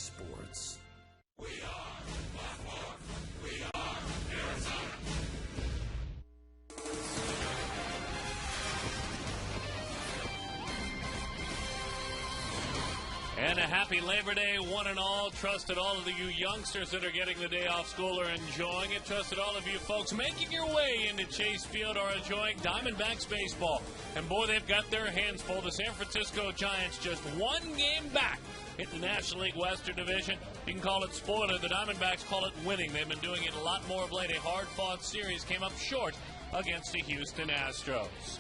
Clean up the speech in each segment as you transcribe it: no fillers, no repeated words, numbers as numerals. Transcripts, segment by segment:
sports. And a happy Labor Day, one and all. Trusted all of you youngsters that are getting the day off school are enjoying it. Trusted all of you folks making your way into Chase Field are enjoying Diamondbacks baseball. And boy, they've got their hands full. The San Francisco Giants just one game back in the National League Western Division. You can call it spoiler. The Diamondbacks call it winning. They've been doing it a lot more of late. A hard-fought series came up short against the Houston Astros.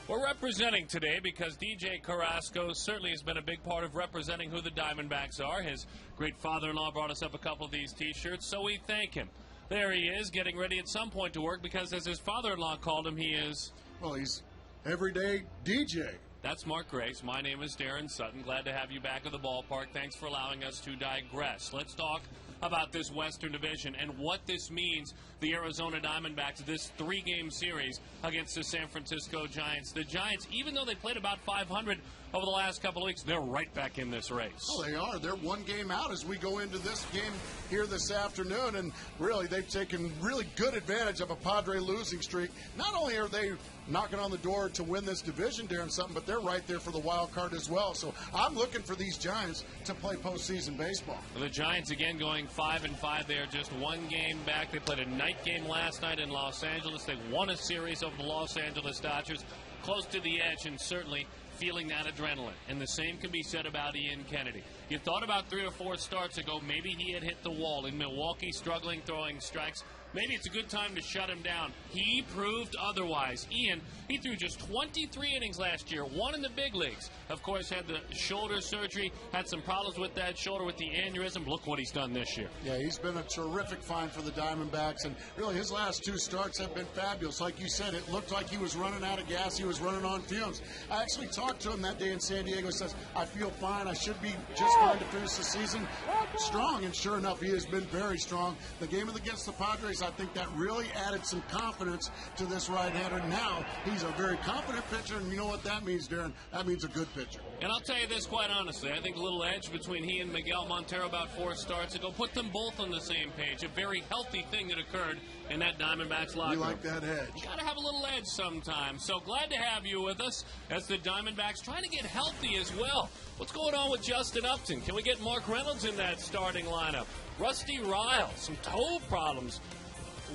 We're representing today because DJ Carrasco certainly has been a big part of representing who the Diamondbacks are. His great father-in-law brought us up a couple of these T-shirts, so we thank him. There he is, getting ready at some point to work because, as his father-in-law called him, he is... Well, he's everyday DJ. That's Mark Grace. My name is Darren Sutton. Glad to have you back at the ballpark. Thanks for allowing us to digress. Let's talk about this Western Division and what this means, the Arizona Diamondbacks, this three-game series against the San Francisco Giants. The Giants, even though they played about 500 over the last couple of weeks, they're right back in this race. Oh, they are. They're one game out as we go into this game here this afternoon, and really they've taken really good advantage of a Padre losing streak. Not only are they knocking on the door to win this division, Darren Sutton, but they're right there for the wild card as well. So I'm looking for these Giants to play postseason baseball. The Giants again going 5-5. They are just one game back. They played a night game last night in Los Angeles. They won a series over the Los Angeles Dodgers, close to the edge, and certainly feeling that adrenaline. And the same can be said about Ian Kennedy. You thought about 3 or 4 starts ago, maybe he had hit the wall. In Milwaukee, struggling throwing strikes. Maybe it's a good time to shut him down. He proved otherwise. Ian, he threw just 23 innings last year, one in the big leagues. Of course, had the shoulder surgery, had some problems with that shoulder with the aneurysm. Look what he's done this year. Yeah, he's been a terrific find for the Diamondbacks, and really his last 2 starts have been fabulous. Like you said, it looked like he was running out of gas. He was running on fumes. I actually talked to him that day in San Diego. He says, I feel fine. I should be just fine to finish the season strong, and sure enough, he has been very strong. The game against the Padres, I think that really added some confidence to this right-hander. Now he's a very confident pitcher, and you know what that means, Darren? That means a good pitcher. And I'll tell you this quite honestly, I think a little edge between he and Miguel Montero about 4 starts ago put them both on the same page. A very healthy thing that occurred in that Diamondbacks locker room. You like that edge. You got to have a little edge sometimes. So glad to have you with us as the Diamondbacks trying to get healthy as well. What's going on with Justin Upton? Can we get Mark Reynolds in that starting lineup? Rusty Ryle, some toe problems.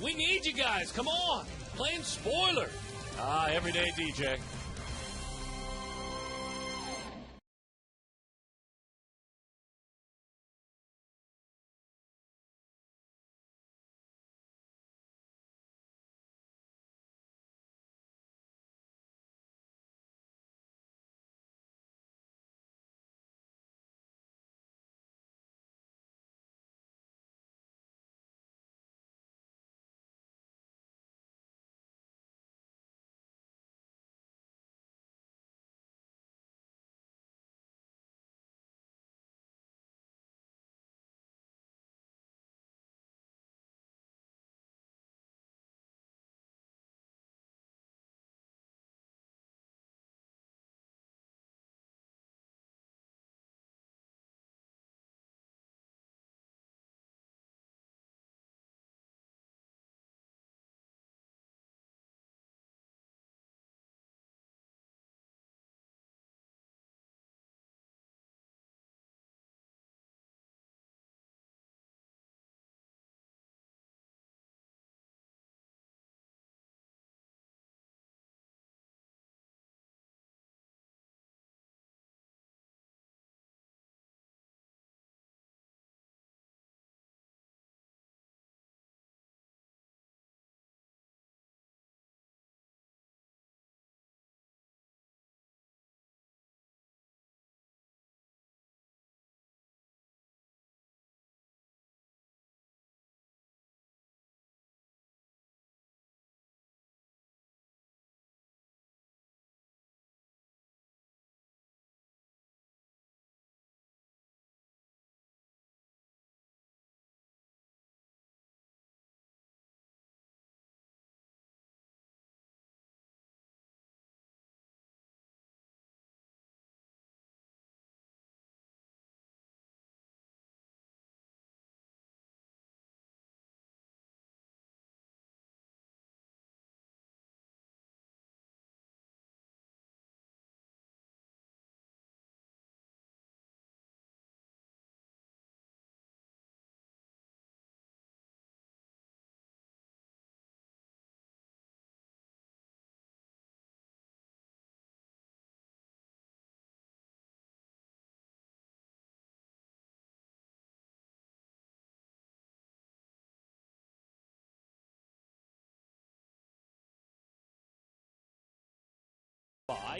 We need you guys. Come on. Playing spoiler. Everyday DJ.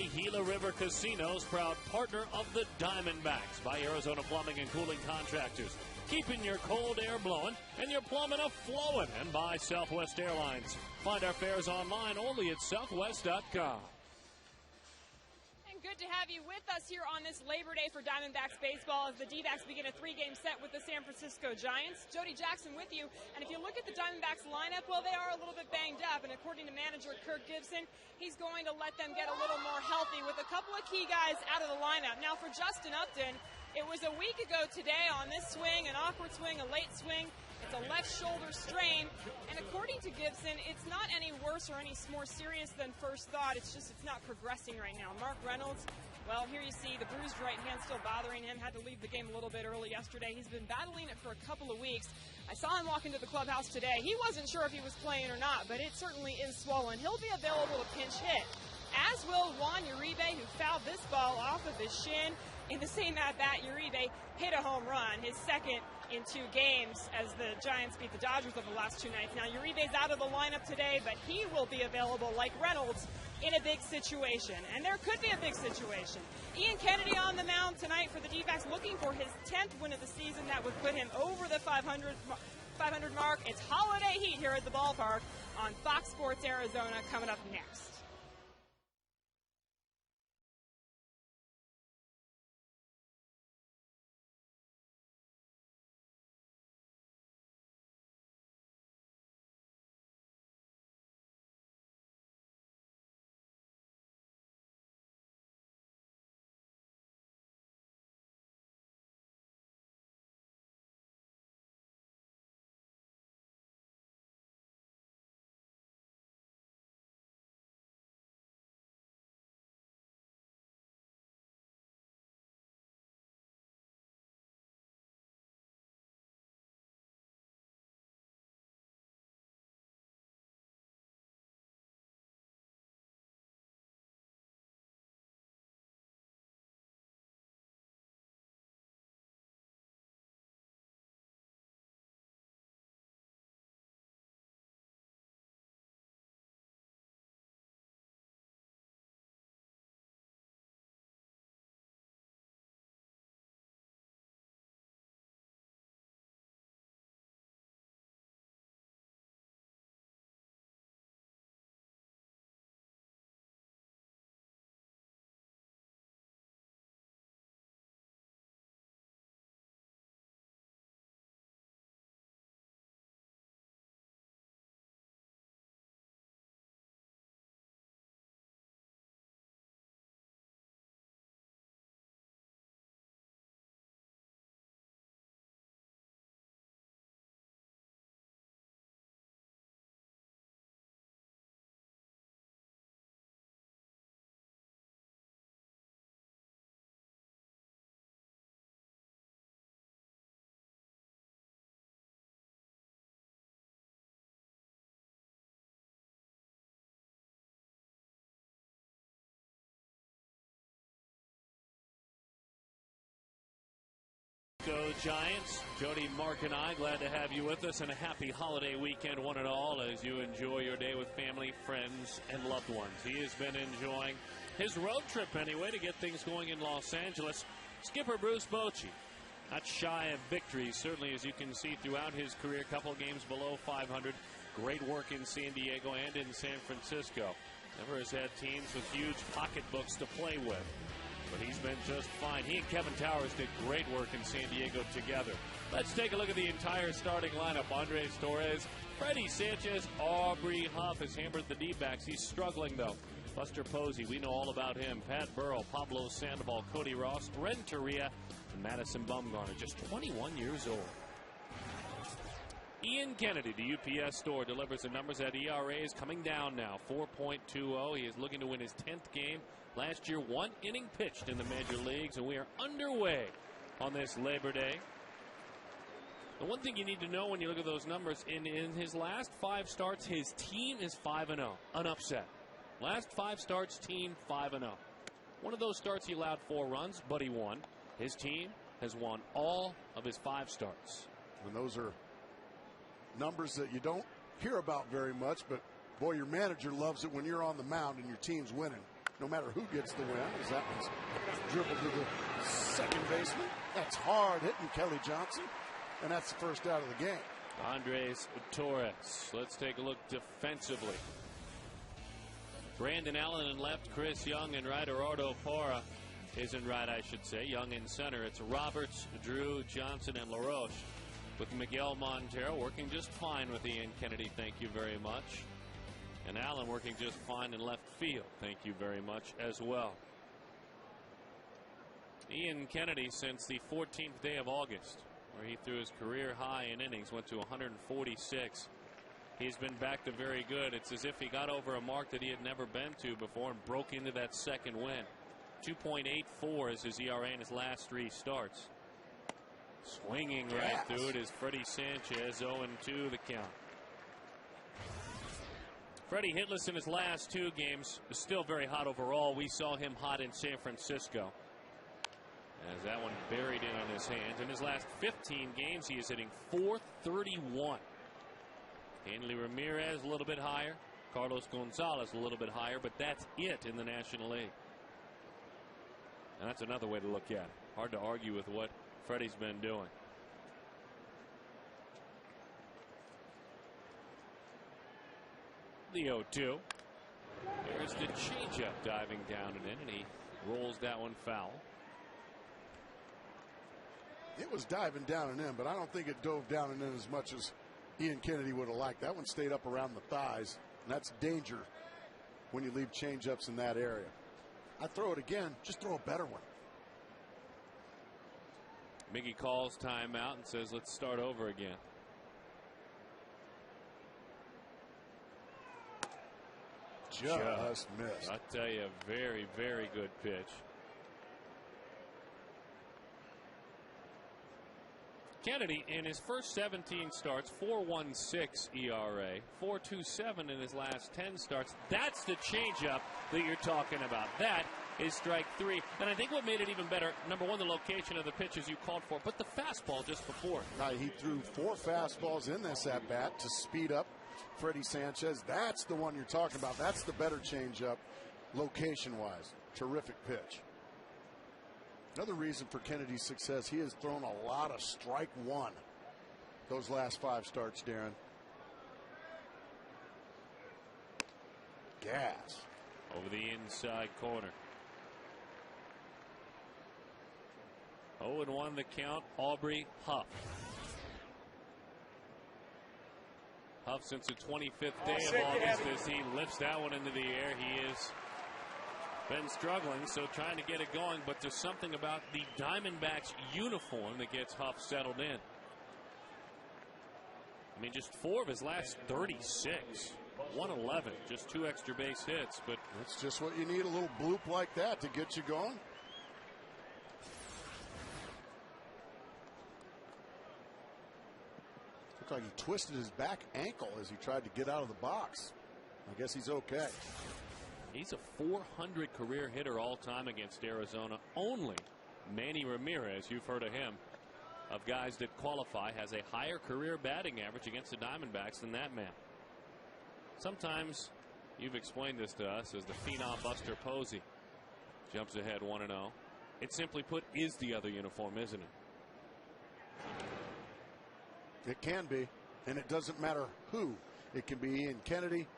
by Gila River Casinos, proud partner of the Diamondbacks, by Arizona Plumbing and Cooling Contractors, keeping your cold air blowing and your plumbing a-flowing, and by Southwest Airlines. Find our fares online only at southwest.com. Good to have you with us here on this Labor Day for Diamondbacks baseball as the D-backs begin a 3-game set with the San Francisco Giants. Jody Jackson with you. And if you look at the Diamondbacks lineup, well, they are a little bit banged up. And according to manager Kirk Gibson, he's going to let them get a little more healthy with a couple of key guys out of the lineup. Now, for Justin Upton, it was a week ago today on this swing, an awkward swing, a late swing. It's a left shoulder strain, and according to Gibson, it's not any worse or any more serious than first thought. It's just it's not progressing right now. Mark Reynolds, well, here you see the bruised right hand still bothering him. Had to leave the game a little bit early yesterday. He's been battling it for a couple of weeks. I saw him walk into the clubhouse today. He wasn't sure if he was playing or not, but it certainly is swollen. He'll be available to pinch hit, as will Juan Uribe, who fouled this ball off of his shin. In the same at-bat, Uribe hit a home run, his second in 2 games as the Giants beat the Dodgers over the last 2 nights. Now, Uribe's out of the lineup today, but he will be available, like Reynolds, in a big situation. And there could be a big situation. Ian Kennedy on the mound tonight for the D-backs, looking for his 10th win of the season. That would put him over the 500 mark. It's holiday heat here at the ballpark on Fox Sports Arizona coming up next. Go Giants. Jody, Mark, and I glad to have you with us, and a happy holiday weekend, one and all, as you enjoy your day with family, friends, and loved ones. He has been enjoying his road trip anyway to get things going in Los Angeles. Skipper Bruce Bochy, not shy of victories, certainly, as you can see throughout his career. Couple games below 500. Great work in San Diego and in San Francisco. Never has had teams with huge pocketbooks to play with, but he's been just fine. He and Kevin Towers did great work in San Diego together. Let's take a look at the entire starting lineup. Andres Torres, Freddie Sanchez, Aubrey Huff has hammered the D-backs. He's struggling, though. Buster Posey, we know all about him. Pat Burrell, Pablo Sandoval, Cody Ross, Renteria, and Madison Bumgarner, just 21 years old. Ian Kennedy, the UPS store, delivers the numbers. That ERA is coming down now, 4.20. He is looking to win his 10th game. Last year, 1 inning pitched in the major leagues, and we are underway on this Labor Day. The one thing you need to know when you look at those numbers, in his last 5 starts, his team is 5-0, an upset. Last 5 starts, team 5-0. One of those starts he allowed 4 runs, but he won. His team has won all of his 5 starts. And those are numbers that you don't hear about very much, but boy, your manager loves it when you're on the mound and your team's winning. no matter who gets the win, as that one's dribbled to the second baseman. That's hard hitting Kelly Johnson, and that's the first out of the game. Andres Torres. Let's take a look defensively. Brandon Allen in left, Chris Young in right, Gerardo Parra is in right, I should say. Young in center. It's Roberts, Drew, Johnson, and LaRoche, with Miguel Montero working just fine with Ian Kennedy, thank you very much. And Allen working just fine in left field, thank you very much as well. Ian Kennedy, since the 14th day of August, where he threw his career high in innings, went to 146. He's been back to very good. It's as if he got over a mark that he had never been to before and broke into that second win. 2.84 is his ERA in his last 3 starts. Swinging right through it is Freddie Sanchez, 0-2 the count. Freddie hitless in his last 2 games, is still very hot overall. We saw him hot in San Francisco, as that one buried in on his hands. In his last 15 games, he is hitting .431. Hanley Ramirez a little bit higher, Carlos Gonzalez a little bit higher, but that's it in the National League. And that's another way to look at it. Hard to argue with what Freddie's been doing. The 0-2. There's the changeup diving down and in, and he rolls that one foul. It was diving down and in, but I don't think it dove down and in as much as Ian Kennedy would have liked. That one stayed up around the thighs, and that's danger when you leave changeups in that area. I throw it again, just throw a better one. Miggy calls timeout and says, let's start over again. Just missed. I'll tell you, a very, very good pitch. Kennedy, in his first 17 starts, 4.16 ERA, 4.27 in his last 10 starts. That's the changeup that you're talking about. That is strike 3. And I think what made it even better, number one, the location of the pitches you called for, but the fastball just before. He threw 4 fastballs in this at bat to speed up Freddie Sanchez. That's the one you're talking about. That's the better changeup, location-wise. Terrific pitch. Another reason for Kennedy's success, he has thrown a lot of strike 1 those last 5 starts, Darren. Gas. Over the inside corner. 0-1 the count. Aubrey Huff. Huff, since the 25th day of August, as he lifts that one into the air, he is been struggling, so trying to get it going, but there's something about the Diamondbacks uniform that gets Huff settled in. I mean, just 4 of his last 36. 111, just 2 extra base hits, but that's just what you need, a little bloop like that to get you going. Looked like he twisted his back ankle as he tried to get out of the box. I guess he's okay. He's a 400 career hitter all time against Arizona. Only Manny Ramirez, you've heard of him, of guys that qualify, has a higher career batting average against the Diamondbacks than that man. Sometimes you've explained this to us as the phenom Buster Posey jumps ahead 1-0. It simply put is the other uniform, isn't it? It can be, and it doesn't matter who. It can be Ian Kennedy.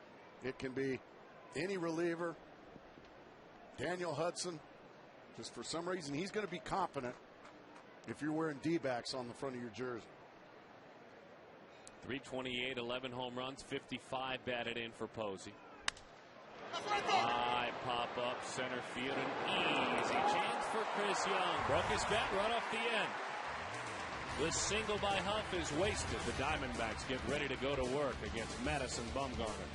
It can be any reliever, Daniel Hudson. Just for some reason, he's going to be competent if you're wearing D-backs on the front of your jersey. 328, 11 home runs, 55 batted in for Posey. High pop up center field, an easy chance for Chris Young. Broke his bat right off the end. The single by Huff is wasted. The Diamondbacks get ready to go to work against Madison Bumgarner.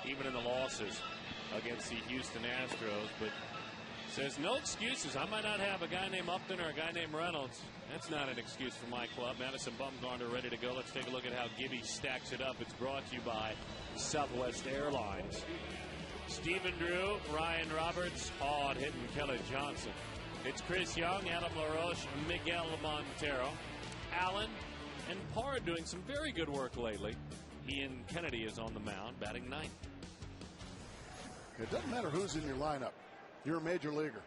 even in the losses against the Houston Astros, but says no excuses. I might not have a guy named Upton or a guy named Reynolds. That's not an excuse for my club. Madison Bumgarner ready to go. Let's take a look at how Gibby stacks it up. It's brought to you by Southwest Airlines. Stephen Drew, Ryan Roberts, hard hitting Kelly Johnson. It's Chris Young, Adam LaRoche, Miguel Montero, Allen, and Parr doing some very good work lately. Ian Kennedy is on the mound, batting ninth. It doesn't matter who's in your lineup. You're a major leaguer.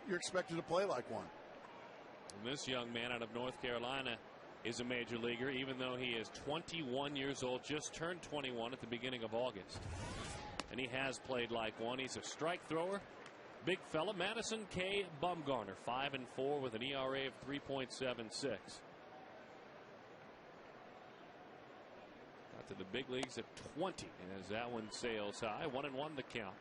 You're expected to play like one. And this young man out of North Carolina is a major leaguer, even though he is 21 years old, just turned 21 at the beginning of August. And he has played like one. He's a strike thrower. Big fella, Madison K. Bumgarner, 5-4 with an ERA of 3.76. Got to the big leagues at 20, and as that one sails high, 1-1 the count.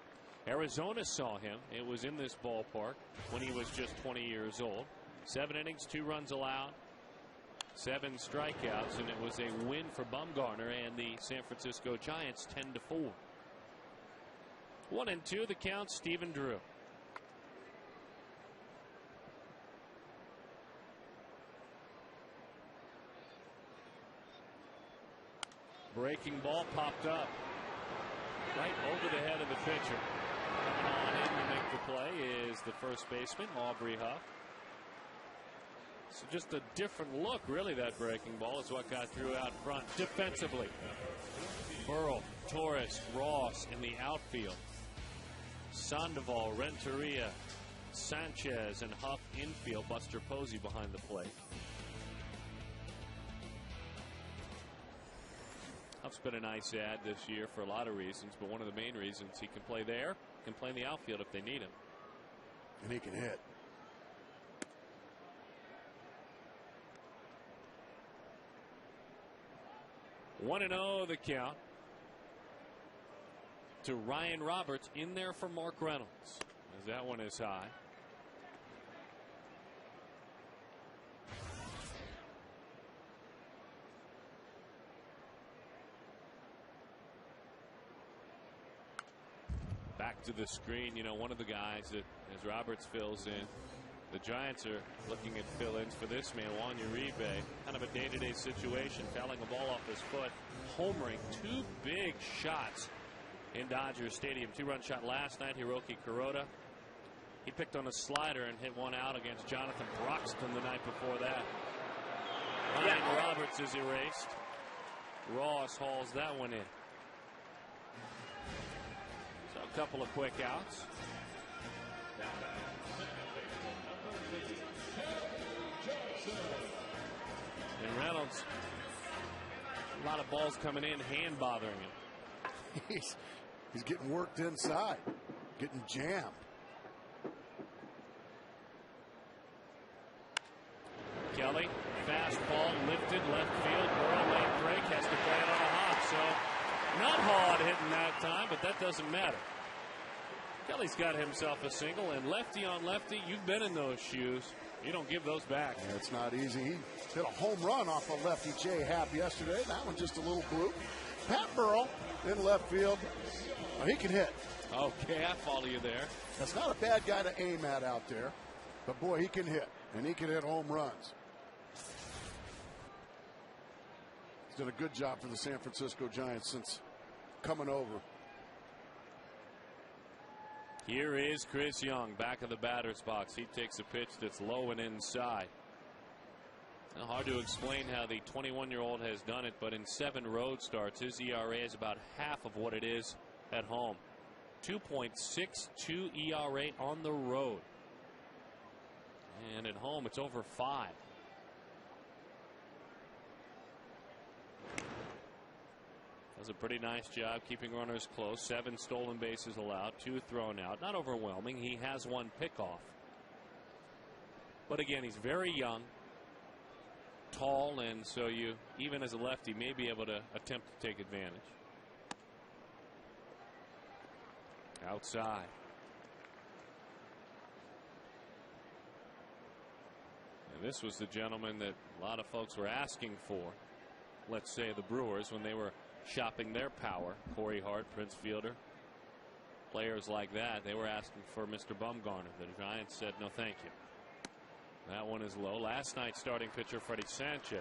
Arizona saw him. It was in this ballpark when he was just 20 years old. 7 innings, 2 runs allowed, 7 strikeouts, and it was a win for Bumgarner and the San Francisco Giants, 10-4. 1-2 the count. Stephen Drew. Breaking ball popped up right over the head of the pitcher. Coming on in to make the play is the first baseman, Aubrey Huff. So just a different look, really, that breaking ball is what got through out front. Defensively, Burrell, Torres, Ross in the outfield. Sandoval, Renteria, Sanchez, and Huff infield. Buster Posey behind the plate. Huff's been a nice add this year for a lot of reasons, but one of the main reasons he can play there, can play in the outfield if they need him. And he can hit. One and 0 the count to Ryan Roberts, in there for Mark Reynolds, as that one is high. Back to the screen. You know, one of the guys that, as Roberts fills in, the Giants are looking at fill-ins for this man, Juan Uribe. Kind of a day-to-day situation, fouling a ball off his foot, homering 2 big shots in Dodger Stadium. 2-run shot last night, Hiroki Kuroda. He picked on a slider and hit one out against Jonathan Broxton the night before that. Ryan Roberts is erased. Ross hauls that one in. So a couple of quick outs. And Reynolds, a lot of balls coming in, hand bothering him. He's getting worked inside, getting jammed. Kelly, fastball lifted left field. Burrow late break, has to play it on a hop. So not hard hitting that time, but that doesn't matter. Kelly's got himself a single, and lefty on lefty, you've been in those shoes. You don't give those back. Yeah, it's not easy. He hit a home run off of lefty Jay Happ yesterday. That one just a little fluke. Pat Burrell in left field. He can hit. Okay, I follow you there. That's not a bad guy to aim at out there. But, boy, he can hit. And he can hit home runs. He's done a good job for the San Francisco Giants since coming over. Here is Chris Young, back of the batter's box. He takes a pitch that's low and inside. Now, hard to explain how the 21-year-old has done it, but in 7 road starts, his ERA is about half of what it is at home. 2.62 ERA on the road. And at home, it's over 5. Does a pretty nice job keeping runners close. 7 stolen bases allowed, 2 thrown out. Not overwhelming. He has 1 pickoff. But again, he's very young, tall, and so you, even as a lefty, may be able to attempt to take advantage. Outside. And this was the gentleman that a lot of folks were asking for, let's say the Brewers, when they were shopping their power. Corey Hart, Prince Fielder, players like that, they were asking for Mr. Bumgarner. The Giants said no thank you. That one is low. Last night's starting pitcher Freddie Sanchez,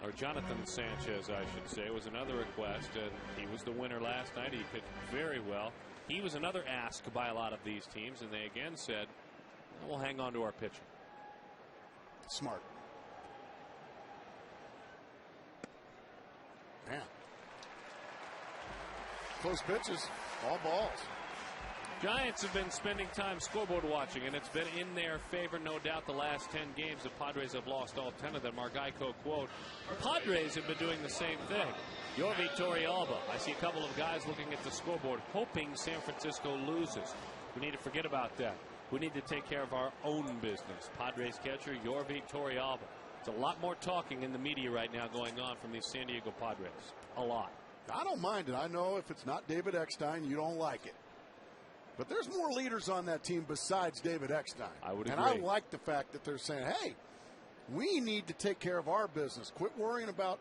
or Jonathan Sanchez I should say, was another request. He was the winner last night. He pitched very well. He was another ask by a lot of these teams, and they again said, we'll hang on to our pitcher. Smart. Man. Close pitches, all balls. Giants have been spending time scoreboard watching, and it's been in their favor, no doubt. The last 10 games, the Padres have lost all 10 of them. Our Geico quote, Padres have been doing the same thing. Yorvi Torrealba. I see a couple of guys looking at the scoreboard, hoping San Francisco loses. We need to forget about that. We need to take care of our own business. Padres catcher Yorvi Torrealba. There's a lot more talking in the media right now going on from these San Diego Padres. A lot. I don't mind it. I know if it's not David Eckstein, you don't like it. But there's more leaders on that team besides David Eckstein. I would agree. And I like the fact that they're saying, hey, we need to take care of our business. Quit worrying about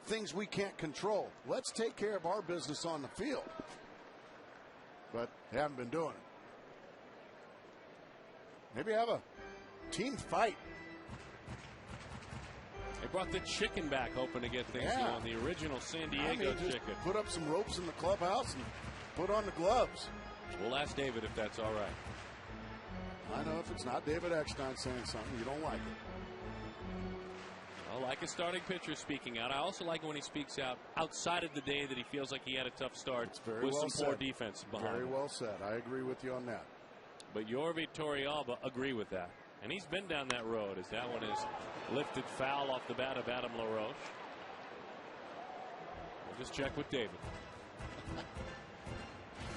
things we can't control. Let's take care of our business on the field. But they haven't been doing it. Maybe have a team fight. They brought the chicken back hoping to get things going. The original San Diego chicken. Put up some ropes in the clubhouse and put on the gloves. We'll ask David if that's all right. I know if it's not David Eckstein saying something, you don't like it. I like a starting pitcher speaking out. I also like when he speaks out outside of the day that he feels like he had a tough start with some poor defense behind him. Very well said. I agree with you on that. But Yorvi Torrealba agree with that. And he's been down that road as that one is lifted foul off the bat of Adam LaRoche. We'll just check with David.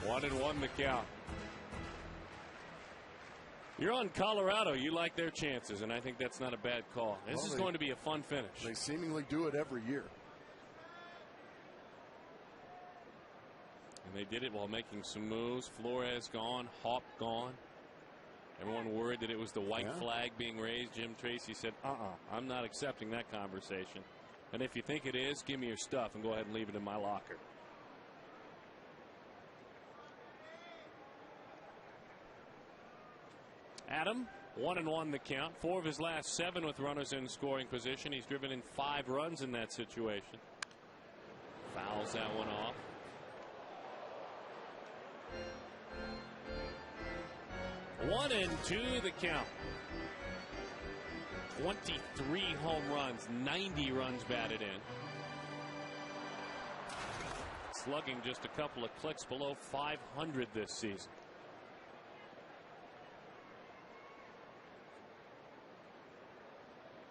1-1 the count. You're on Colorado. You like their chances, and I think that's not a bad call. This is going to be a fun finish. They seemingly do it every year. And they did it while making some moves. Flores gone, Hawk gone. Everyone worried that it was the white flag being raised. Jim Tracy said, I'm not accepting that conversation. And if you think it is, give me your stuff and go ahead and leave it in my locker. Adam, 1-1 the count. 4 of his last 7 with runners in scoring position. He's driven in 5 runs in that situation. Fouls that one off. One and 2 the count. 23 home runs, 90 runs batted in. Slugging just a couple of clicks below 500 this season.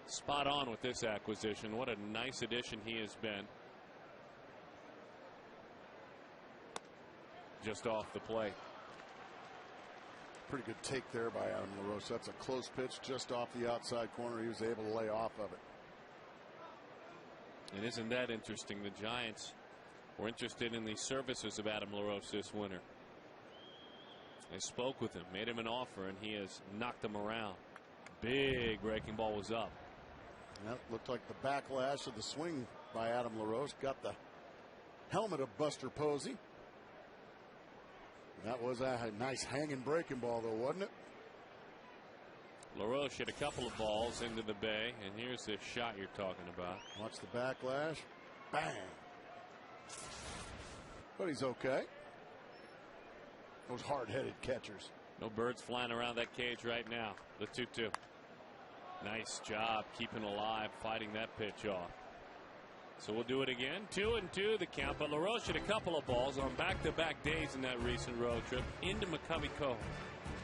Spot on with this acquisition. What a nice addition he has been. Just off the plate. Pretty good take there by Adam LaRoche. That's a close pitch just off the outside corner. He was able to lay off of it. And isn't that interesting? The Giants were interested in the services of Adam LaRoche this winter. They spoke with him, made him an offer, and he has knocked them around. Big breaking ball was up. That looked like the backlash of the swing by Adam LaRoche. Got the helmet of Buster Posey. That was a nice hanging breaking ball, though, wasn't it? LaRoche hit a couple of balls into the bay, and here's the shot you're talking about. Watch the backlash. Bang. But he's okay. Those hard-headed catchers. No birds flying around that cage right now. The 2-2. Nice job keeping alive, fighting that pitch off. So we'll do it again. 2-2 the count, but LaRoche hit a couple of balls on back-to-back days in that recent road trip into McCovey Cove.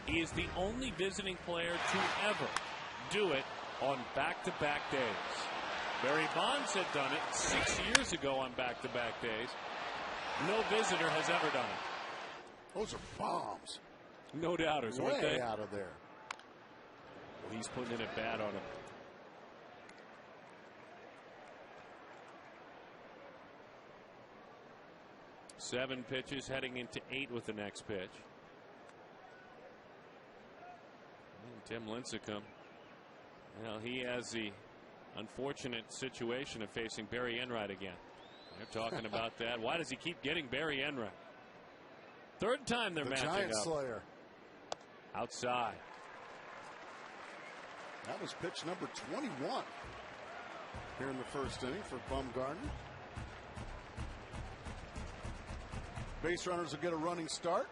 He is the only visiting player to ever do it on back-to-back days. Barry Bonds had done it 6 years ago on back-to-back days. No visitor has ever done it. Those are bombs. No doubters, weren't they? Way out of there. Well, he's putting in a bat on him. Seven pitches, heading into 8 with the next pitch. And Tim Lincecum, well, he has the unfortunate situation of facing Barry Enright again. They're talking about that. Why does he keep getting Barry Enright? Third time they're matching Giant up. Slayer. Outside. That was pitch number 21 here in the first inning for Bumgarner. Base runners will get a running start.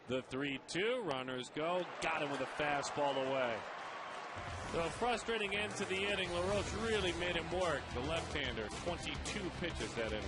The 3-2, runners go. Got him with a fastball away. So frustrating end to the inning. LaRoche really made him work. The left-hander, 22 pitches that inning.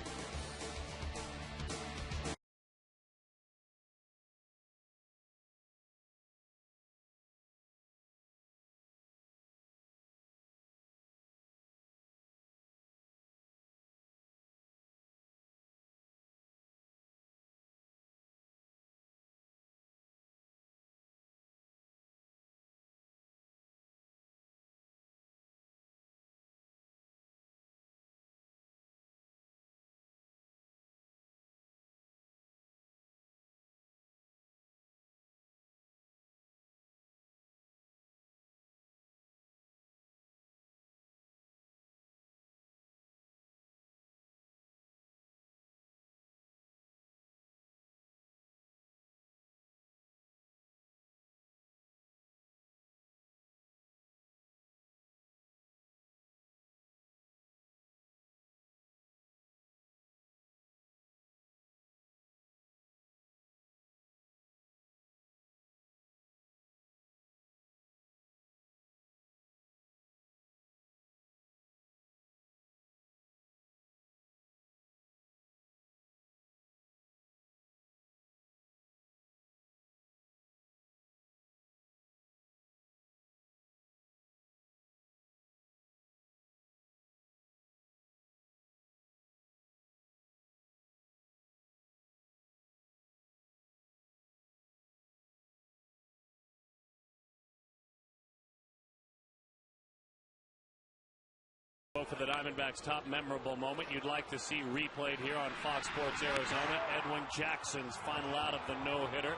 For the Diamondbacks' top memorable moment you'd like to see replayed here on Fox Sports Arizona, Edwin Jackson's final out of the no-hitter,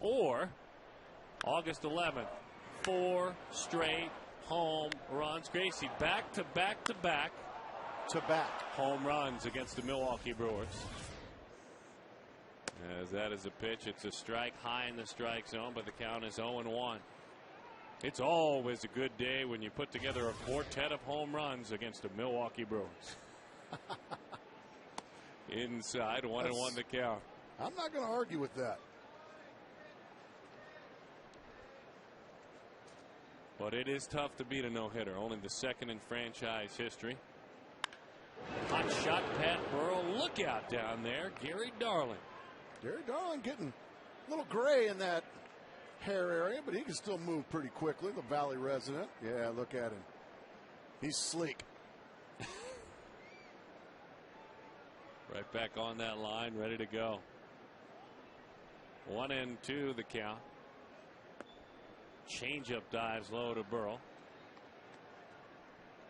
or August 11th, 4 straight home runs. Gracie, back-to-back home runs against the Milwaukee Brewers. As that is a pitch, it's a strike high in the strike zone, but the count is 0-1. It's always a good day when you put together a quartet of home runs against the Milwaukee Brewers. Inside, 1-1 the count. I'm not going to argue with that. But it is tough to beat a no-hitter. Only the second in franchise history. Hot shot, Pat Burrell. Look out down there. Gary Darling. Gary Darling getting a little gray in that hair area, but he can still move pretty quickly. The Valley resident. Yeah, look at him. He's sleek. Right back on that line, ready to go. 1-2 the count. Changeup dives low to Burrell.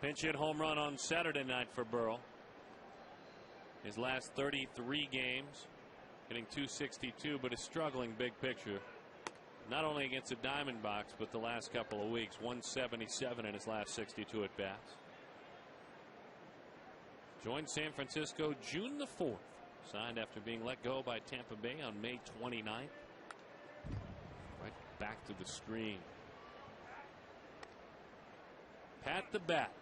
Pinch hit home run on Saturday night for Burrell. His last 33 games, hitting .262, but is struggling big picture. Not only against the Diamondbacks, but the last couple of weeks. 177 in his last 62 at bats. Joined San Francisco June the 4th. Signed after being let go by Tampa Bay on May 29th. Right back to the screen. Pat the Bat,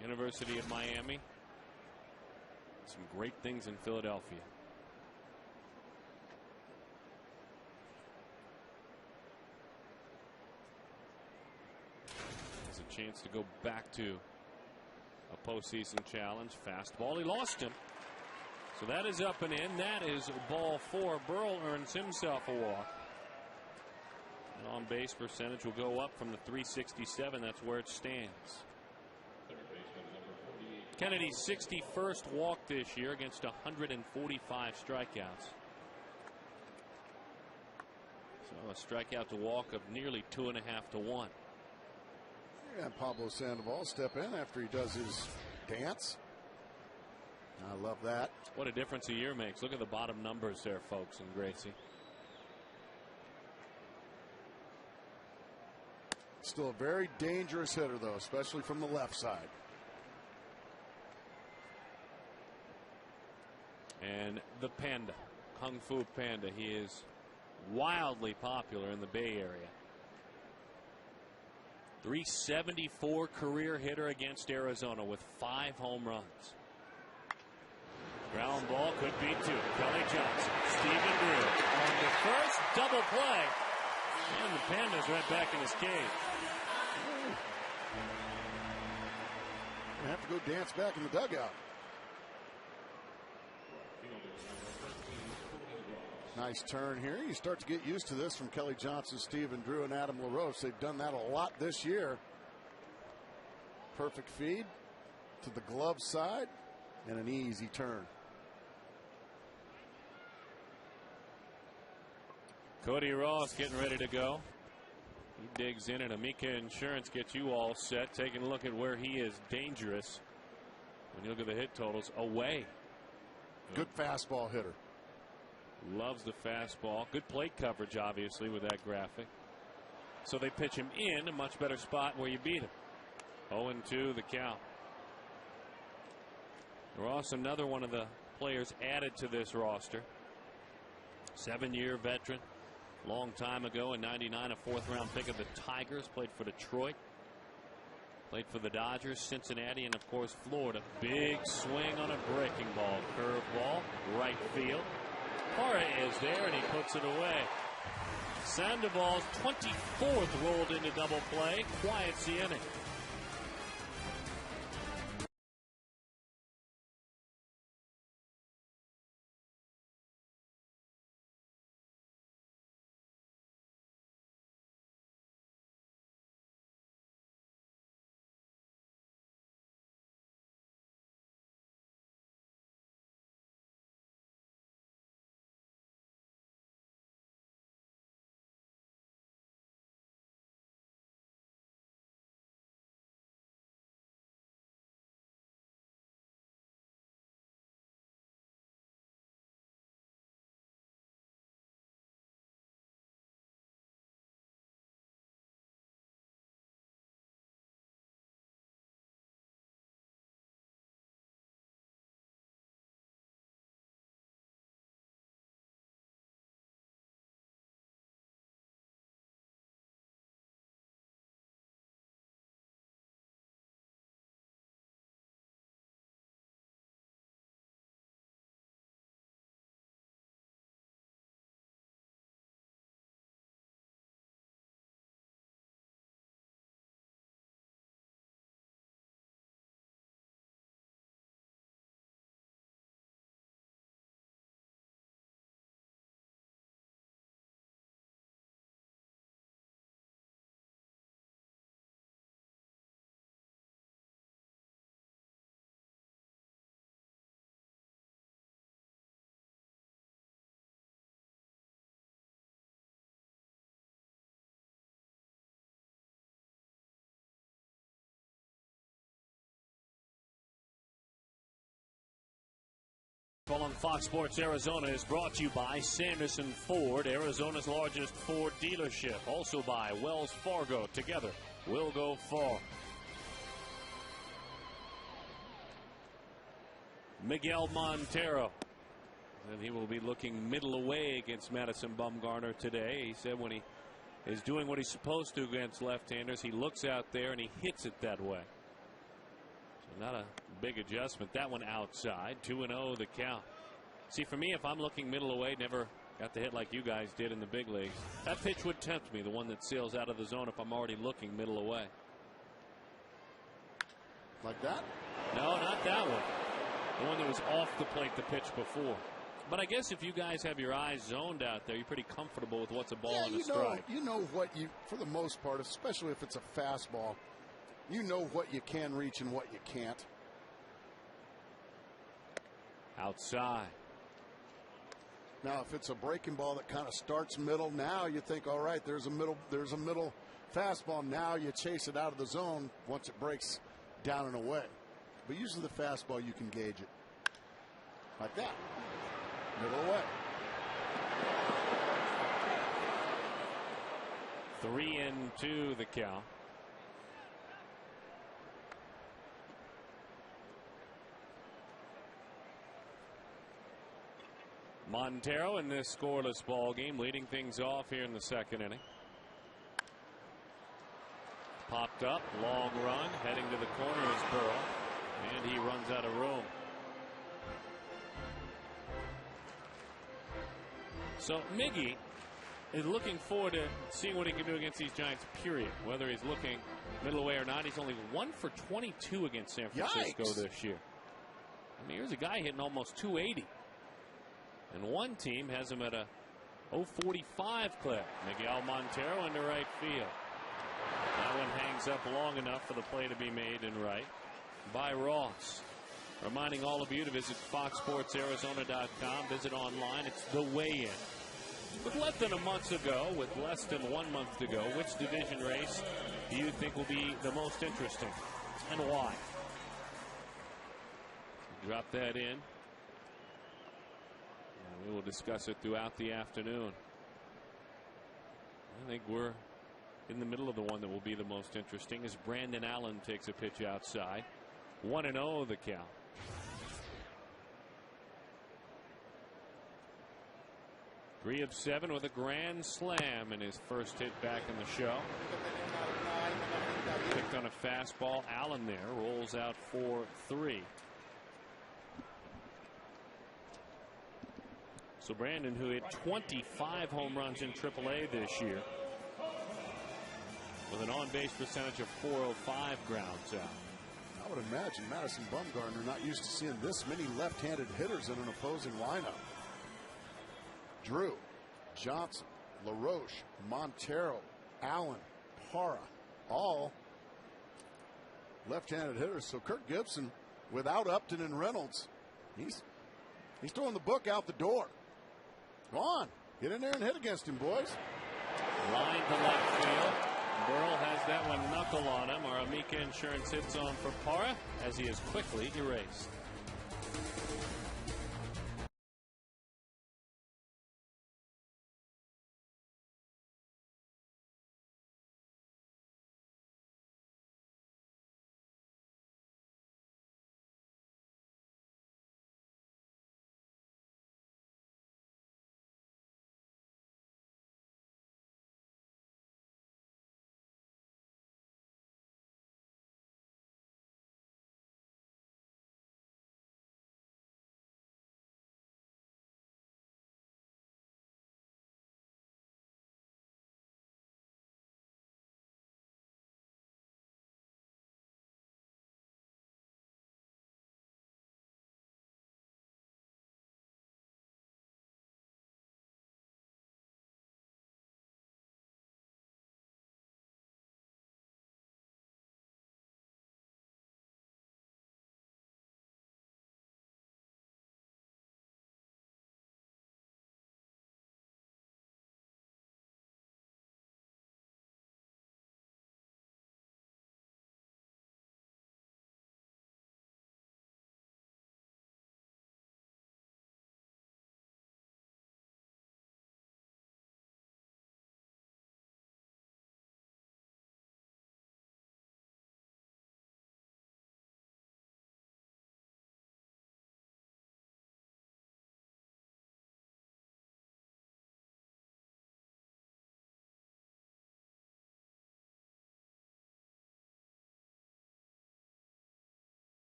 University of Miami. Some great things in Philadelphia. Chance to go back to a postseason challenge. Fastball, he lost him. So that is up and in. That is ball 4. Burrell earns himself a walk. And on base percentage will go up from the .367. That's where it stands. Kennedy's 61st walk this year against 145 strikeouts. So a strikeout to walk of nearly 2.5 to 1. And Pablo Sandoval step in after he does his dance. I love that. What a difference a year makes. Look at the bottom numbers there, folks, and Gracie. Still a very dangerous hitter, though, especially from the left side. And the Panda, Kung Fu Panda, he is wildly popular in the Bay Area. .374 career hitter against Arizona with 5 home runs. Ground ball could be 2. Kelly Johnson, Stephen Drew on the first double play. And the Panda's right back in his cage. Gonna have to go dance back in the dugout. Nice turn here. You start to get used to this from Kelly Johnson, Stephen Drew, and Adam LaRose. They've done that a lot this year. Perfect feed to the glove side and an easy turn. Cody Ross getting ready to go. He digs in, and Amica Insurance gets you all set. Taking a look at where he is dangerous. When you look at the hit totals, away. Good fastball hitter. Loves the fastball. Good plate coverage, obviously, with that graphic. So they pitch him in a much better spot where you beat him. 0-2 the count. Ross, another one of the players added to this roster. 7-year veteran. Long time ago in '99, a 4th-round pick of the Tigers. Played for Detroit. Played for the Dodgers, Cincinnati, and, of course, Florida. Big swing on a breaking ball. Curveball, right field. Parra is there, and he puts it away. Sandoval's 24th rolled into double play. Quiets the inning. On Fox Sports Arizona is brought to you by Sanderson Ford, Arizona's largest Ford dealership. Also by Wells Fargo. Together, we'll go far. Miguel Montero. And he will be looking middle away against Madison Bumgarner today. He said when he is doing what he's supposed to against left-handers, he looks out there and he hits it that way. So not a big adjustment. That one outside. 2-0 the count. See, for me, if I'm looking middle away, never got the hit like you guys did in the big leagues. That pitch would tempt me, the one that sails out of the zone if I'm already looking middle away. Like that? No, not that one. The one that was off the plate the pitch before. But I guess if you guys have your eyes zoned out there, you're pretty comfortable with what's a ball and a strike. You know what you, for the most part, especially if it's a fastball, you know what you can reach and what you can't. Outside. Now, if it's a breaking ball that kind of starts middle, now you think, all right, there's a middle fastball. Now you chase it out of the zone once it breaks down and away. But usually the fastball, you can gauge it like that. Middle away. 3-2 the count. Montero in this scoreless ball game, leading things off here in the second inning. Popped up, long run, heading to the corner is Burrell, and he runs out of room. So Miggy is looking forward to seeing what he can do against these Giants, period. Whether he's looking middle away or not, he's only 1 for 22 against San Francisco this year. I mean, here's a guy hitting almost 280. And one team has him at a 0.45 clip. Miguel Montero into right field. That one hangs up long enough for the play to be made in right by Ross. Reminding all of you to visit FoxSportsArizona.com. Visit online. It's the weigh-in. With less than a month to go, with less than 1 month to go, which division race do you think will be the most interesting and why? Drop that in. We will discuss it throughout the afternoon. I think we're in the middle of the one that will be the most interesting as Brandon Allen takes a pitch outside. 1-0 the count. Three of 7 with a grand slam in his first hit back in the show. Picked on a fastball. Allen there rolls out for 3. So Brandon, who hit 25 home runs in AAA this year, with an on-base percentage of .405, grounds out. I would imagine Madison Bumgarner not used to seeing this many left-handed hitters in an opposing lineup. Drew, Johnson, LaRoche, Montero, Allen, Parra, all left-handed hitters. So Kirk Gibson, without Upton and Reynolds, he's throwing the book out the door. Go on, get in there and hit against him, boys. Line to left field. Burrell has that one knuckle on him. Our Amica Insurance hits on for Parra as he is quickly erased.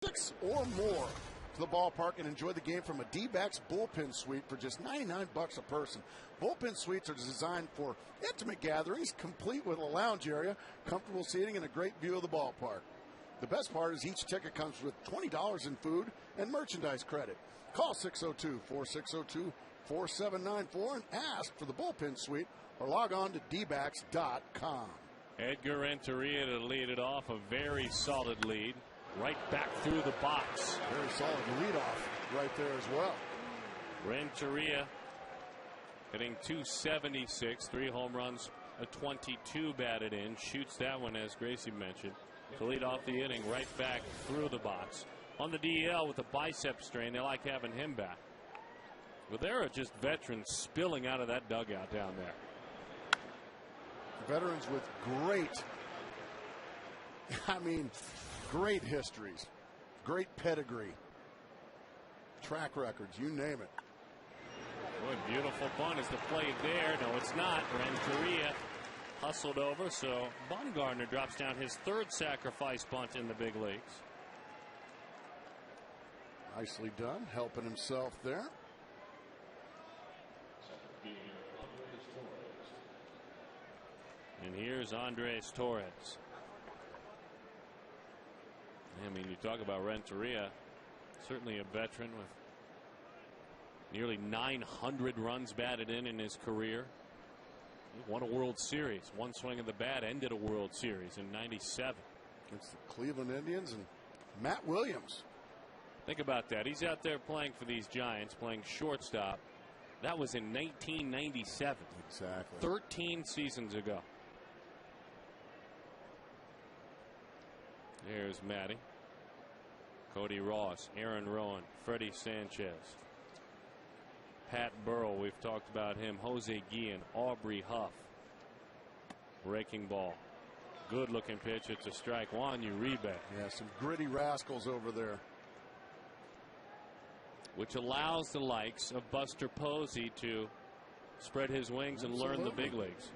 Six or more to the ballpark and enjoy the game from a D-backs bullpen suite for just $99 a person. Bullpen suites are designed for intimate gatherings, complete with a lounge area, comfortable seating, and a great view of the ballpark. The best part is each ticket comes with $20 in food and merchandise credit. Call 602-460-4794 and ask for the bullpen suite or log on to dbacks.com. Edgar Renteria to lead it off, a very solid lead. Right back through the box. Very solid leadoff right there as well. Renteria hitting .276, 3 home runs, a 22 batted in. Shoots that one, as Gracie mentioned, to lead off the inning right back through the box. On the DL with a bicep strain, they like having him back. Well, there are just veterans spilling out of that dugout down there. Veterans with great, great histories, great pedigree, track records, you name it. Boy, beautiful bunt. Is the play there? No, it's not. Renteria hustled over, so Bumgarner drops down his third sacrifice bunt in the big leagues. Nicely done, helping himself there. And here's Andres Torres. I mean, you talk about Renteria, certainly a veteran with nearly 900 runs batted in his career. He won a World Series. One swing of the bat ended a World Series in '97 against the Cleveland Indians and Matt Williams. Think about that. He's out there playing for these Giants, playing shortstop. That was in 1997. Exactly. 13 seasons ago. There's Matty. Cody Ross, Aaron Rowan, Freddie Sanchez, Pat Burrell, we've talked about him, Jose Guillen, Aubrey Huff. Breaking ball. Good looking pitch. It's a strike. Juan Uribe. Yeah, some gritty rascals over there. Which allows the likes of Buster Posey to spread his wings and learn the big leagues.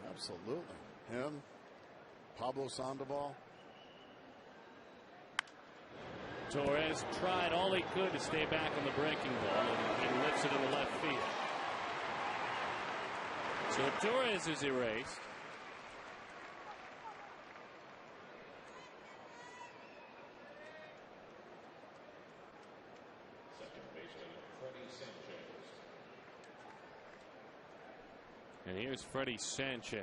Absolutely. Him, Pablo Sandoval. Torres tried all he could to stay back on the breaking ball, and he lifts it in the left field. So Torres is erased. And here's Freddie Sanchez.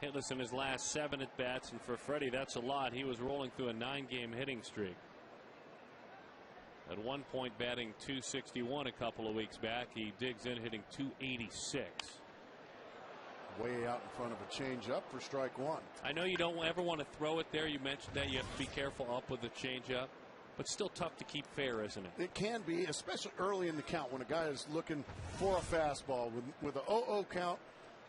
Hitless in his last 7 at bats, and for Freddie, that's a lot. He was rolling through a 9-game hitting streak. At one point, batting .261 a couple of weeks back. He digs in, hitting .286. Way out in front of a changeup for strike one. I know you don't ever want to throw it there. You mentioned that you have to be careful up with the changeup. But still tough to keep fair, isn't it? It can be, especially early in the count when a guy is looking for a fastball with a 0-0 count.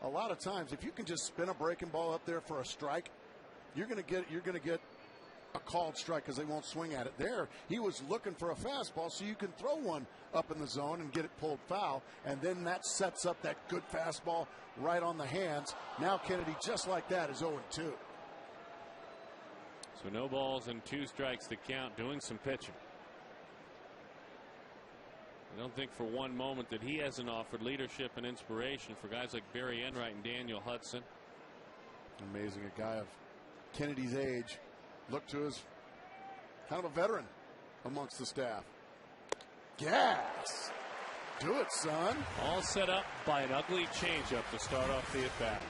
A lot of times, if you can just spin a breaking ball up there for a strike, you're going to get a called strike because they won't swing at it. There, he was looking for a fastball, so you can throw one up in the zone and get it pulled foul, and then that sets up that good fastball right on the hands. Now Kennedy, just like that, is 0-2. So no balls and 2 strikes to count, doing some pitching. I don't think for one moment that he hasn't offered leadership and inspiration for guys like Barry Enright and Daniel Hudson. Amazing, a guy of Kennedy's age looked to as kind of a veteran amongst the staff. Gas. Do it, son. All set up by an ugly changeup to start off the at-bat.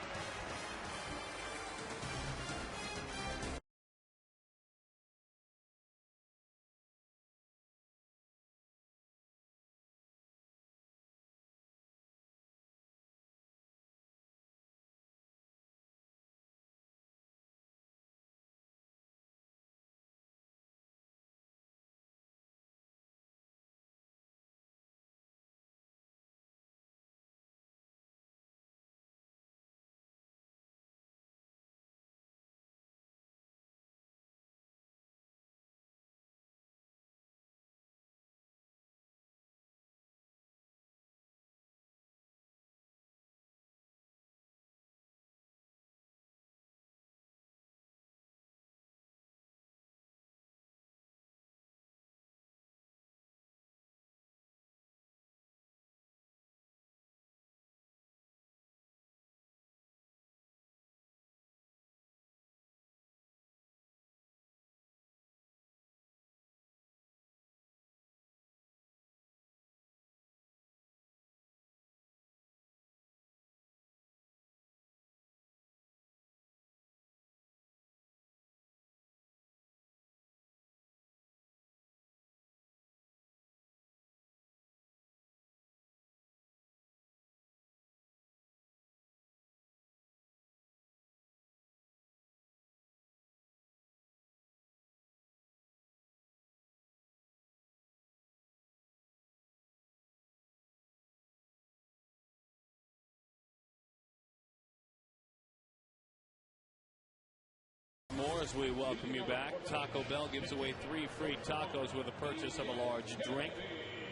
More as we welcome you back. Taco Bell gives away 3 free tacos with a purchase of a large drink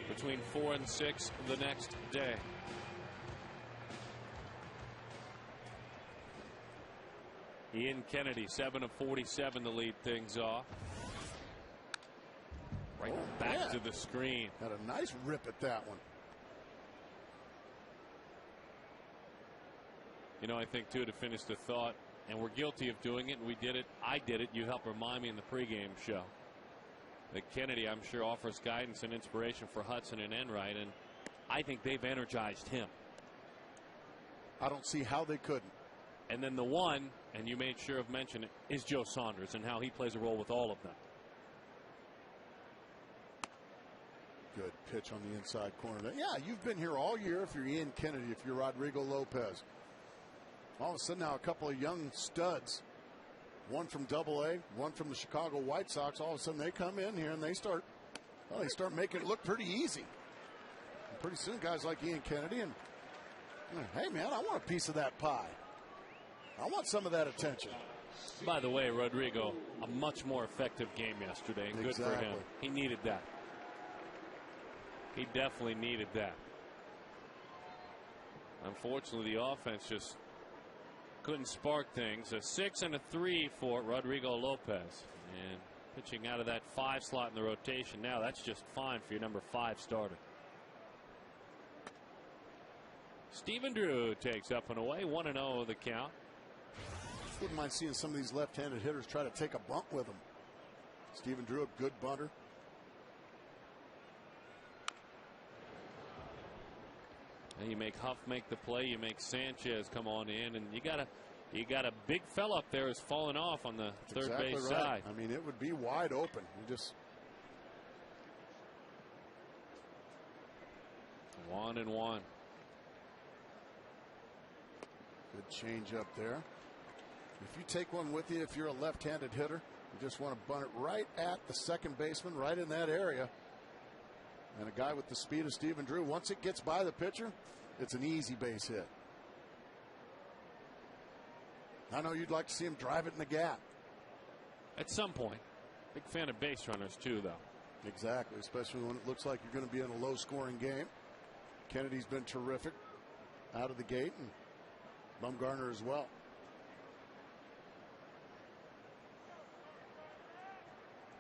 between 4 and 6 the next day. Ian Kennedy, 7 of 47 to lead things off. Right back to the screen. Had a nice rip at that one. You know, I think, too, to finish the thought, and we're guilty of doing it, and we did it. I did it. You helped remind me in the pregame show that Kennedy, I'm sure, offers guidance and inspiration for Hudson and Enright, and I think they've energized him. I don't see how they couldn't. And then the one, and you made sure of mentioning it, is Joe Saunders and how he plays a role with all of them. Good pitch on the inside corner. Yeah, you've been here all year if you're Ian Kennedy, if you're Rodrigo Lopez. All of a sudden now a couple of young studs, one from Double-A, one from the Chicago White Sox. All of a sudden they come in here and they start making it look pretty easy. And pretty soon guys like Ian Kennedy and, hey man, I want a piece of that pie. I want some of that attention. By the way, Rodrigo, a much more effective game yesterday, and good for him. He needed that. He definitely needed that. Unfortunately, the offense just couldn't spark things. A 6 and a 3 for Rodrigo Lopez. And pitching out of that 5 slot in the rotation now, that's just fine for your number 5 starter. Stephen Drew takes up and away. 1-0 the count. Wouldn't mind seeing some of these left-handed hitters try to take a bump with him. Stephen Drew, a good bunter. And you make Huff make the play. You make Sanchez come on in, and you got a big fella up there who's falling off on the third base side. I mean, it would be wide open. You just 1-1. Good change up there. If you take one with you, if you're a left-handed hitter, you just want to bunt it right at the second baseman, right in that area. And a guy with the speed of Stephen Drew, once it gets by the pitcher, it's an easy base hit. I know you'd like to see him drive it in the gap. At some point. Big fan of base runners, too, though. Exactly, especially when it looks like you're going to be in a low-scoring game. Kennedy's been terrific out of the gate, and Bumgarner as well.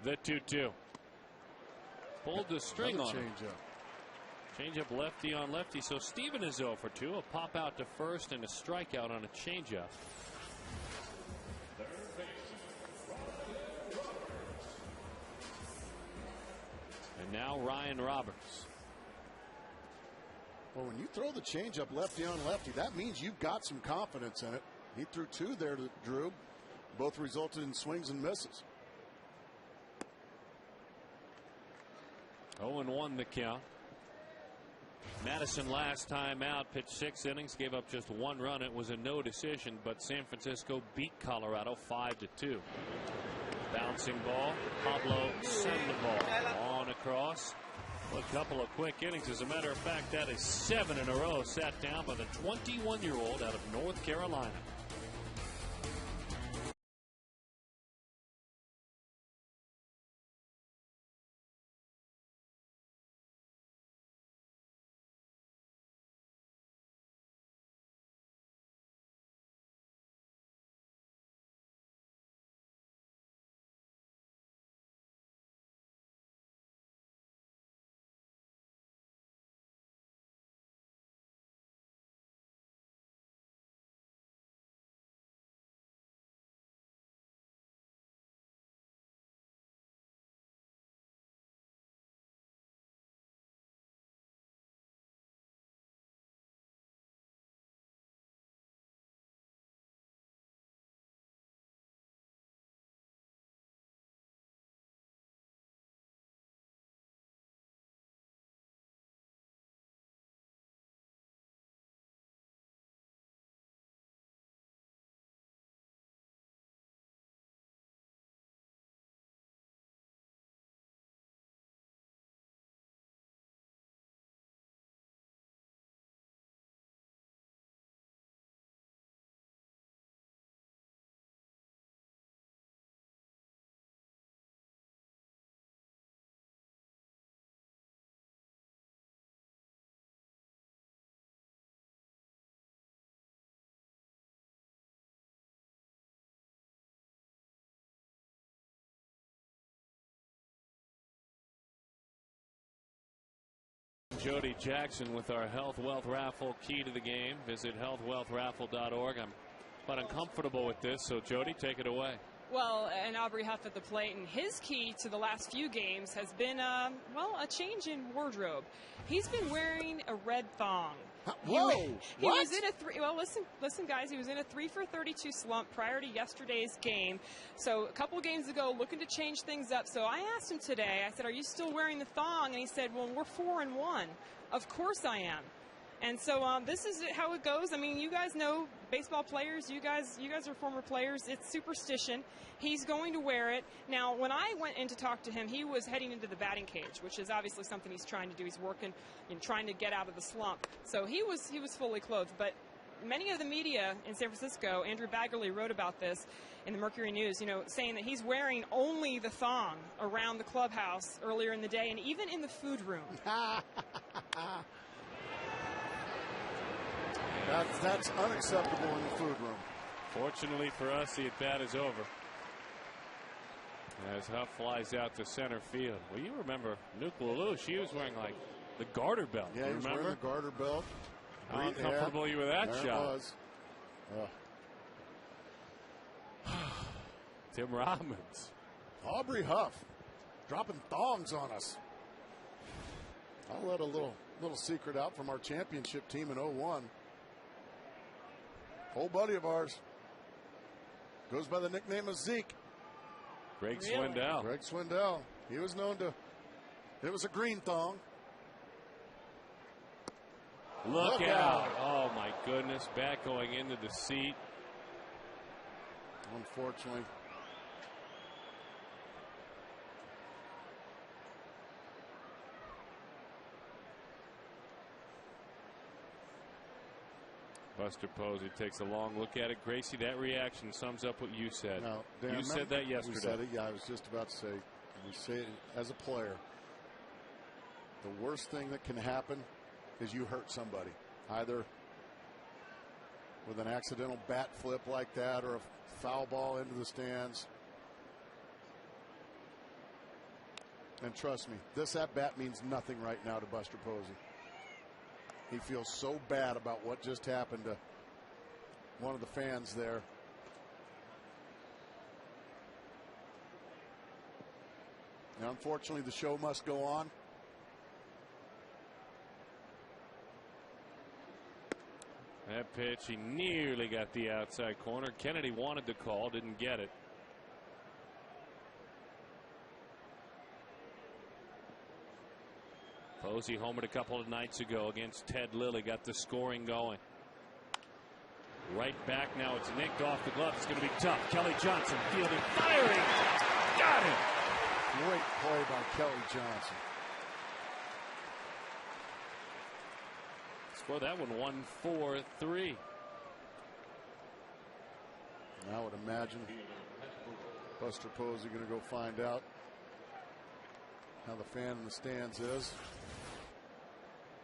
The 2-2. Pulled the string on him. Changeup lefty on lefty. So Steven is 0 for 2. A pop out to first and a strikeout on a changeup. And now Ryan Roberts. Well, when you throw the changeup lefty on lefty, that means you've got some confidence in it. He threw 2 there to Drew. Both resulted in swings and misses. 0-1 the count. Madison last time out pitched 6 innings, gave up just 1 run. It was a no decision, but San Francisco beat Colorado 5-2. Bouncing ball. Pablo Sandoval on across. A couple of quick innings. As a matter of fact, that is 7 in a row sat down by the 21-year-old out of North Carolina. Jody Jackson with our Health Wealth Raffle key to the game. Visit healthwealthraffle.org. I'm quite uncomfortable with this, so Jody, take it away. Well, and Aubrey Huff at the plate, and his key to the last few games has been, a change in wardrobe. He's been wearing a red thong. Whoa! He was in a listen, guys. He was in a 3 for 32 slump prior to yesterday's game. So a couple games ago, looking to change things up. So I asked him today. I said, "Are you still wearing the thong?" And he said, "Well, we're 4-1. Of course I am." And so this is how it goes. I mean, you guys know baseball players. You guys are former players. It's superstition. He's going to wear it. Now, when I went in to talk to him, he was heading into the batting cage, which is obviously something he's trying to do. He's working and trying to get out of the slump. So he was fully clothed. But many of the media in San Francisco, Andrew Baggerly wrote about this in the Mercury News, saying that he's wearing only the thong around the clubhouse earlier in the day and even in the food room. That's unacceptable in the food room. Fortunately for us, the at-bat is over. As Huff flies out to center field. Well, you remember Nuke Lulu, she was wearing like the garter belt. Yeah, he was wearing the garter belt. How uncomfortable you with that there shot? It was. Tim Robbins. Aubrey Huff dropping thongs on us. I'll let a little secret out from our championship team in 01. Old buddy of ours goes by the nickname of Zeke. Greg Swindell. Greg Swindell. He was known to. It was a green thong. Look out. Oh, my goodness. Bat going into the seat. Unfortunately. Buster Posey takes a long look at it. Gracie, that reaction sums up what you said. Now, Dan, you said that yesterday. We said it. Yeah, I was just about to say. We say it as a player. The worst thing that can happen is you hurt somebody, either with an accidental bat flip like that or a foul ball into the stands. And trust me, this at bat means nothing right now to Buster Posey. He feels so bad about what just happened to one of the fans there. And unfortunately, the show must go on. That pitch, he nearly got the outside corner. Kennedy wanted the call, didn't get it. Posey homered a couple of nights ago against Ted Lilly, got the scoring going. Right back now, it's nicked off the glove. It's going to be tough. Kelly Johnson fielding, firing, got it. Great play by Kelly Johnson. Score that one 1-4-3. I would imagine Buster Posey going to go find out how the fan in the stands is.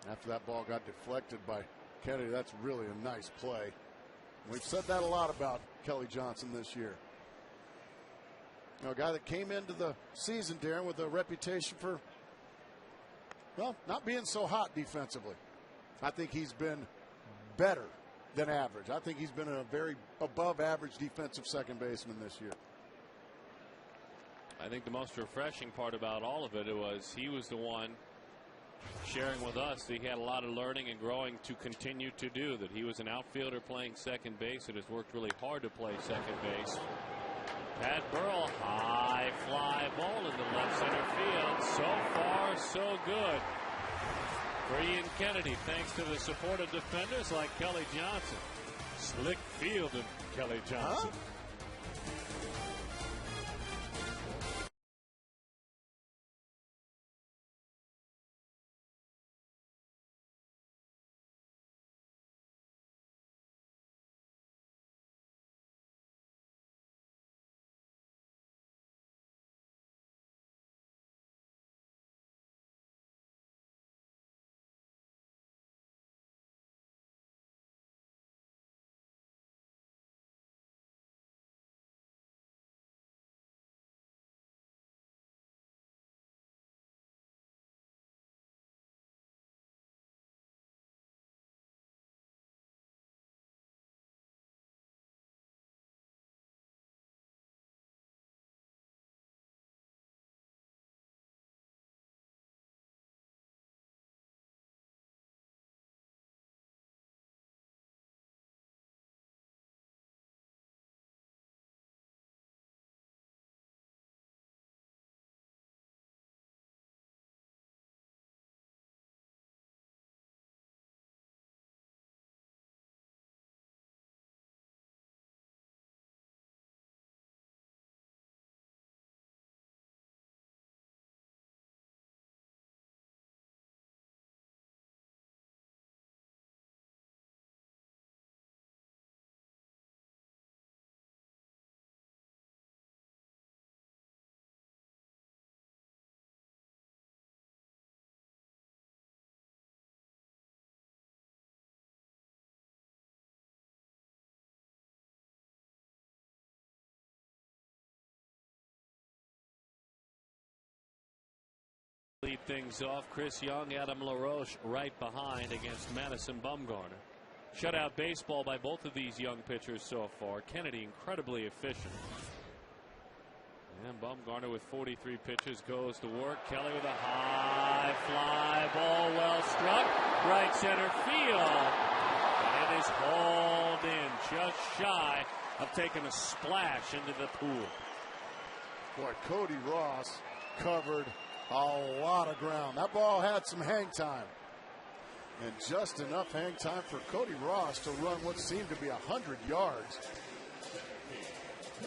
After that ball got deflected by Kennedy, that's really a nice play. We've said that a lot about Kelly Johnson this year. A guy that came into the season, Darren, with a reputation for, well, not being so hot defensively. I think he's been better than average. I think he's been a very above average defensive second baseman this year. I think the most refreshing part about all of it was he was the one sharing with us that he had a lot of learning and growing to continue to do, that he was an outfielder playing second base and has worked really hard to play second base. Pat Burrell, high fly ball into left center field. So far, so good for Ian Kennedy, thanks to the support of defenders like Kelly Johnson. Slick fielded Kelly Johnson. Huh? Lead things off. Chris Young, Adam LaRoche right behind against Madison Bumgarner. Shutout baseball by both of these young pitchers so far. Kennedy incredibly efficient. And Bumgarner with 43 pitches goes to work. Kelly with a high fly ball, well struck, right center field. It is hauled in just shy of taking a splash into the pool. Boy, Cody Ross covered a lot of ground. That ball had some hang time. And just enough hang time for Cody Ross to run what seemed to be 100 yards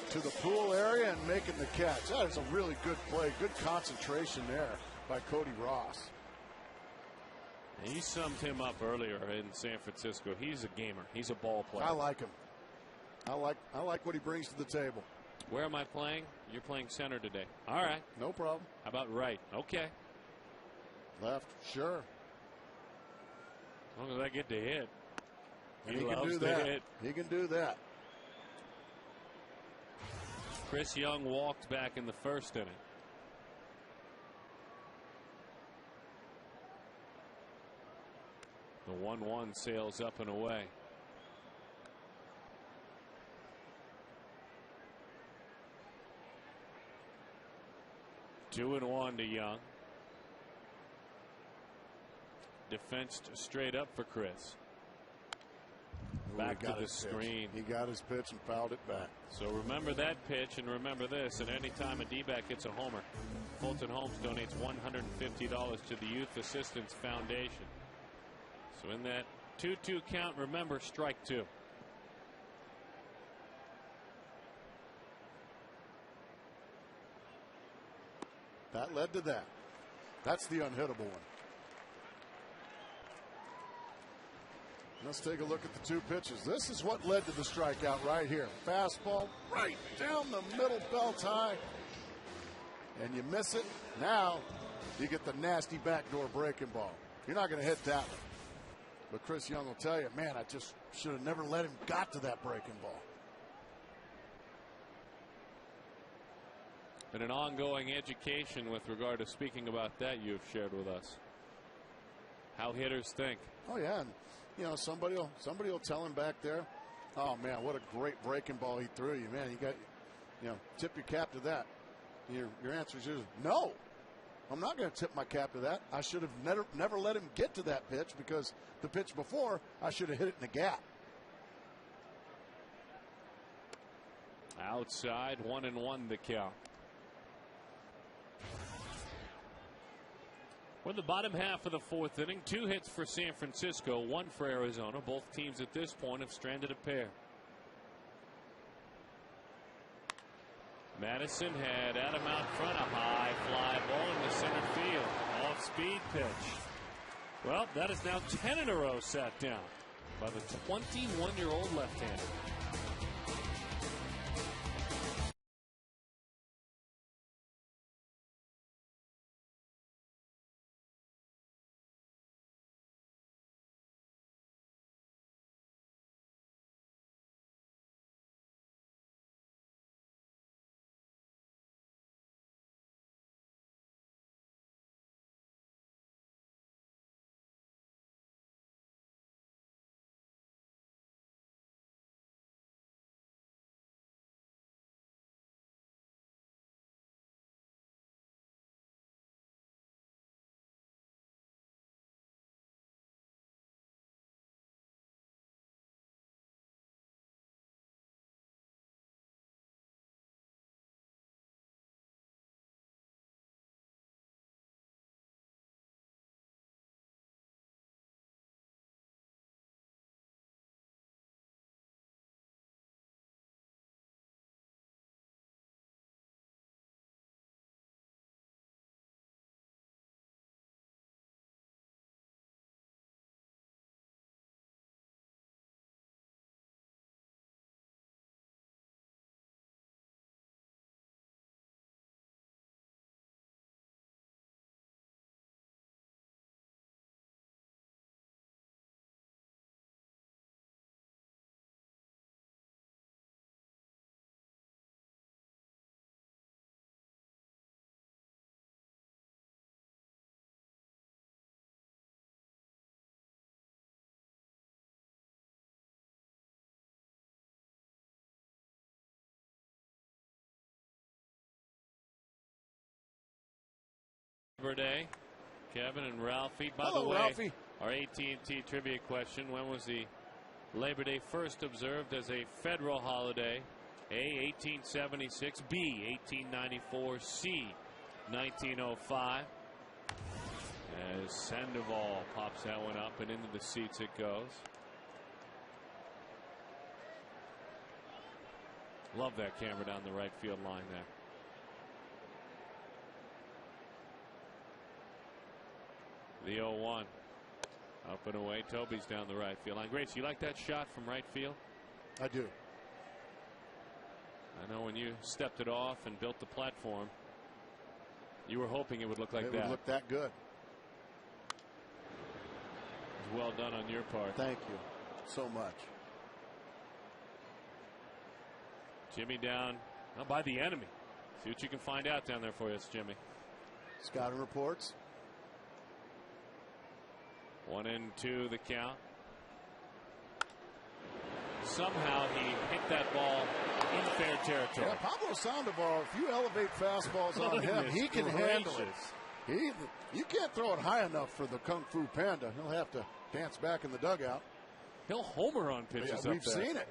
to the pool area and making the catch. That is a really good play. Good concentration there by Cody Ross. And he summed him up earlier in San Francisco. He's a gamer. He's a ball player. I like him. I like what he brings to the table. Where am I playing? You're playing center today. All right. No problem. How about right? Okay. Left, sure. As long as I get to hit. He can do that. He can do that. Chris Young walked back in the first inning. The 1-1 sails up and away. Two and one to Young. Defensed straight up for Chris. Back to the screen. He got his pitch and fouled it back. So remember that pitch and remember this. At any time a D-back hits a homer, Fulton Holmes donates $150 to the Youth Assistance Foundation. So in that 2-2 count, remember strike two. That led to that. That's the unhittable one. Let's take a look at the two pitches. This is what led to the strikeout right here. Fastball right down the middle, belt high. And you miss it. Now you get the nasty backdoor breaking ball. You're not going to hit that one. But Chris Young will tell you, man, I just should have never let him got to that breaking ball. And an ongoing education with regard to speaking about that you've shared with us. How hitters think. Oh, yeah. And, you know, somebody will tell him back there, oh, man, what a great breaking ball he threw you. Man, you got, you know, tip your cap to that. Your answer is no. I'm not going to tip my cap to that. I should have never let him get to that pitch because the pitch before, I should have hit it in the gap. Outside, 1-1 the count. We're in the bottom half of the fourth inning. 2 hits for San Francisco, 1 for Arizona. Both teams at this point have stranded a pair. Madison had Adam out front, a high fly ball into center field. Off speed pitch. Well, that is now 10 in a row sat down by the 21-year-old left-hander. Labor Day. Kevin and Ralphie. By Hello, the way, Ralphie. our AT&T trivia question: when was the Labor Day first observed as a federal holiday? A, 1876, B, 1894, C, 1905. As Sandoval pops that one up and into the seats it goes. Love that camera down the right field line there. The 0-1. Up and away. Toby's down the right field line. Grace, you like that shot from right field? I do. I know when you stepped it off and built the platform, you were hoping it would look like that. It would look that good. It was well done on your part. Thank you so much. Jimmy down by the enemy. See what you can find out down there for us, Jimmy. Scouting reports. 1-2 the count. Somehow he hit that ball in fair territory. Yeah, Pablo Sandoval, if you elevate fastballs on him, he can handle it. You can't throw it high enough for the Kung Fu Panda. He'll have to dance back in the dugout. He'll homer on pitches up there. We've seen it.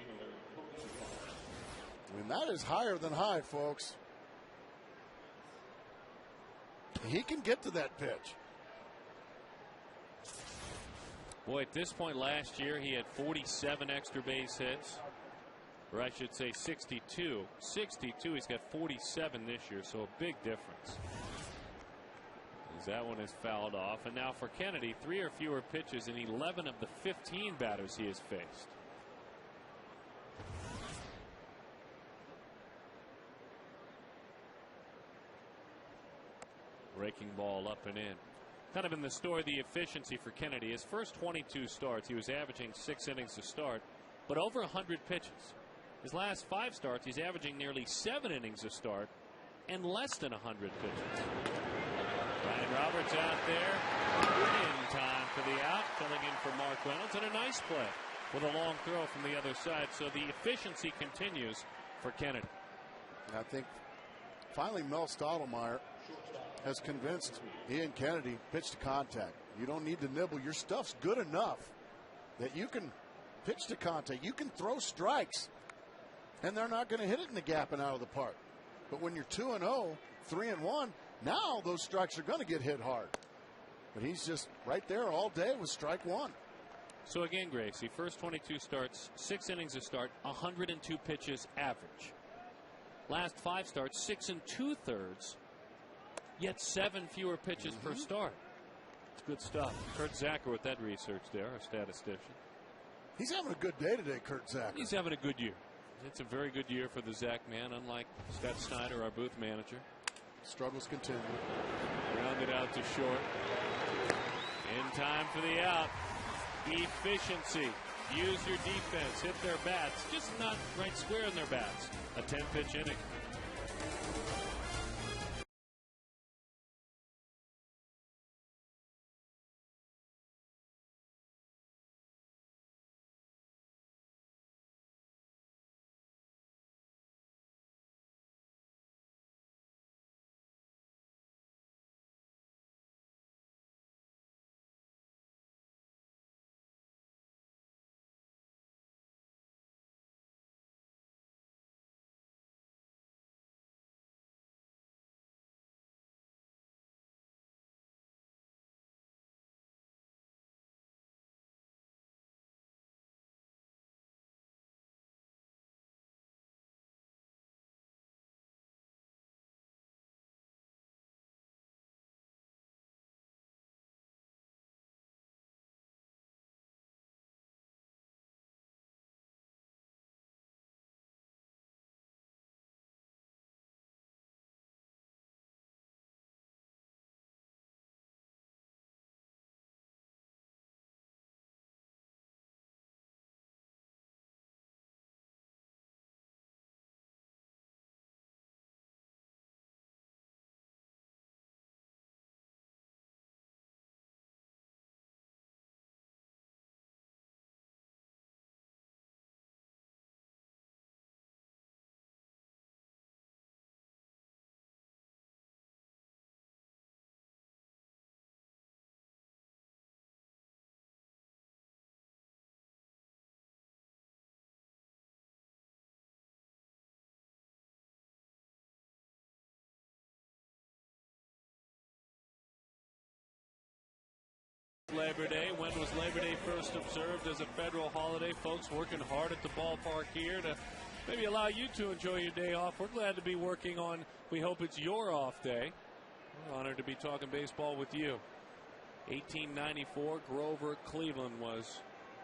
I mean, that is higher than high, folks. He can get to that pitch. Boy, at this point last year, he had 47 extra base hits. Or I should say 62. 62, he's got 47 this year, so a big difference. As that one is fouled off. And now for Kennedy, 3 or fewer pitches in 11 of the 15 batters he has faced. Breaking ball up and in. Kind of in the story, the efficiency for Kennedy. His first 22 starts, he was averaging 6 innings to start, but over 100 pitches. His last 5 starts, he's averaging nearly 7 innings to start and less than 100 pitches. Ryan Roberts out there in time for the out, filling in for Mark Reynolds, and a nice play with a long throw from the other side. So the efficiency continues for Kennedy. I think finally Mel Stottlemyre has convinced Ian Kennedy pitch to contact. You don't need to nibble. Your stuff's good enough that you can pitch to contact. You can throw strikes, and they're not going to hit it in the gap and out of the park. But when you're 2-0, 3-1, now those strikes are going to get hit hard. But he's just right there all day with strike one. So again, Gracie, first 22 starts, 6 innings to start, 102 pitches average. Last 5 starts, 6 2/3. Yet 7 fewer pitches per start. It's good stuff. Kurt Zacher with that research there, our statistician. He's having a good day today, Kurt Zacher. He's having a good year. It's a very good year for the Zach man, unlike Scott Snyder, our booth manager. Struggles continue. Grounded out to short. In time for the out. Efficiency. Use your defense. Hit their bats. Just not right square in their bats. A 10-pitch inning. Labor Day. When was Labor Day first observed as a federal holiday? Folks working hard at the ballpark here to maybe allow you to enjoy your day off. We're glad to be working on, we hope it's your off day. We're honored to be talking baseball with you. 1894, Grover Cleveland was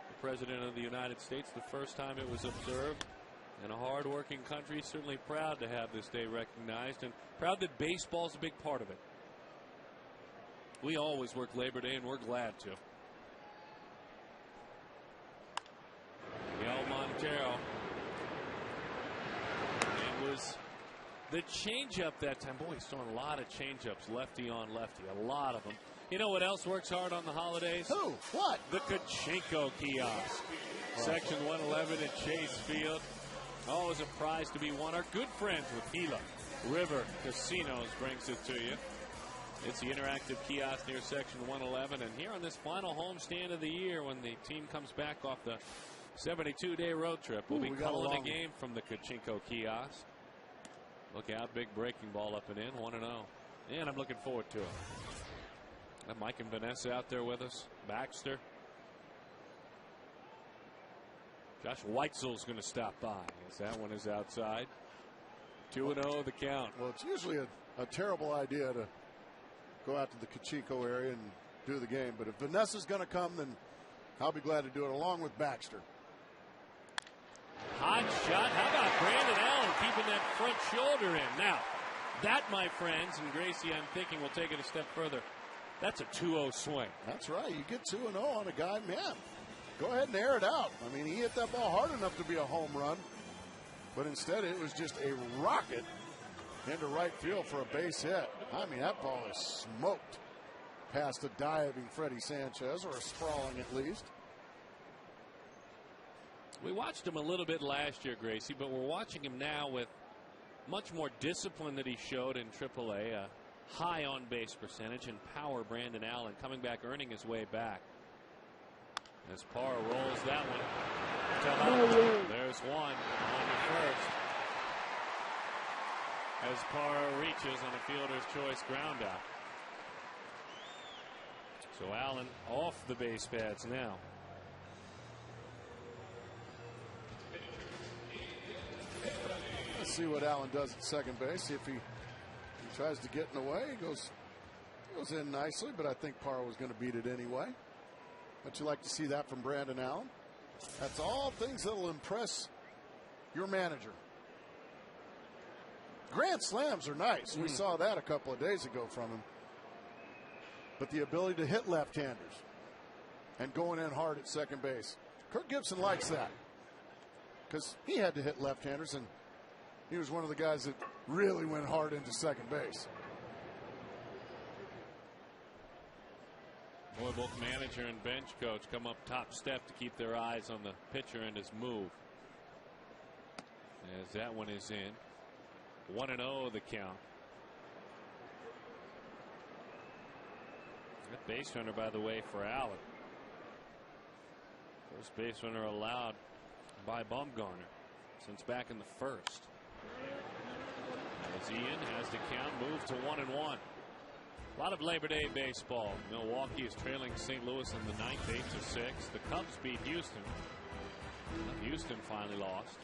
the President of the United States. The first time it was observed. And a hard-working country, certainly proud to have this day recognized, and proud that baseball's a big part of it. We always work Labor Day, and we're glad to. Miguel Montero. It was the changeup that time. Boy, he's throwing a lot of changeups, lefty on lefty, a lot of them. You know what else works hard on the holidays? Who? What? The Kachinko kiosk. Section 111 at Chase Field. Always a prize to be won. Our good friends with Gila River Casinos brings it to you. It's the interactive kiosk near Section 111. And here on this final homestand of the year, when the team comes back off the 72-day road trip, we'll be calling a game from the Kachinko kiosk. Look out, big breaking ball up and in, 1-0. And I'm looking forward to it. Got Mike and Vanessa out there with us. Baxter. Josh Weitzel's going to stop by as that one is outside. 2-0 the count. Well, it's usually a terrible idea to go out to the Kachiko area and do the game. But if Vanessa's going to come, then I'll be glad to do it along with Baxter. Hot shot. How about Brandon Allen keeping that front shoulder in? Now, that, my friends, and Gracie, I'm thinking we'll take it a step further. That's a 2-0 swing. That's right. You get 2-0 on a guy, man. Go ahead and air it out. I mean, he hit that ball hard enough to be a home run, but instead it was just a rocket into right field for a base hit. I mean, that ball is smoked past a diving Freddie Sanchez, or a sprawling at least. We watched him a little bit last year, Gracie, but we're watching him now with much more discipline that he showed in AAA. A high on-base percentage and power. Brandon Allen coming back, earning his way back. As Parra rolls that one. There's one on the first. As Parra reaches on a fielder's choice ground out. So Allen off the base pads now. Let's see what Allen does at second base. See if he tries to get in the way. He goes in nicely, but I think Parra was going to beat it anyway. But you like to see that from Brandon Allen. That's all things that will impress your manager. Grand slams are nice. We saw that a couple of days ago from him. But the ability to hit left-handers and going in hard at second base. Kirk Gibson likes that because he had to hit left-handers, and he was one of the guys that really went hard into second base. Boy, both manager and bench coach come up top step to keep their eyes on the pitcher and his move. As that one is in. 1-0 the count. That base runner, by the way, for Allen. First base runner allowed by Bumgarner since back in the first. As Ian has the count moved to 1-1. A lot of Labor Day baseball. Milwaukee is trailing St. Louis in the ninth, 8-6. The Cubs beat Houston. Houston finally lost.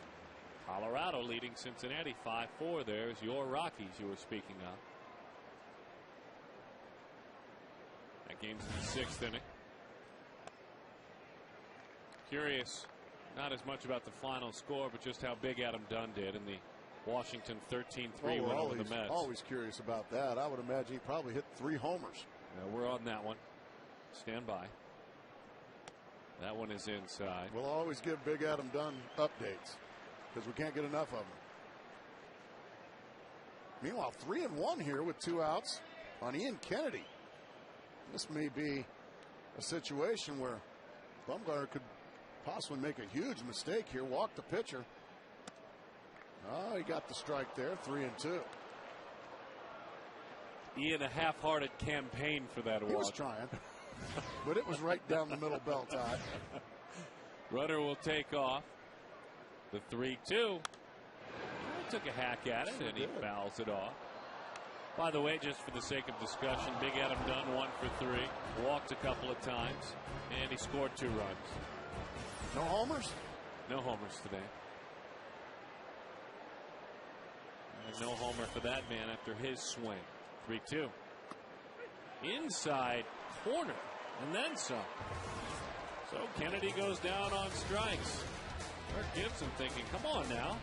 Colorado leading Cincinnati 5-4. There's your Rockies you were speaking of. That game's in the sixth inning. Curious, not as much about the final score, but just how big Adam Dunn did in the Washington 13-3 win over the Mets. Always curious about that. I would imagine he probably hit 3 homers. We're on that one. Stand by. That one is inside. We'll always give Big Adam Dunn updates because we can't get enough of them. Meanwhile, 3-1 here with 2 outs on Ian Kennedy. This may be a situation where Bumgarner could possibly make a huge mistake here. Walk the pitcher. Oh, he got the strike there. 3-2. Ian, a half-hearted campaign for that walk. He was trying, but it was right down the middle belt high. Runner will take off. The 3-2. Took a hack at it, and he fouls it off. By the way, just for the sake of discussion, Big Adam Dunn 1 for 3, walked a couple of times, and he scored 2 runs. No homers? No homers today. And no homer for that man after his swing. 3-2. Inside corner, and then some. So Kennedy goes down on strikes. Kirk Gibson thinking, come on now.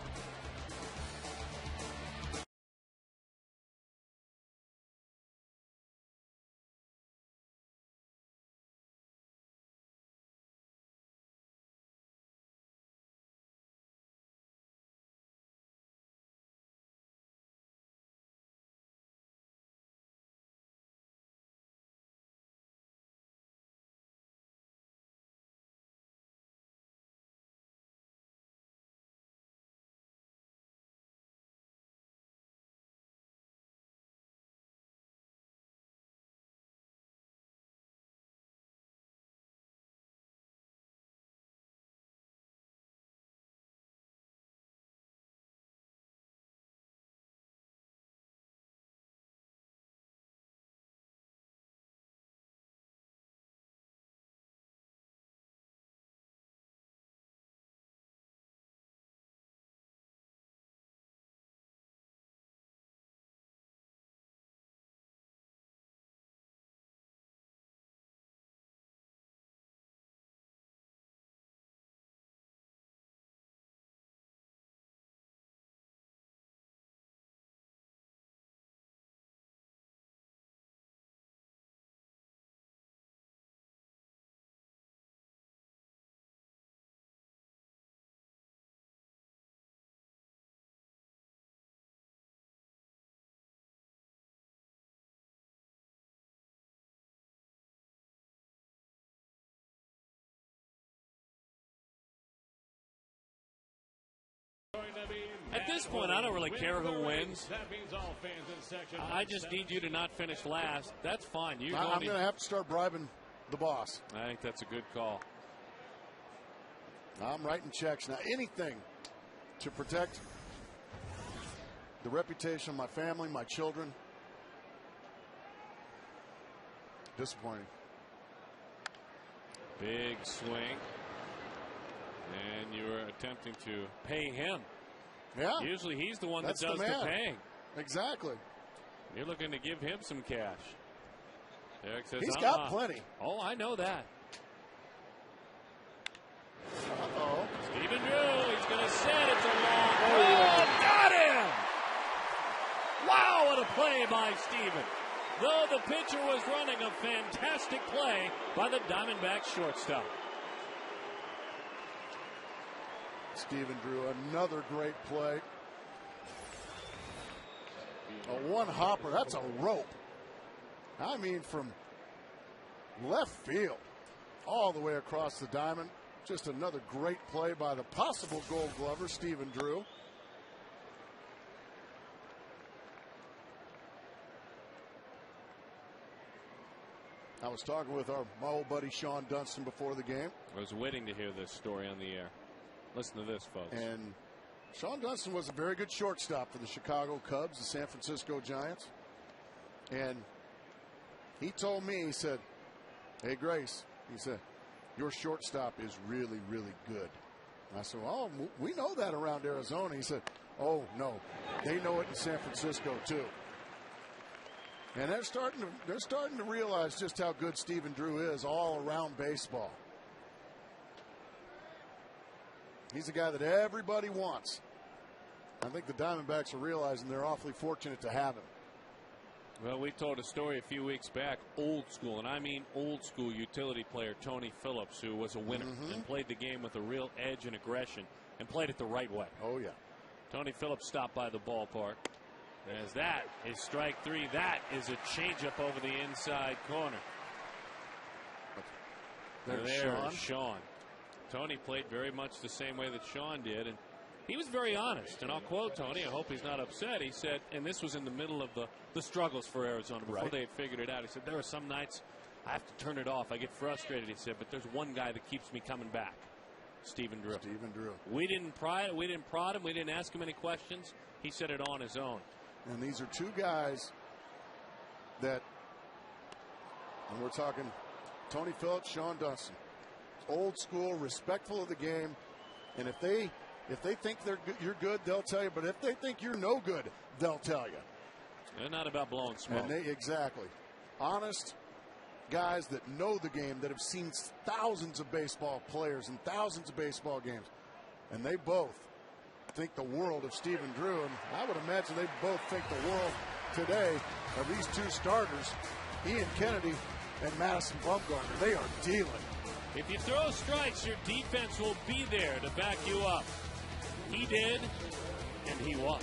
At this point, I don't really care who wins. I just need you to not finish last. That's fine. I'm going to have to start bribing the boss. I think that's a good call. I'm writing checks now. Anything to protect the reputation of my family, my children. Disappointing. Big swing. And you were attempting to pay him. Yeah. Usually he's the one That's that does the paying. Exactly. You're looking to give him some cash. Derek says, he's got plenty. Oh, I know that. Uh-oh. Stephen Drew, he's going to set. It's a long ball. Got him! Wow, what a play by Stephen. Though the pitcher was running a fantastic play by the Diamondbacks shortstop. Stephen Drew, another great play. A one hopper, that's a rope. I mean, from left field all the way across the diamond. Just another great play by the possible Gold Glover, Stephen Drew. I was talking with my old buddy Sean Dunston before the game. I was waiting to hear this story on the air. Listen to this, folks. And Sean Dunston was a very good shortstop for the Chicago Cubs, the San Francisco Giants. And he told me, he said, hey, Grace, he said, your shortstop is really, really good. And I said, oh, we know that around Arizona. He said, oh, no, they know it in San Francisco, too. And they're starting to realize just how good Stephen Drew is all around baseball. He's a guy that everybody wants. I think the Diamondbacks are realizing they're awfully fortunate to have him. Well, we told a story a few weeks back, old school, and I mean old school utility player Tony Phillips, who was a winner and played the game with a real edge and aggression and played it the right way. Oh, yeah. Tony Phillips stopped by the ballpark. As that is strike 3. That is a changeup over the inside corner. There's Sean. Tony played very much the same way that Sean did, and he was very honest. And I'll quote Tony, I hope he's not upset. He said, and this was in the middle of the struggles for Arizona before they had figured it out. He said, there are some nights I have to turn it off. I get frustrated, he said, but there's one guy that keeps me coming back. Stephen Drew. Stephen Drew. We didn't prod him. We didn't ask him any questions. He said it on his own. And these are two guys that, and we're talking Tony Phillips, Sean Dunston, old school, respectful of the game, and if they think you're good, they'll tell you. But if they think you're no good, they'll tell you. They're not about blowing smoke. And exactly. Honest guys that know the game, that have seen thousands of baseball players and thousands of baseball games. And they both think the world of Stephen Drew. And I would imagine they both think the world today of these two starters, Ian Kennedy and Madison Bumgarner. They are dealing. If you throw strikes, your defense will be there to back you up. He did, and he was.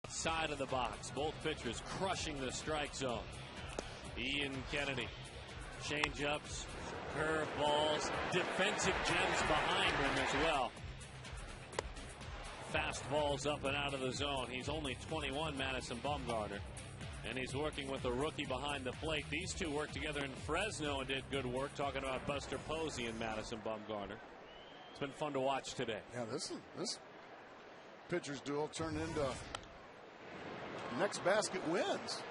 Side of the box, both pitchers crushing the strike zone. Ian Kennedy, change-ups, curveballs, defensive gems behind him as well. Fastballs up and out of the zone. He's only 21, Madison Bumgarner, and he's working with a rookie behind the plate. These two worked together in Fresno and did good work. Talking about Buster Posey and Madison Bumgarner. It's been fun to watch today. Yeah, this pitcher's duel turned into next basket wins.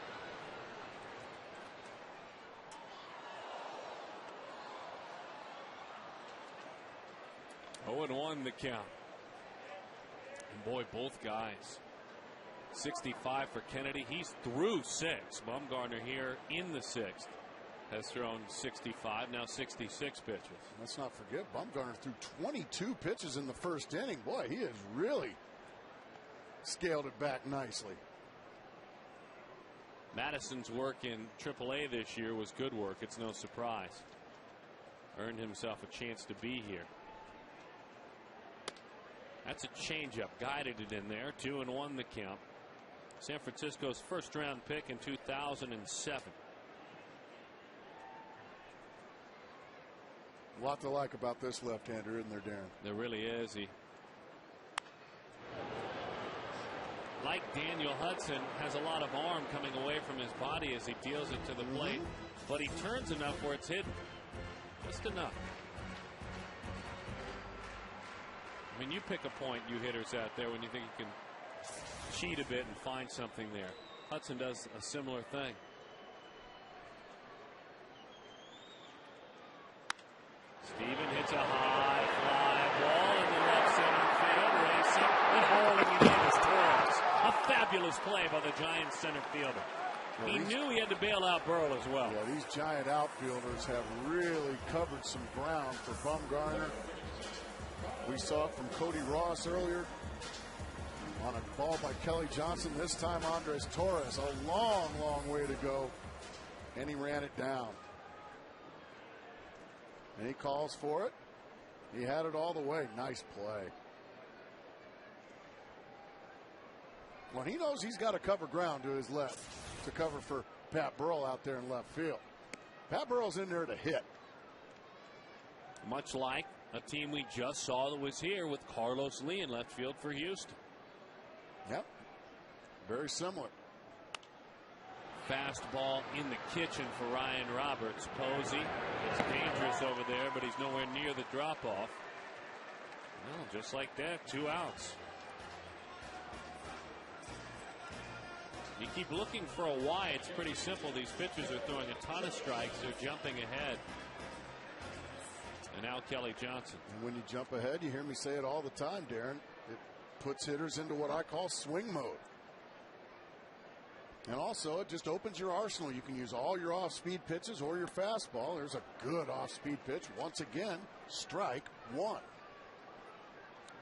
Oh, and 1 the count. And boy, both guys. 65 for Kennedy. He's through 6. Bumgarner here in the 6th has thrown 65, now 66 pitches. Let's not forget, Bumgarner threw 22 pitches in the first inning. Boy, he has really scaled it back nicely. Madison's work in AAA this year was good work. It's no surprise. Earned himself a chance to be here. That's a changeup. Guided it in there. 2-1 the count. San Francisco's first round pick in 2007. A lot to like about this left-hander, isn't there, Darren? There really is. He, like Daniel Hudson, has a lot of arm coming away from his body as he deals it to the plate, but he turns enough where it's hidden. Just enough. I mean, you pick a point, you hitters out there, when you think you can cheat a bit and find something there. Hudson does a similar thing. Steven hits a high fly ball in the left center field, racing and hauling it in as Torres. A fabulous play by the Giants center fielder. Well, he knew he had to bail out Burrow as well. Yeah, these Giant outfielders have really covered some ground for Bumgarner. We saw it from Cody Ross earlier on a ball by Kelly Johnson. This time Andres Torres, a long, long way to go, and he ran it down. And he calls for it. He had it all the way. Nice play. Well, he knows he's got to cover ground to his left to cover for Pat Burrell out there in left field. Pat Burrell's in there to hit. Much like a team we just saw that was here with Carlos Lee in left field for Houston. Yep. Very similar. Fastball in the kitchen for Ryan Roberts. Posey, it's dangerous over there, but he's nowhere near the drop-off. Well, just like that, 2 outs. You keep looking for a why. It's pretty simple. These pitchers are throwing a ton of strikes. They're jumping ahead. And now Kelly Johnson. And when you jump ahead, you hear me say it all the time, Darren. It puts hitters into what I call swing mode. And also, it just opens your arsenal. You can use all your off-speed pitches or your fastball. There's a good off-speed pitch. Once again, strike 1.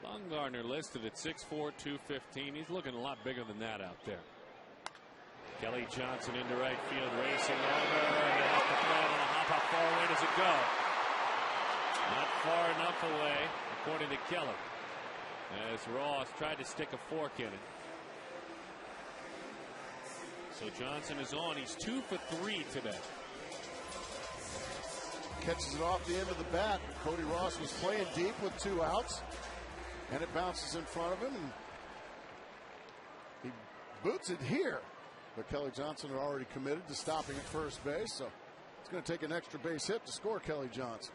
Bumgarner listed at 6'4", 215. He's looking a lot bigger than that out there. Kelly Johnson into right field, racing over. He has to throw it on a hop. How far away does it go? Not far enough away, according to Keller, as Ross tried to stick a fork in it. So Johnson is on. He's 2 for 3 today. Catches it off the end of the bat. Cody Ross was playing deep with 2 outs, and it bounces in front of him, and he boots it here. But Kelly Johnson had already committed to stopping at first base, so it's going to take an extra base hit to score Kelly Johnson.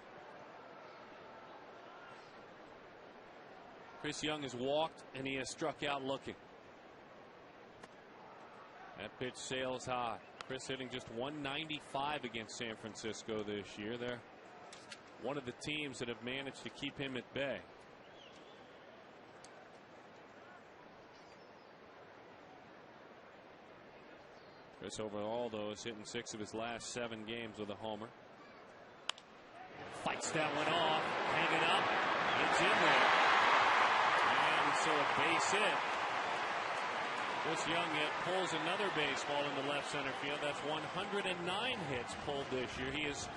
Chris Young has walked, and he has struck out looking. That pitch sails high. Chris hitting just 195 against San Francisco this year. They're one of the teams that have managed to keep him at bay. Chris over all those, hitting 6 of his last 7 games with a homer. Fights that one off, hanging up. It's in there. And so a base hit. Chris Young pulls another baseball into left center field. That's 109 hits pulled this year. He has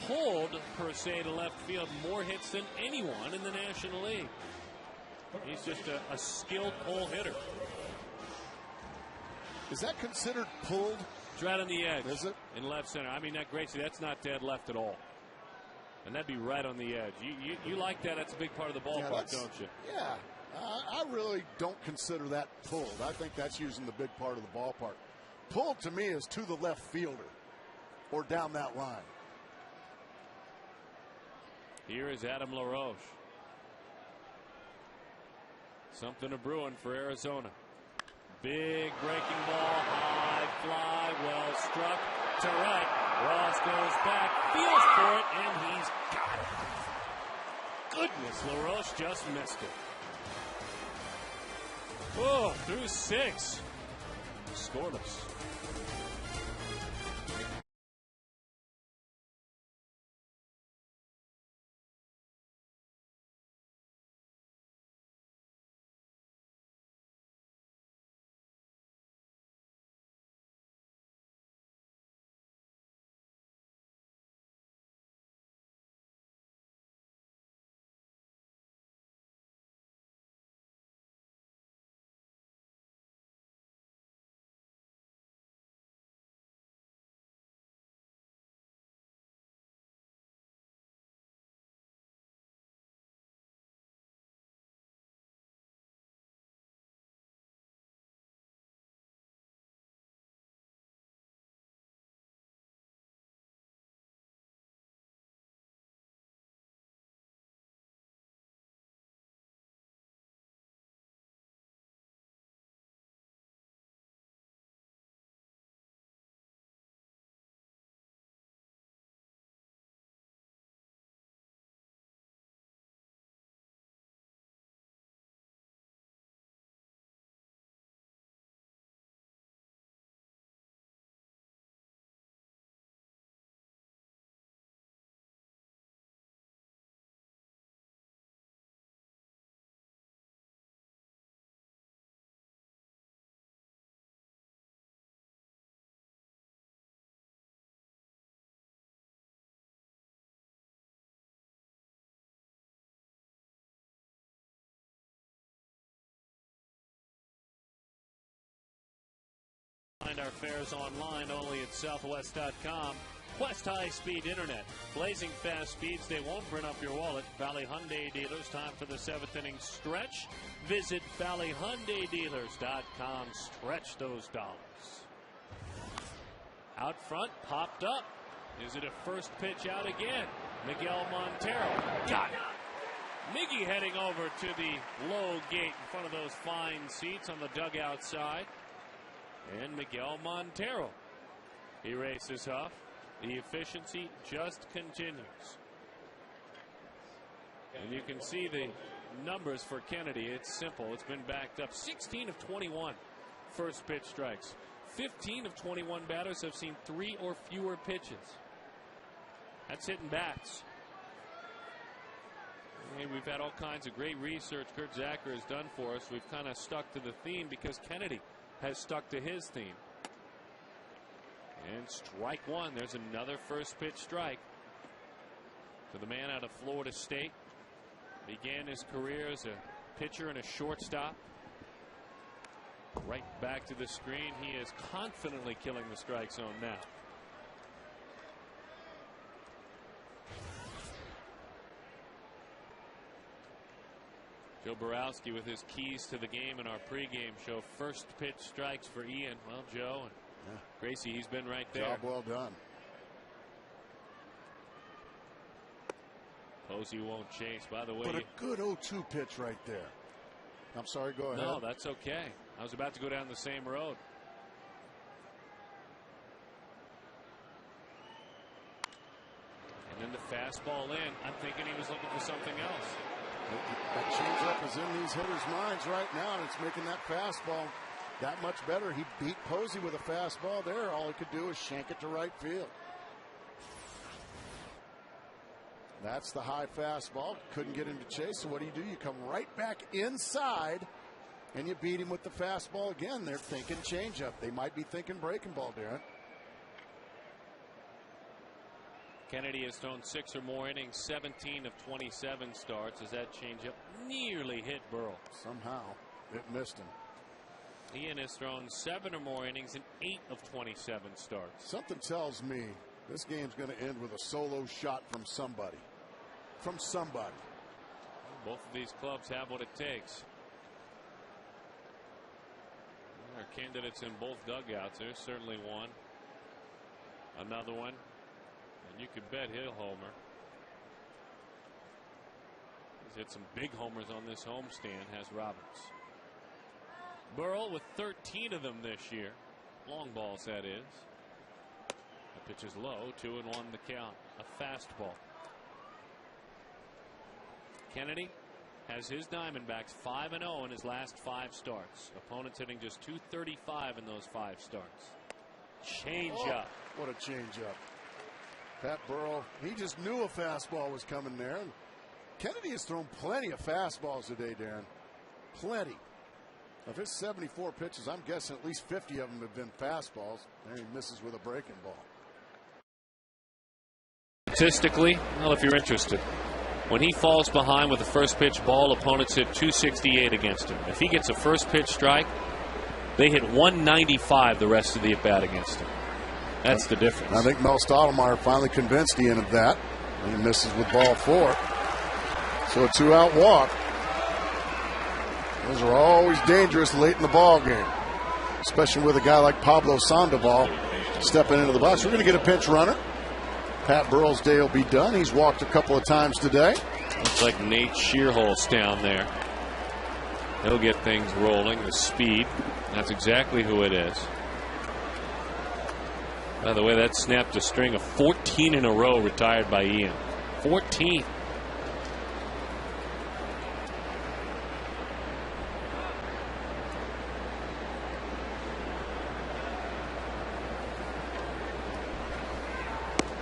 pulled, per se, to left field more hits than anyone in the National League. He's just a skilled pull hitter. Is that considered pulled? It's right on the edge. Is it? In left center. I mean, that Gracie, that's not dead left at all. And that'd be right on the edge. You like that? That's a big part of the ballpark, don't you? Yeah. I really don't consider that pulled. I think that's using the big part of the ballpark. Pulled to me is to the left fielder or down that line. Here is Adam LaRoche. Something a brewing for Arizona. Big breaking ball, high fly, well struck to right. Ross goes back, feels for it, and he's got it. Goodness, LaRoche just missed it. Oh, through 6. Scoreless. Find our fares online only at Southwest.com. Quest high-speed internet. Blazing fast speeds, they won't burn up your wallet. Valley Hyundai dealers, time for the 7th inning stretch. Visit valleyhyundaidealers.com. Stretch those dollars. Out front, popped up. Is it a first pitch out again? Miguel Montero. Got it. Miggy heading over to the low gate in front of those fine seats on the dugout side. And Miguel Montero erases Huff. The efficiency just continues. And you can see the numbers for Kennedy. It's simple. It's been backed up. 16 of 21 first pitch strikes. 15 of 21 batters have seen 3 or fewer pitches. That's hitting bats. Hey, we've had all kinds of great research Kurt Zacher has done for us. We've kind of stuck to the theme because Kennedy has stuck to his theme. And strike one. There's another first pitch strike to the man out of Florida State. Began his career as a pitcher and a shortstop. Right back to the screen. He is confidently killing the strike zone now. Joe Borowski with his keys to the game in our pregame show. First pitch strikes for Ian. Well, Joe and Gracie, he's been right there. Job well done. Posey won't chase. By the way, but a good 0-2 pitch right there. I'm sorry, go ahead. No, that's okay. I was about to go down the same road. And then the fastball in. I'm thinking he was looking for something else. That changeup is in these hitters' minds right now, and it's making that fastball that much better. He beat Posey with a fastball there. All he could do is shank it to right field. That's the high fastball. Couldn't get him to chase. So what do? You come right back inside, and you beat him with the fastball again. They're thinking changeup. They might be thinking breaking ball, Darren. Kennedy has thrown 6 or more innings, 17 of 27 starts. As that changeup nearly hit Burrell. Somehow it missed him. Ian has thrown 7 or more innings in 8 of 27 starts. Something tells me this game's going to end with a solo shot from somebody. From somebody. Both of these clubs have what it takes. There are candidates in both dugouts. There's certainly one. Another one. And you could bet he'll homer. He's hit some big homers on this homestand, has Roberts. Burrell with 13 of them this year. Long balls, that is. The pitch is low, 2-1 the count. A fastball. Kennedy has his Diamondbacks 5-0 in his last 5 starts. Opponents hitting just .235 in those 5 starts. Change-up. What a change-up. Pat Burrell, he just knew a fastball was coming there. And Kennedy has thrown plenty of fastballs today, Darren. Plenty. Of his 74 pitches, I'm guessing at least 50 of them have been fastballs. And he misses with a breaking ball. Statistically, well, if you're interested, when he falls behind with a first pitch ball, opponents hit .268 against him. If he gets a first pitch strike, they hit .195 the rest of the at bat against him. That's the difference. I think Mel Stottlemyre finally convinced Ian of that. And he misses with ball 4. So a 2-out walk. Those are always dangerous late in the ball game, especially with a guy like Pablo Sandoval stepping into the box. We're going to get a pinch runner. Pat Burrell's day will be done. He's walked a couple of times today. Looks like Nate Shearholt's down there. He'll get things rolling. The speed. That's exactly who it is. By the way, that snapped a string of 14 in a row retired by Ian. 14.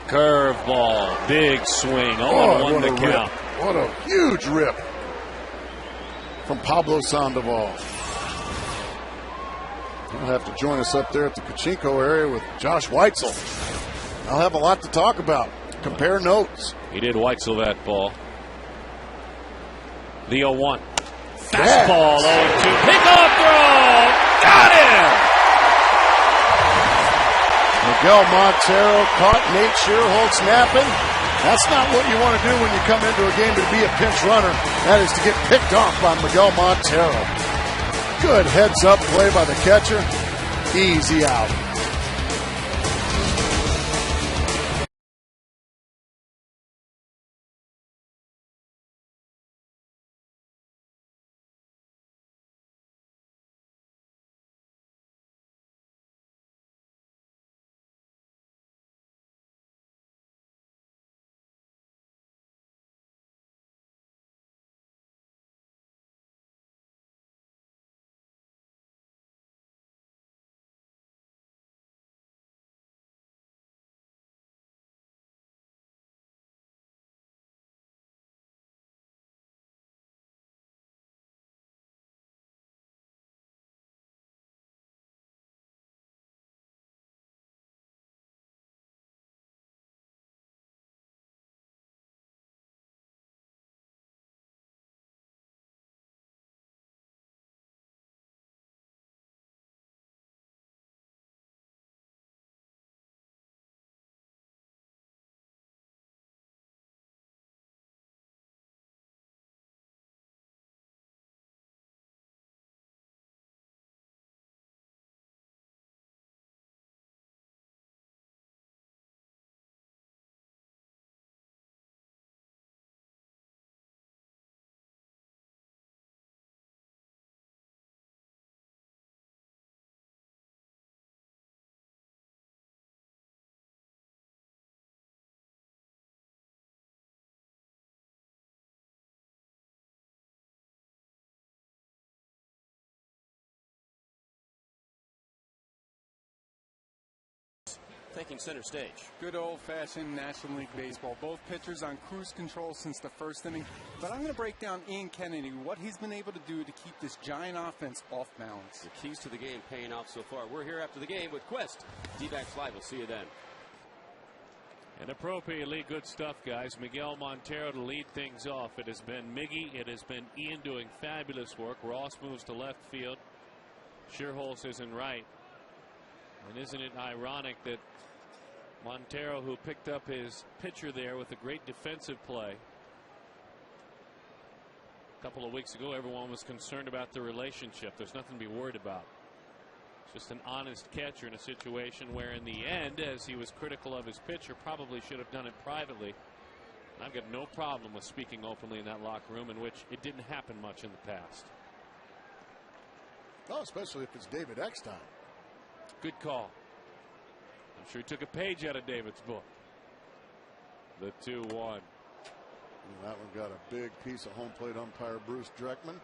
Curveball, big swing, 0-1 the count. What a huge rip from Pablo Sandoval. He'll have to join us up there at the Pachinko area with Josh Weitzel. I'll have a lot to talk about. Compare notes. He did Weitzel that ball. The 0-1. Fastball, 0-2. Pickoff throw. Got him! Miguel Montero caught Nate Shearholtz napping. That's not what you want to do when you come into a game to be a pinch runner. That is to get picked off by Miguel Montero. Good heads-up play by the catcher. Easy out. Taking center stage. Good old-fashioned National League baseball. Both pitchers on cruise control since the first inning. But I'm going to break down Ian Kennedy, what he's been able to do to keep this giant offense off balance. The keys to the game paying off so far. We're here after the game with Quest. D-backs Live. We'll see you then. And appropriately good stuff, guys. Miguel Montero to lead things off. It has been Miggy. It has been Ian doing fabulous work. Ross moves to left field. Shearholtz is in right. And isn't it ironic that Montero, who picked up his pitcher there with a great defensive play a couple of weeks ago, everyone was concerned about the relationship. There's nothing to be worried about. It's just an honest catcher in a situation where in the end, as he was critical of his pitcher, probably should have done it privately. And I've got no problem with speaking openly in that locker room, in which it didn't happen much in the past. Oh, especially if it's David Eckstein. Good call. I'm sure he took a page out of David's book. The 2-1. That one got a big piece of home plate umpire Bruce Dreckman.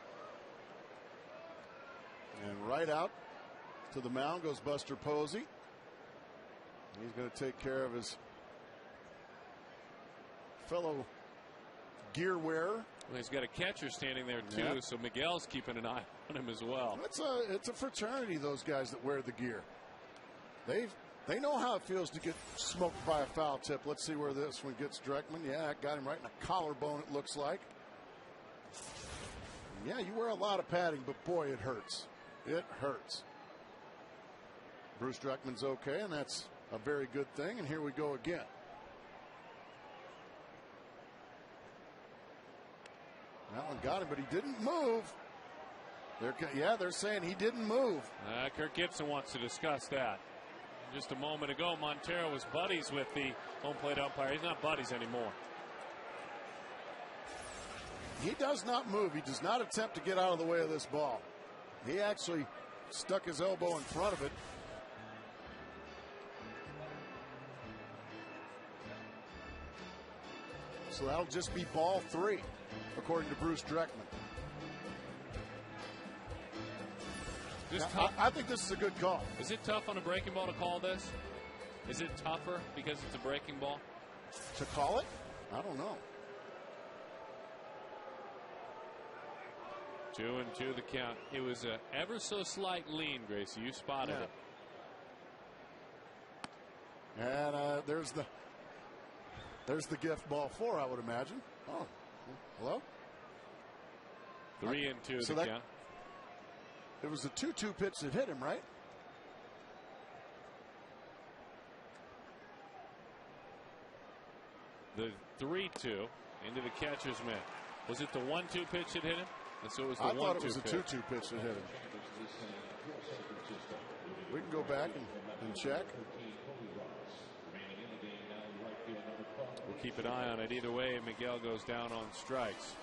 And right out to the mound goes Buster Posey. He's going to take care of his fellow gear wearer. Well, he's got a catcher standing there too, yep. So Miguel's keeping an eye on him as well. It's a fraternity, those guys that wear the gear. They know how it feels to get smoked by a foul tip. Let's see where this one gets Dreckman. Yeah, it got him right in the collarbone, it looks like. Yeah, you wear a lot of padding, but boy, it hurts. It hurts. Bruce Dreckman's okay, and that's a very good thing. And here we go again. That one got him, but he didn't move. They're saying he didn't move. Kirk Gibson wants to discuss that. Just a moment ago, Montero was buddies with the home plate umpire. He's not buddies anymore. He does not move. He does not attempt to get out of the way of this ball. He actually stuck his elbow in front of it. So that'll just be ball 3, according to Bruce Dreckman. I think this is a good call. Is it tough on a breaking ball to call this? Is it tougher because it's a breaking ball? To call it? I don't know. 2-2 the count. It was a ever so slight lean, Gracie. You spotted it. And there's the gift ball 4, I would imagine. Oh, hello? 3-2 the count. It was the 2-2 pitch that hit him, right? The 3-2 into the catcher's mitt. Was it the 1-2 pitch that hit him? So it was the I thought it 1-2 was a 2-2 pitch that hit him. We can go back and check. We'll keep an eye on it. Either way, Miguel goes down on strikes.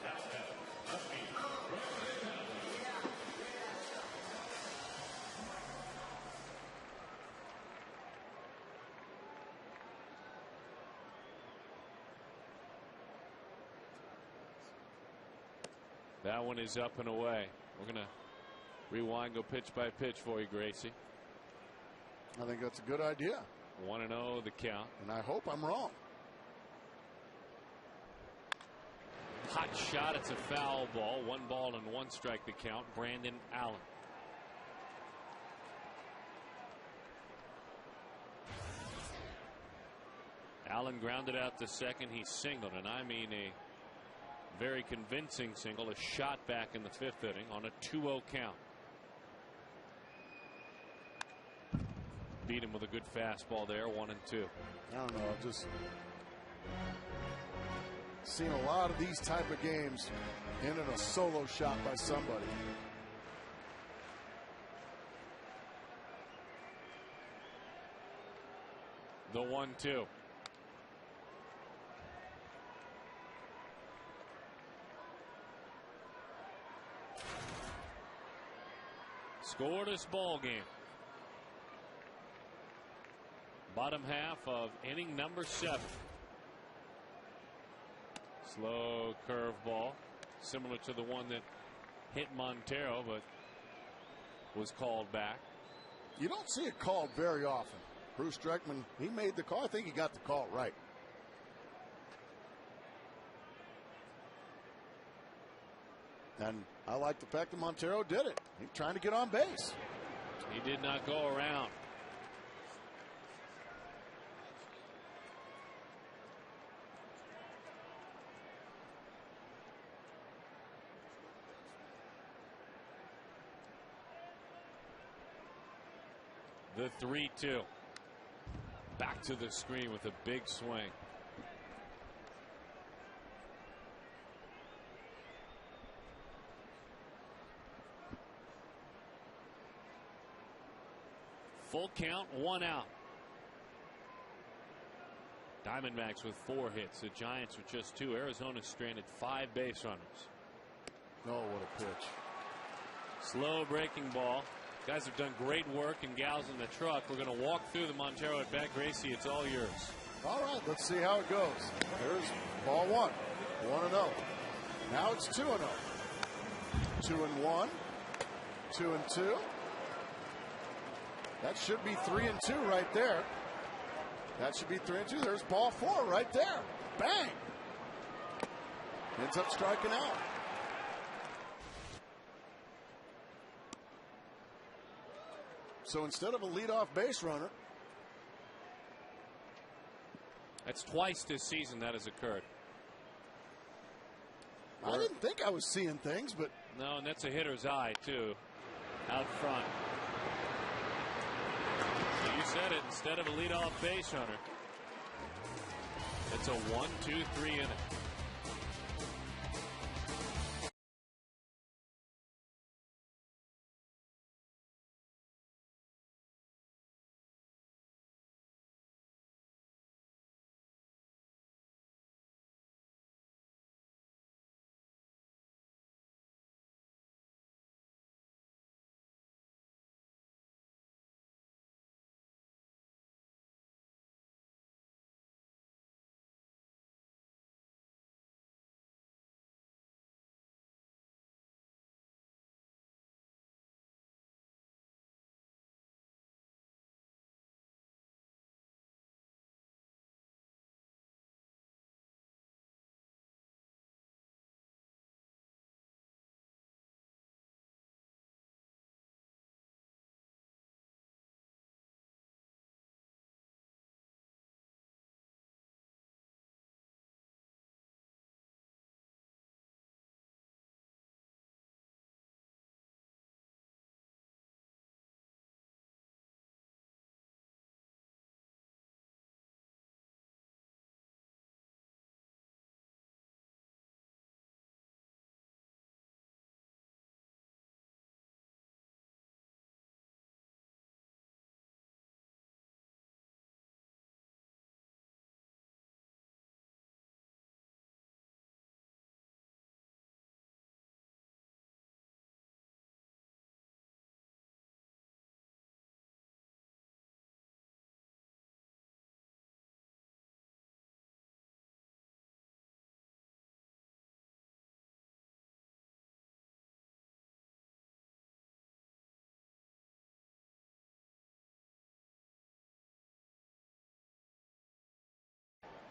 That one is up and away. We're going to rewind, go pitch by pitch for you, Gracie. I think that's a good idea. 1-0 the count. And I hope I'm wrong. Hot shot. It's a foul ball. 1 ball and 1 strike the count. Brandon Allen. Allen grounded out to second. He singled, and I mean a very convincing single. A shot back in the 5th inning on a 2-0 count. Beat him with a good fastball there. 1-2. I don't know. I've just seen a lot of these type of games ending a solo shot by somebody. The 1-2. Scoreless ball game. Bottom half of inning number 7. Slow curveball, similar to the one that hit Montero, but was called back. You don't see it called very often. Bruce Dreckman, he made the call. I think he got the call right. And I like the fact that Montero did it. He's trying to get on base. He did not go around. The 3-2. Back to the screen with a big swing. Full count, 1 out. Diamondbacks with 4 hits. The Giants with just 2. Arizona stranded 5 base runners. Oh, what a pitch. Slow breaking ball. Guys have done great work, and gals in the truck. We're going to walk through the Montero at bat. Gracie, it's all yours. All right, let's see how it goes. Here's ball 1. 1-0. Now it's 2-0. 2-1. 2-2. That should be 3-2 right there. That should be 3-2. There's ball 4 right there. Bang! Ends up striking out. So instead of a leadoff base runner. That's twice this season that has occurred. I didn't think I was seeing things, but. No, and that's a hitter's eye, too. Out front. So you said it. Instead of a leadoff base runner, it's a 1-2-3 inning.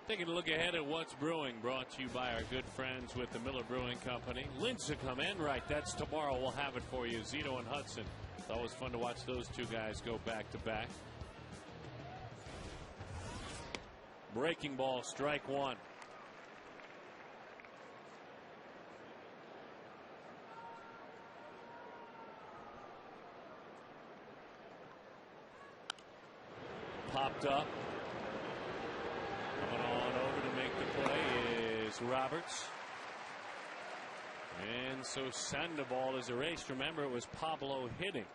Taking a look ahead at what's brewing, brought to you by our good friends with the Miller Brewing Company. Lincecum and right, that's tomorrow. We'll have it for you. Zito and Hudson. It's always fun to watch those two guys go back to back. Breaking ball, strike one. Popped up. Coming on over to make the play is Roberts. And so Sandoval is erased. Remember, it was Pablo hitting.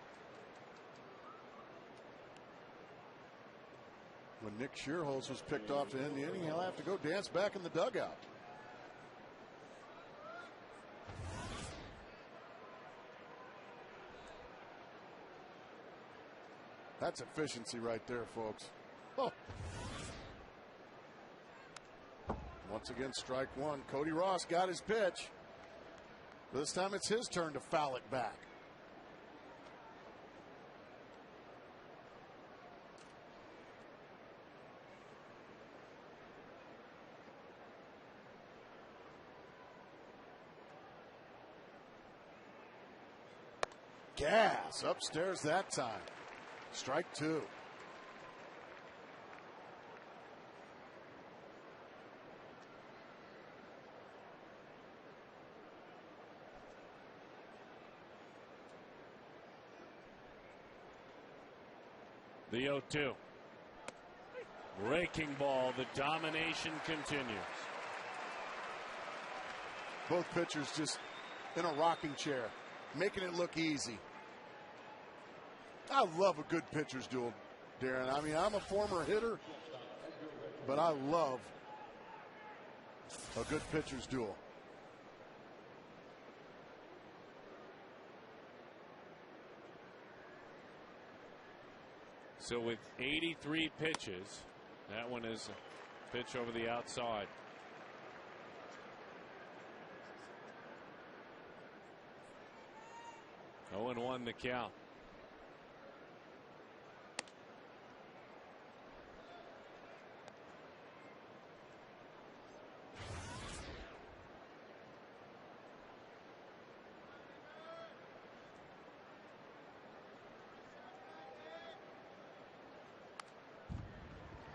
When Nick Shearholz was picked off to end the inning, he'll have to go dance back in the dugout. That's efficiency right there, folks. Oh. Once again, strike one. Cody Ross got his pitch. This time it's his turn to foul it back. Gas upstairs that time. Strike two. The 0-2. Breaking ball. The domination continues. Both pitchers just in a rocking chair, making it look easy. I love a good pitcher's duel, Darren. I mean, I'm a former hitter, but I love a good pitcher's duel. So with 83 pitches, that one is a pitch over the outside. Oh, and 1 to count.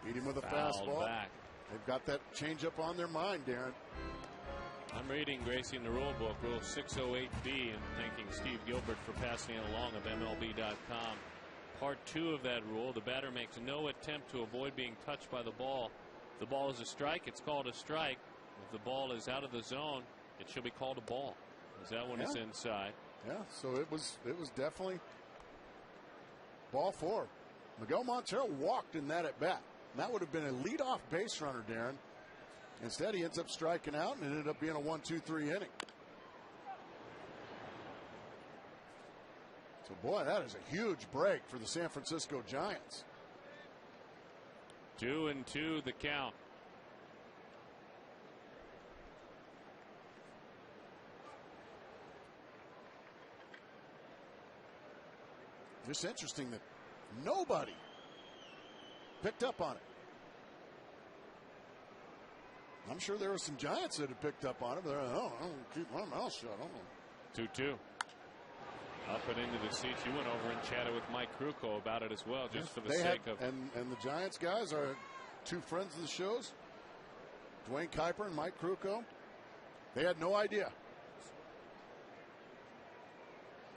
Beat him with a Fouled fastball. Back. They've got that changeup on their mind, Darren. I'm reading, Gracie, in the rule book, Rule 608B, and thanking Steve Gilbert for passing it along of MLB.com. Part 2 of that rule, the batter makes no attempt to avoid being touched by the ball. If the ball is a strike, it's called a strike. If the ball is out of the zone, it should be called a ball, as that one is inside. Yeah, so it was definitely ball 4. Miguel Montero walked in that at bat. That would have been a leadoff base runner, Darren. Instead, he ends up striking out, and it ended up being a 1-2-3 inning. So, boy, that is a huge break for the San Francisco Giants. 2-2 the count. Just interesting that nobody picked up on it. I'm sure there were some Giants that had picked up on it, but they're like, oh, I'm going to keep my mouth shut. 2-2. Up and into the seats. You went over and chatted with Mike Krukow about it as well, just for the sake of. And the Giants guys are two friends of the shows, Dwayne Kuiper and Mike Krukow. They had no idea.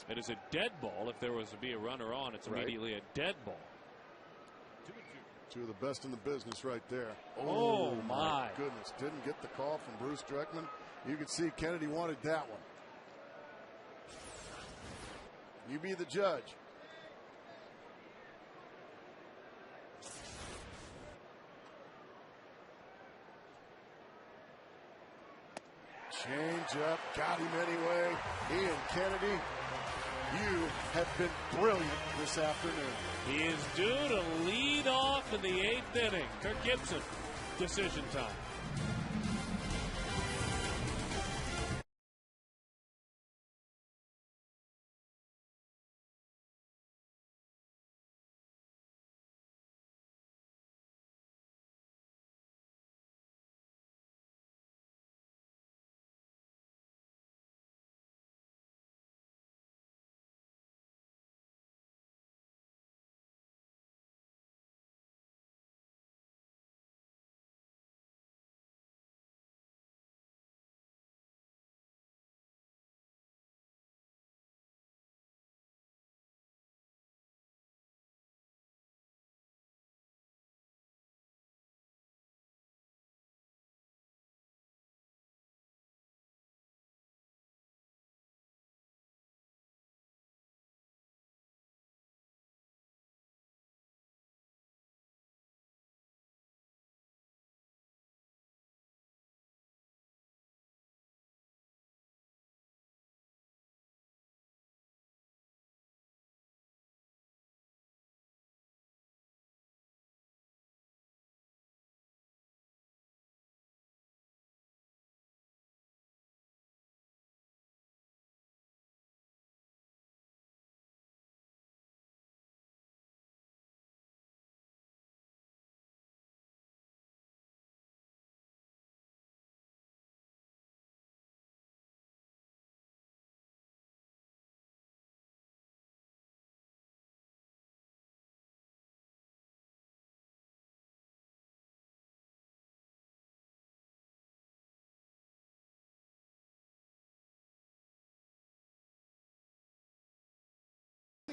It is a dead ball. If there was to be a runner on, it's immediately a dead ball. 2-2. Two of the best in the business right there. Oh, my goodness. Didn't get the call from Bruce Dreckman. You could see Kennedy wanted that one. You be the judge. Change up, got him anyway. Ian Kennedy, you have been brilliant this afternoon. He is due to lead off in the 8th inning. Kirk Gibson, decision time.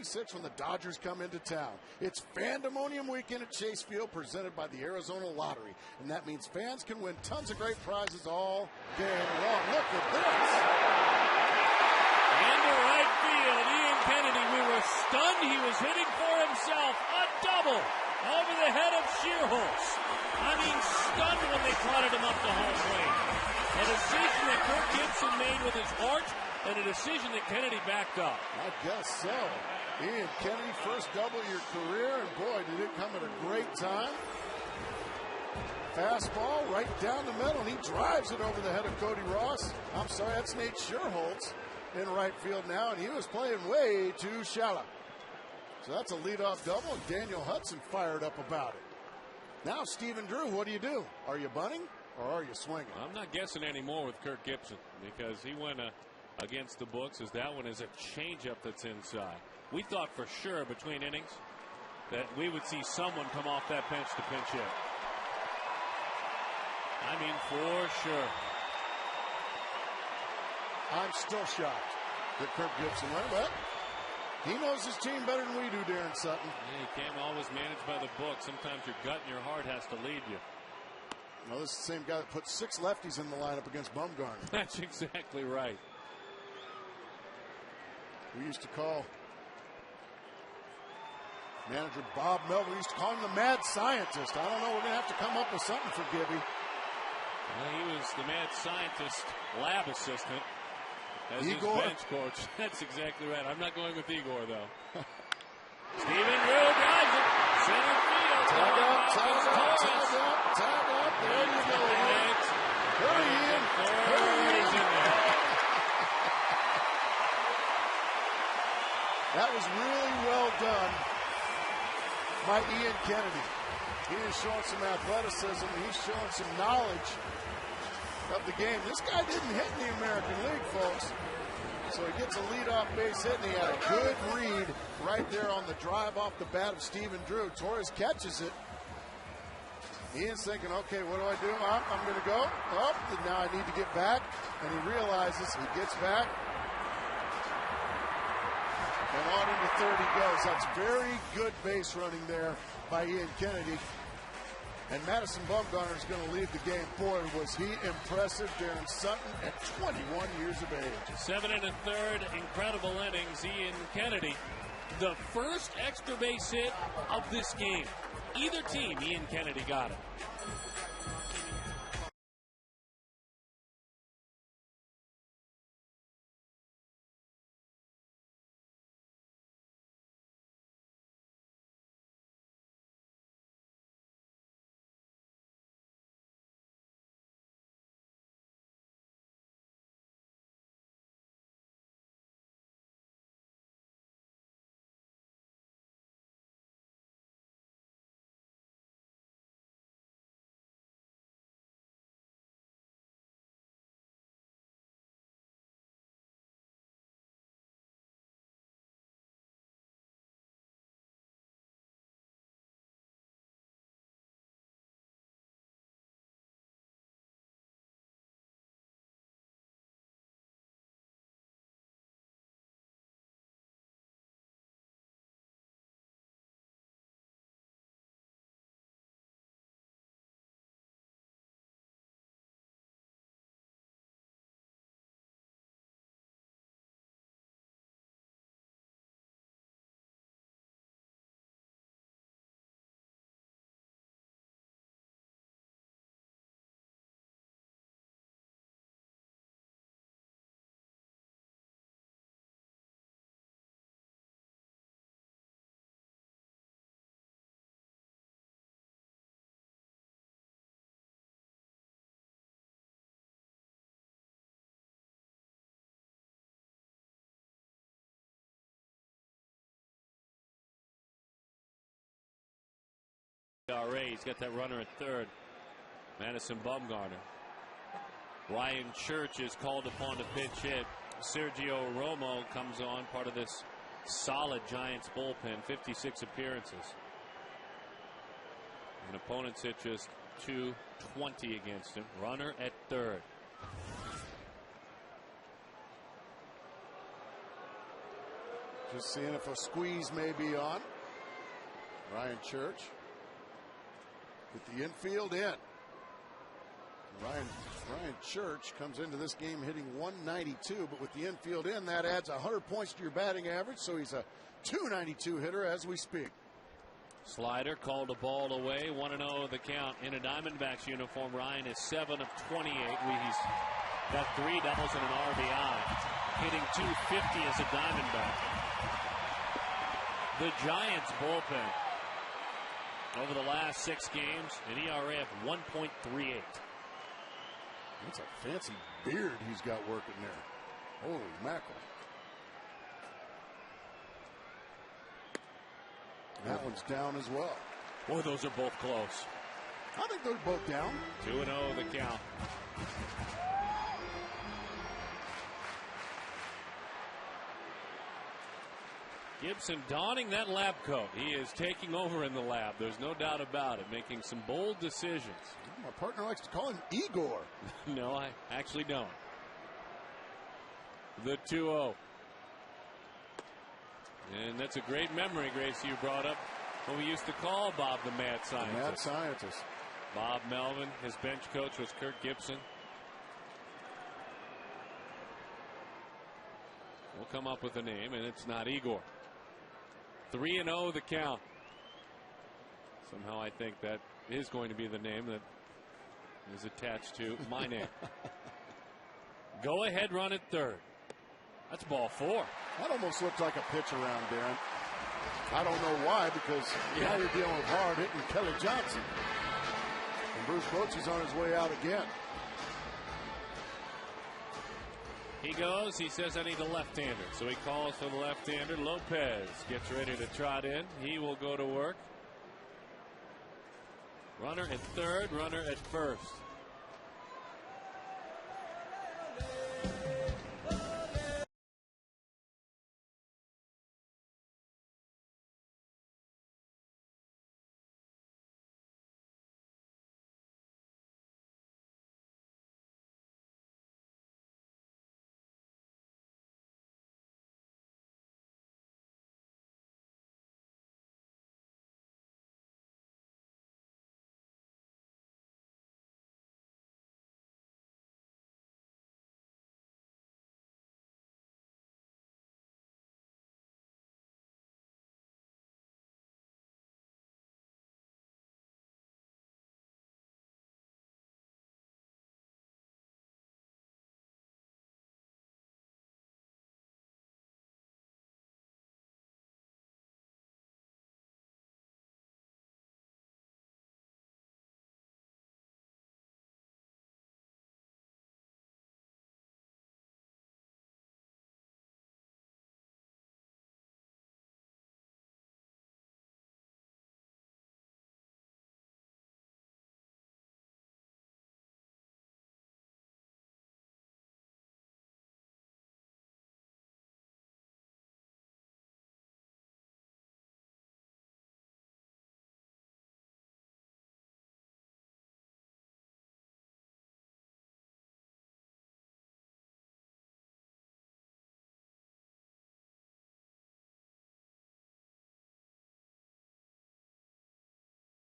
26 when the Dodgers come into town. It's Fandemonium Weekend at Chase Field presented by the Arizona Lottery. And that means fans can win tons of great prizes all day long. Look at this. Into right field, Ian Kennedy. We were stunned. He was hitting for himself. A double over the head of Shearholtz. I mean, stunned when they trotted him up the home plate. A decision that Kirk Gibson made with his heart, and a decision that Kennedy backed up. I guess so. Ian Kennedy, first double of your career, and boy, did it come at a great time. Fastball right down the middle, and he drives it over the head of Cody Ross. I'm sorry, that's Nate Shearholtz in right field now, and he was playing way too shallow. So that's a leadoff double, and Daniel Hudson fired up about it. Now, Stephen Drew, what do? Are you bunting or are you swinging? I'm not guessing anymore with Kirk Gibson because he went against the books as that one is a changeup that's inside. We thought for sure between innings that we would see someone come off that bench to pinch hit. I mean, for sure. I'm still shocked that Kirk Gibson went, but he knows his team better than we do, Darren Sutton. Yeah, you can't always manage by the book. Sometimes your gut and your heart has to lead you. Well, this is the same guy that put 6 lefties in the lineup against Bumgarner. That's exactly right. We used to call manager Bob Melvin, we used to call him the mad scientist. I don't know, we're going to have to come up with something for Gibby. Well, he was the mad scientist lab assistant as Igor? his bench coach. That's exactly right. I'm not going with Igor, though. Stephen Drew drives it. Center field. Tag up. There you go. Hurry in. That was really well done by Ian Kennedy. He is showing some athleticism. He's showing some knowledge of the game. This guy didn't hit in the American League, folks. So he gets a leadoff base hit, and he had a good read right there on the drive off the bat of Stephen Drew. Torres catches it. Ian's thinking, okay, what do I do? I'm going to go up, and now I need to get back. And he realizes he gets back. And on into third he goes. That's very good base running there by Ian Kennedy. And Madison Bumgarner is going to leave the game. Boy, was he impressive. Darren Sutton at 21 years of age. 7 1/3, incredible innings. Ian Kennedy, the first extra base hit of this game. Either team, Ian Kennedy got it. He's got that runner at third. Madison Bumgarner. Ryan Church is called upon to pinch hit. Sergio Romo comes on, part of this solid Giants bullpen, 56 appearances. And opponents hit just .220 against him. Runner at third. Just seeing if a squeeze may be on. Ryan Church with the infield in. Ryan Church comes into this game hitting 192, but with the infield in, that adds 100 points to your batting average, so he's a 292 hitter as we speak. Slider called a ball away. 1-0 the count. In a Diamondbacks uniform, Ryan is 7 of 28. He's got 3 doubles and an RBI. Hitting 250 as a Diamondback. The Giants bullpen over the last 6 games, an ERA of 1.38. That's a fancy beard he's got working there. Holy mackerel. That one's down as well. Boy, those are both close. I think they're both down. 2-0 the count. Gibson donning that lab coat. He is taking over in the lab. There's no doubt about it. Making some bold decisions. My partner likes to call him Igor. No, I actually don't. The 2-0. And that's a great memory, Gracie, you brought up what we used to call Bob the Mad Scientist. The Mad Scientist. Bob Melvin, his bench coach was Kirk Gibson. We'll come up with a name, and it's not Igor. 3-0 the count. Somehow I think that is going to be the name that is attached to my name. Go ahead run at third. That's ball 4. That almost looked like a pitch around, Darren. I don't know why, because now you're dealing with hard hitting Kelly Johnson. And Bruce Bochy's on his way out again. He goes, he says, I need a left-hander. So he calls for the left-hander. Lopez gets ready to trot in. He will go to work. Runner at third, runner at first.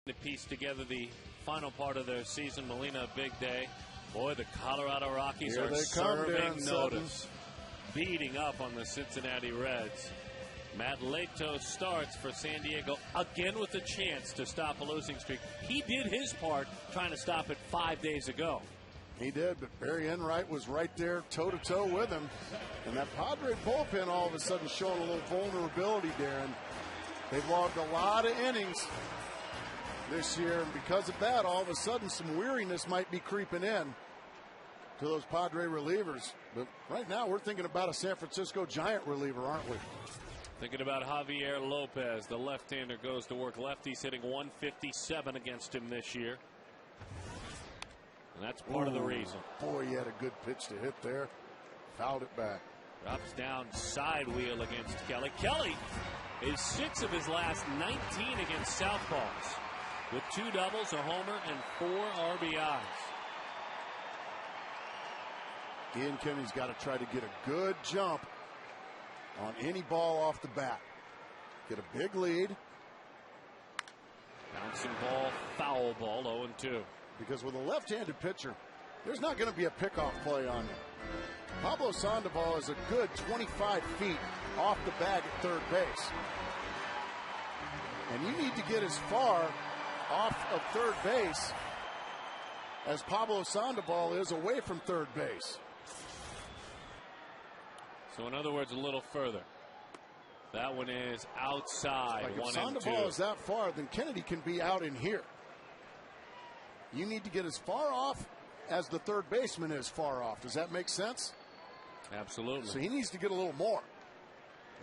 To piece together the final part of their season. Molina, a big day. Boy, the Colorado Rockies are serving notice. Beating up on the Cincinnati Reds. Matt Lato starts for San Diego again with a chance to stop a losing streak. He did his part trying to stop it 5 days ago. He did, but Barry Enright was right there toe-to-toe with him. And that Padre bullpen all of a sudden showing a little vulnerability, Darren. They've logged a lot of innings this year, and because of that, all of a sudden some weariness might be creeping in to those Padre relievers. But right now we're thinking about a San Francisco Giant reliever, aren't we? Thinking about Javier Lopez. The left-hander goes to work. Lefty's hitting 157 against him this year, and that's part of the reason. Boy, he had a good pitch to hit there. Fouled it back. Drops down side wheel against Kelly. Kelly is 6 of his last 19 against southpaws, with 2 doubles, a homer, and 4 RBIs. Ian Kenny's got to try to get a good jump on any ball off the bat. Get a big lead. Bouncing ball, foul ball, 0-2. Because with a left-handed pitcher, there's not going to be a pickoff play on him. Pablo Sandoval is a good 25 feet off the bag at third base. And you need to get as far off of third base as Pablo Sandoval is away from third base. So in other words, a little further. That one is outside. Like 1 if and 2. Sandoval is that far, then Kennedy can be out in here. You need to get as far off as the third baseman is far off. Does that make sense? Absolutely. So he needs to get a little more.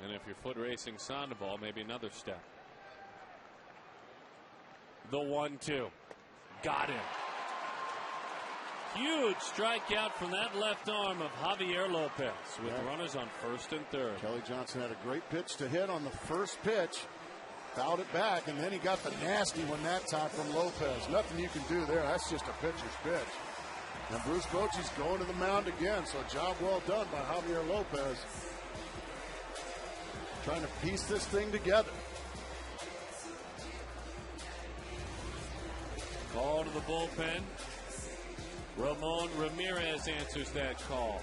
And if you're foot racing Sandoval, maybe another step. The 1-2. Got him. Huge strikeout from that left arm of Javier Lopez with runners on first and third. Kelly Johnson had a great pitch to hit on the first pitch. Fouled it back, and then he got the nasty one that time from Lopez. Nothing you can do there. That's just a pitcher's pitch. And Bruce Bochy's going to the mound again, so job well done by Javier Lopez. Trying to piece this thing together. Call to the bullpen. Ramon Ramirez answers that call.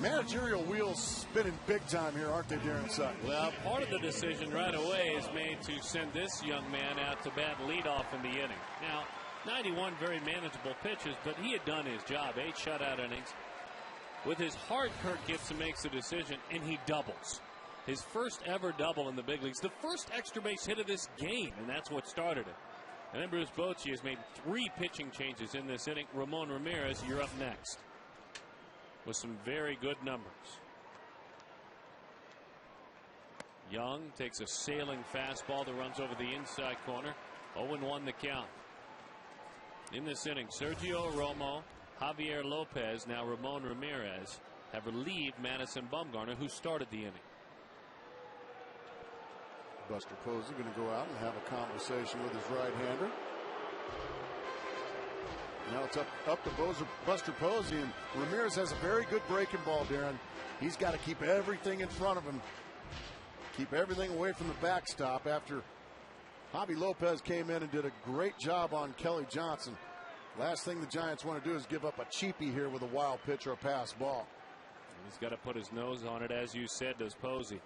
Managerial wheels spinning big time here, aren't they, Darren Sutton? Well, part of the decision right away is made to send this young man out to bat leadoff in the inning. Now, 91 very manageable pitches, but he had done his job. 8 shutout innings. With his heart, Kirk Gibson makes the decision, and he doubles. His first ever double in the big leagues. The first extra base hit of this game, and that's what started it. And then Bruce Bochy has made 3 pitching changes in this inning. Ramon Ramirez, you're up next, with some very good numbers. Young takes a sailing fastball that runs over the inside corner. 0-1 the count. In this inning, Sergio Romo, Javier Lopez, now Ramon Ramirez have relieved Madison Bumgarner, who started the inning. Buster Posey going to go out and have a conversation with his right-hander. Now it's up to Buster Posey, and Ramirez has a very good breaking ball, Darren. He's got to keep everything in front of him. Keep everything away from the backstop after Javi Lopez came in and did a great job on Kelly Johnson. Last thing the Giants want to do is give up a cheapie here with a wild pitch or a pass ball. He's got to put his nose on it, as you said, does Posey.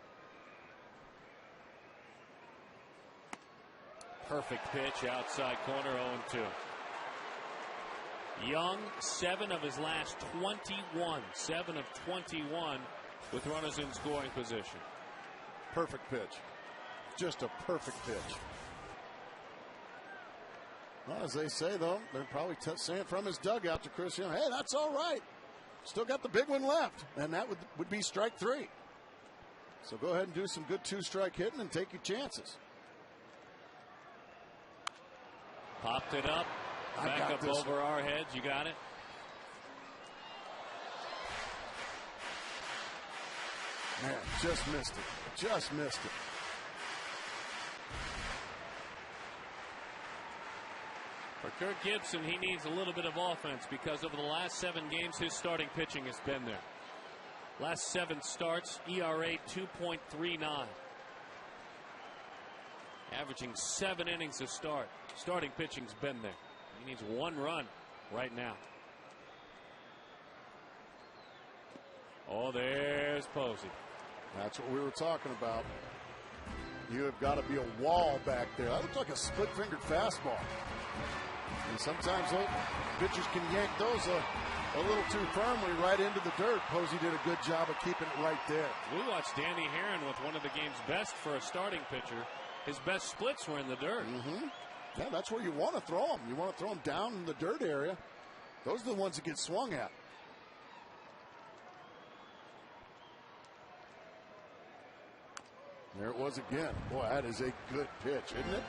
Perfect pitch, outside corner, 0-2. Young, 7 of his last 21. 7 of 21 with runners in scoring position. Perfect pitch. Just a perfect pitch. Well, as they say, though, they're probably saying from his dugout to Chris Young, hey, that's all right. Still got the big one left, and that would be strike 3. So go ahead and do some good 2-strike hitting and take your chances. Popped it up. Back up over our heads. You got it. Man, just missed it. Just missed it. For Kirk Gibson, he needs a little bit of offense because over the last 7 games, his starting pitching has been there. Last 7 starts, ERA 2.39. Averaging 7 innings a start. Starting pitching's been there. He needs 1 run right now. Oh, there's Posey. That's what we were talking about. You have got to be a wall back there. That looks like a split-fingered fastball. And sometimes pitchers can yank those a little too firmly right into the dirt. Posey did a good job of keeping it right there. We watched Danny Herron with one of the game's best for a starting pitcher. His best splits were in the dirt. Yeah, that's where you want to throw them. You want to throw them down in the dirt area. Those are the ones that get swung at. There it was again. Boy, that is a good pitch, isn't it?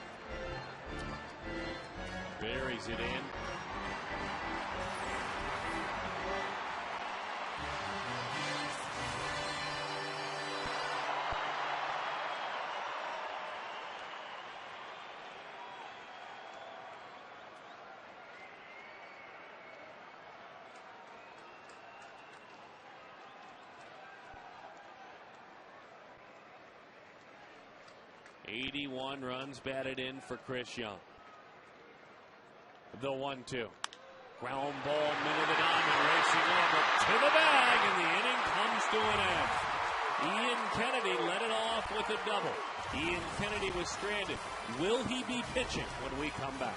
Buries it in. '81 runs batted in for Chris Young. The 1-2. Ground ball, middle of the diamond, racing over to the bag, and the inning comes to an end. Ian Kennedy led it off with a double. Ian Kennedy was stranded. Will he be pitching when we come back?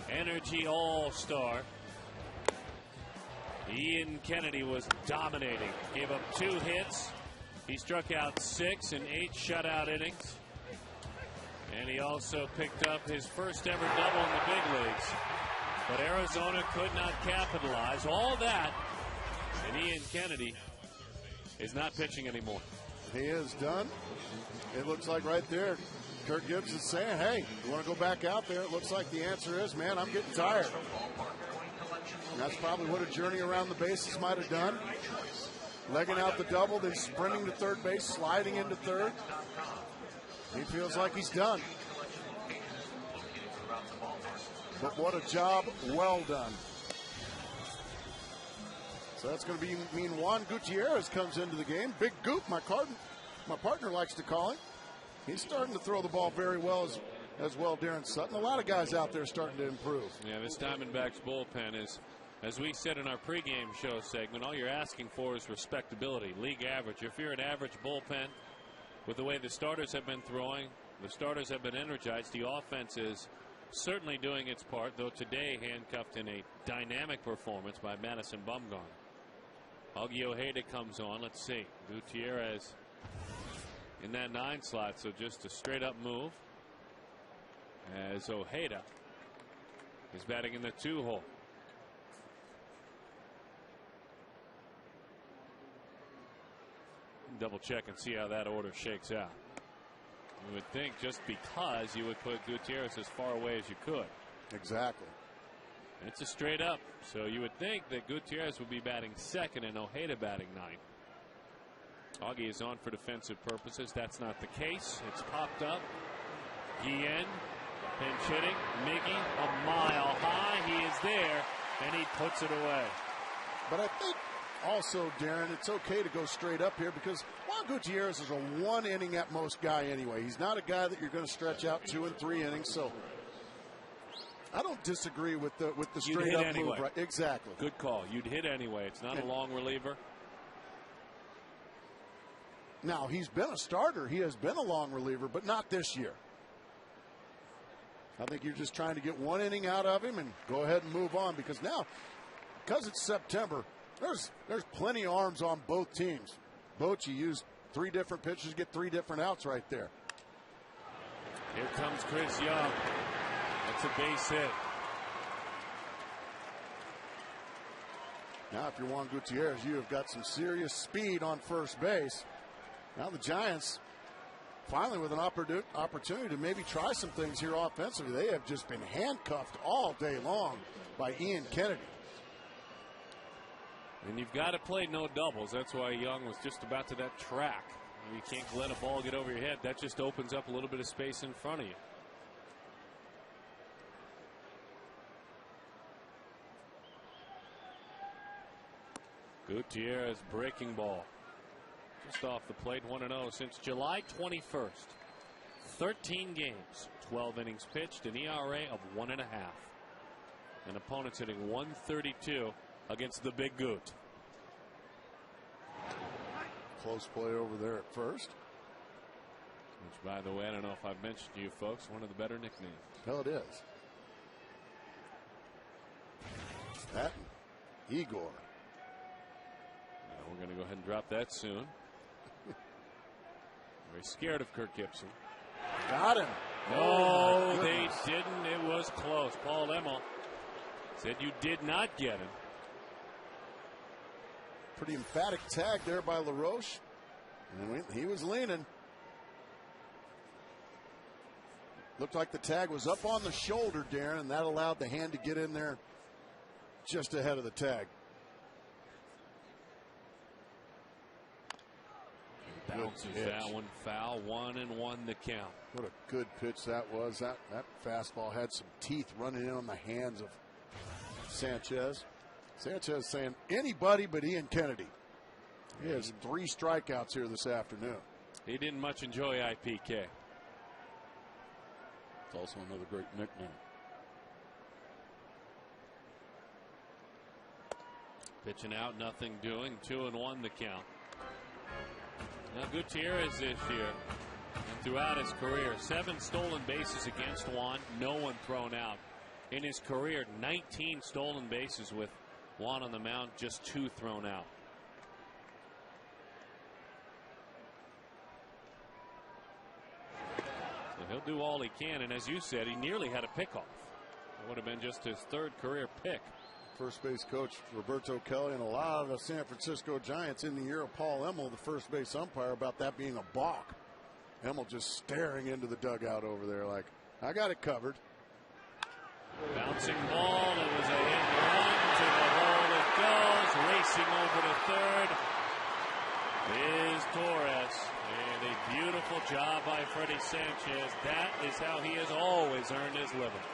Energy all-star. Ian Kennedy was dominating. Gave up 2 hits. He struck out 6 in 8 shutout innings. And he also picked up his first ever double in the big leagues. But Arizona could not capitalize. All that, and Ian Kennedy is not pitching anymore. He is done. It looks like right there, Kirk Gibson is saying, hey, you want to go back out there? It looks like the answer is, man, I'm getting tired. And that's probably what a journey around the bases might have done. Legging out the double, then sprinting to third base, sliding into third. He feels like he's done. But what a job well done. So that's going to mean Juan Gutierrez comes into the game. Big Goop, my partner likes to call him. He's starting to throw the ball very well as well, Darren Sutton. A lot of guys out there starting to improve. Yeah, this Diamondbacks bullpen is As we said in our pregame show segment, all you're asking for is respectability, league average. If you're an average bullpen, with the way the starters have been throwing, the starters have been energized, the offense is certainly doing its part, though today handcuffed in a dynamic performance by Madison Bumgarner. Augie Ojeda comes on. Let's see. Gutierrez in that 9 slot, so just a straight up move as Ojeda is batting in the 2 hole. Double check and see how that order shakes out. You would think just because you would put Gutierrez as far away as you could. Exactly. It's a straight up, so you would think that Gutierrez would be batting 2nd and Ojeda batting 9th. Augie is on for defensive purposes. That's not the case. It's popped up. Guillen, pinch hitting. Miggy, a mile high. He is there, and he puts it away. But I think also, Darren, it's okay to go straight up here because Juan Gutierrez is a 1 inning at most guy anyway. He's not a guy that you're going to stretch out 2 and 3 innings. So I don't disagree with the straight up anyway. move. Right? Exactly. Good call. You'd hit anyway. It's not a long reliever. Now, he's been a starter. He has been a long reliever, but not this year. I think you're just trying to get 1 inning out of him and go ahead and move on because now, because it's September, there's plenty of arms on both teams. Bochy used 3 different pitches, get 3 different outs right there. Here comes Chris Young. That's a base hit. Now, if you're Juan Gutierrez, you have got some serious speed on first base. Now the Giants finally with an opportunity to maybe try some things here offensively. They have just been handcuffed all day long by Ian Kennedy. And you've got to play no doubles. That's why Young was just about to that track. You can't let a ball get over your head. That just opens up a little bit of space in front of you. Gutierrez breaking ball. Just off the plate, 1-0 since July 21st. 13 games, 12 innings pitched, an ERA of 1.5. And opponents hitting 132 against the Big Goot. Close play over there at first. Which, by the way, I don't know if I've mentioned to you folks, one of the better nicknames. Hell, it is. That Igor. We're going to go ahead and drop that soon. Very scared of Kirk Gibson. Got him. No, they didn't. It was close. Paul Emmel said you did not get him. Pretty emphatic tag there by LaRoche. And he was leaning. Looked like the tag was up on the shoulder, Darren, and that allowed the hand to get in there just ahead of the tag. Bounces that one foul, 1-1 the count. What a good pitch that was. That fastball had some teeth running in on the hands of Sanchez. Sanchez saying anybody but Ian Kennedy. He has 3 strikeouts here this afternoon. He didn't much enjoy IPK. It's also another great nickname. Pitching out, nothing doing. 2-1 the count. Now Gutierrez this year and throughout his career, 7 stolen bases against Juan, no one thrown out. In his career, 19 stolen bases with Juan on the mound, just 2 thrown out. So he'll do all he can, and as you said, he nearly had a pickoff. It would have been just his 3rd career pick. First base coach Roberto Kelly and a lot of the San Francisco Giants in the ear of Paul Emmel, the first base umpire, about that being a balk. Emmel just staring into the dugout over there like, I got it covered. Bouncing ball. It was a hit and run to the hole. It goes. Racing over to 3rd is Torres. And a beautiful job by Freddie Sanchez. That is how he has always earned his living.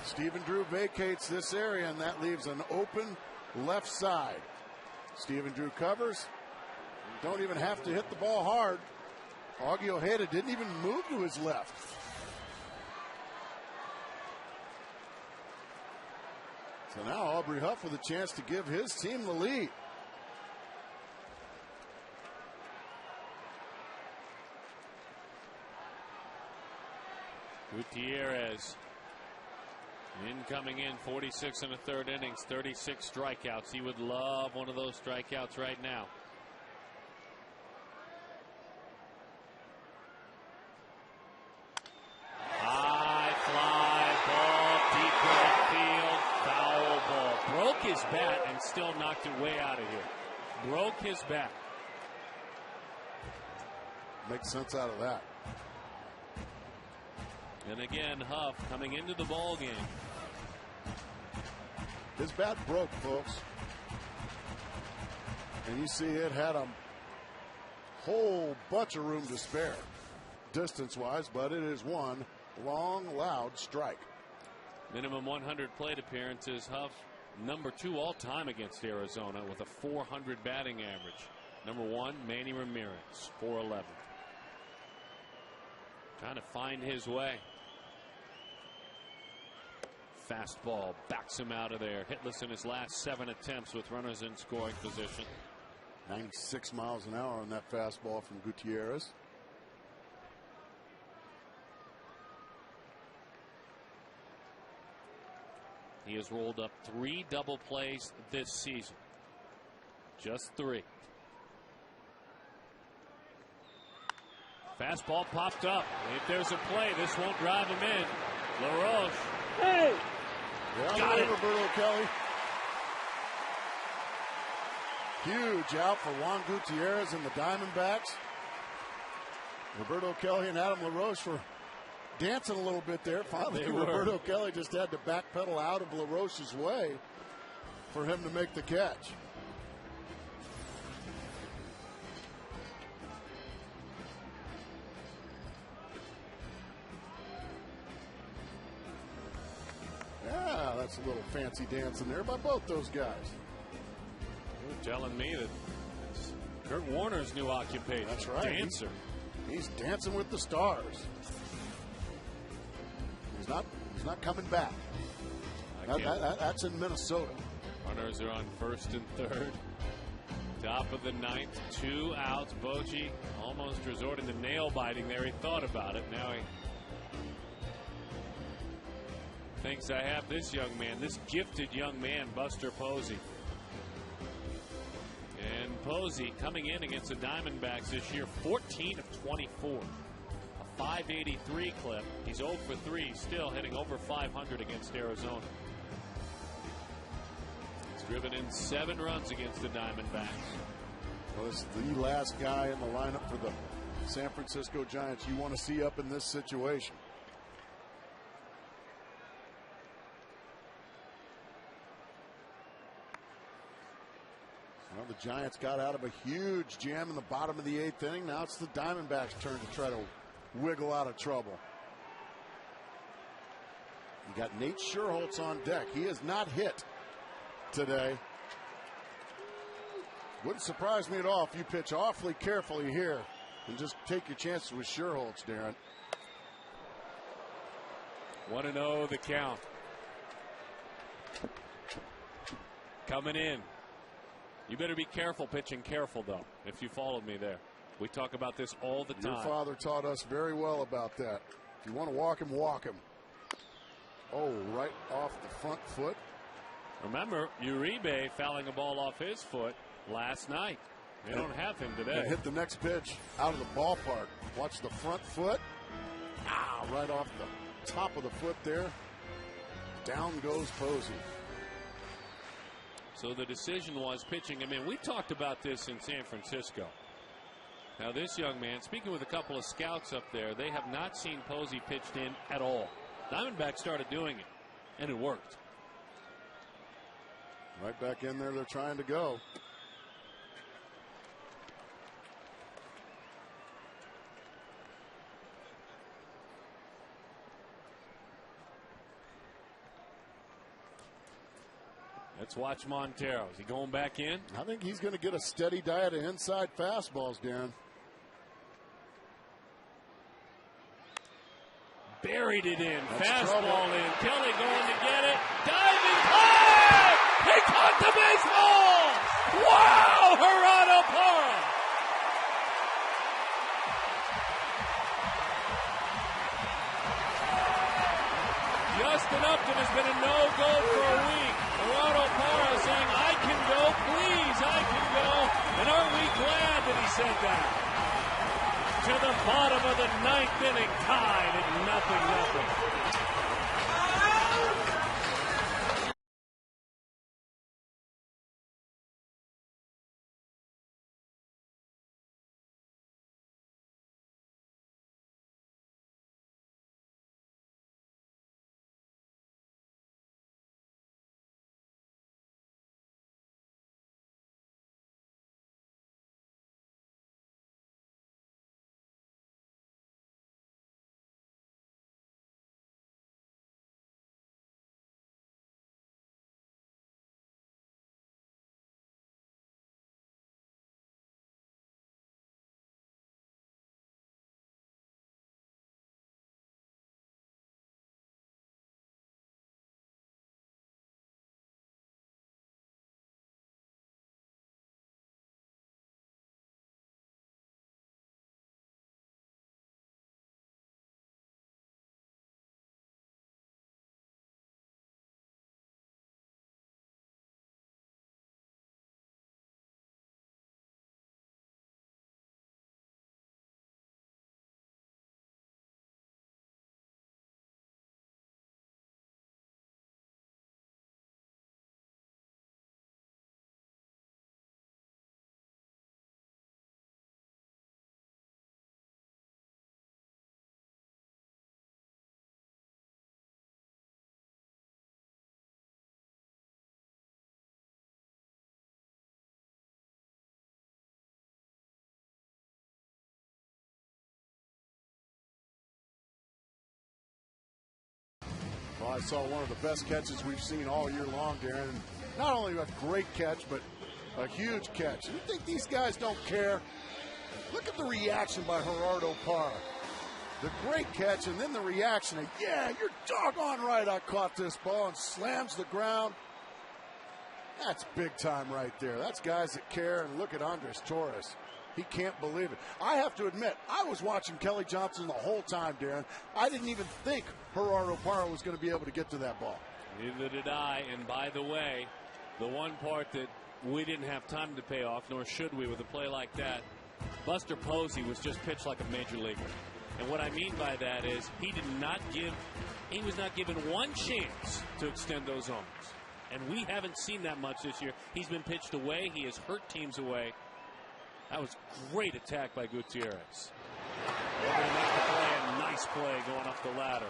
Stephen Drew vacates this area, and that leaves an open left side. Stephen Drew covers. Don't even have to hit the ball hard. Augie Ojeda didn't even move to his left. So now Aubrey Huff with a chance to give his team the lead. Gutierrez coming in 46 in the third innings, 36 strikeouts. He would love one of those strikeouts right now. High fly ball, deep right field, foul ball. Broke his bat and still knocked it way out of here. Broke his bat. Makes sense out of that. And again, Huff coming into the ball game. His bat broke, folks. And you see it had a whole bunch of room to spare, distance-wise, but it is one long, loud strike. Minimum 100 plate appearances. Huff, number 2 all-time against Arizona with a 400 batting average. Number 1, Manny Ramirez, 411. Trying to find his way. Fastball backs him out of there. Hitless in his last 7 attempts with runners in scoring position. 96 miles an hour on that fastball from Gutierrez. He has rolled up 3 double plays this season. Just 3. Fastball popped up. If there's a play, this won't drive him in. LaRoche. Hey! Got it. Roberto Kelly. Huge out for Juan Gutierrez and the Diamondbacks. Roberto Kelly and Adam LaRoche were dancing a little bit there. Finally, Roberto Kelly just had to backpedal out of LaRoche's way for him to make the catch. Yeah, that's a little fancy dancing there by both those guys. You're telling me that it's Kurt Warner's new occupation. That's right. Dancer. He's dancing with the stars. He's not coming back. That's in Minnesota. Runners are on first and third. Top of the 9th, 2 outs. Bochy almost resorted to nail biting there. He thought about it. Now he thinks I have this young man, this gifted young man, Buster Posey. And Posey coming in against the Diamondbacks this year, 14 of 24. A 583 clip. He's 0 for 3, still hitting over 500 against Arizona. He's driven in 7 runs against the Diamondbacks. Well, this is the last guy in the lineup for the San Francisco Giants you want to see up in this situation. Well, the Giants got out of a huge jam in the bottom of the 8th inning. Now it's the Diamondbacks' turn to try to wiggle out of trouble. You got Nate Scherholtz on deck. He has not hit today. Wouldn't surprise me at all if you pitch awfully carefully here and just take your chances with Scherholtz, Darren. 1-0 the count. Coming in. You better be careful pitching careful, though, if you followed me there. We talk about this all the time. Your father taught us very well about that. If you want to walk him, walk him. Oh, right off the front foot. Remember, Uribe fouling a ball off his foot last night. They don't have him today. And hit the next pitch out of the ballpark. Watch the front foot. Right off the top of the foot there. Down goes Posey. So the decision was pitching him in. We talked about this in San Francisco. Now this young man, speaking with a couple of scouts up there, they have not seen Posey pitched in at all. Diamondbacks started doing it, and it worked. Right back in there, they're trying to go. Let's watch Montero. Is he going back in? I think he's going to get a steady diet of inside fastballs, Darren. Buried it in. That's Fastball trouble. in. Kelly going to get it. Diving high! He caught the baseball! Wow, Gerardo Parra! Justin Upton has been a no-go for a week. Gerardo Parra saying, I can go, please, I can go. And aren't we glad that he said that? To the bottom of the ninth inning, tied at 0-0. Well, I saw one of the best catches we've seen all year long, Darren. Not only a great catch, but a huge catch. You think these guys don't care? Look at the reaction by Gerardo Parra. The great catch, and then the reaction of, yeah, you're doggone right I caught this ball, and slams the ground. That's big time right there. That's guys that care, and look at Andres Torres. He can't believe it. I have to admit, I was watching Kelly Johnson the whole time, Darren. I didn't even think Gerardo Parra was going to be able to get to that ball. Neither did I. And by the way, the one part that we didn't have time to pay off, nor should we with a play like that, Buster Posey was just pitched like a major leaguer. And what I mean by that is he was not given one chance to extend those arms. And we haven't seen that much this year. He's been pitched away. He has hurt teams away. That was great attack by Gutierrez. They're going to make the play, a nice play going up the ladder.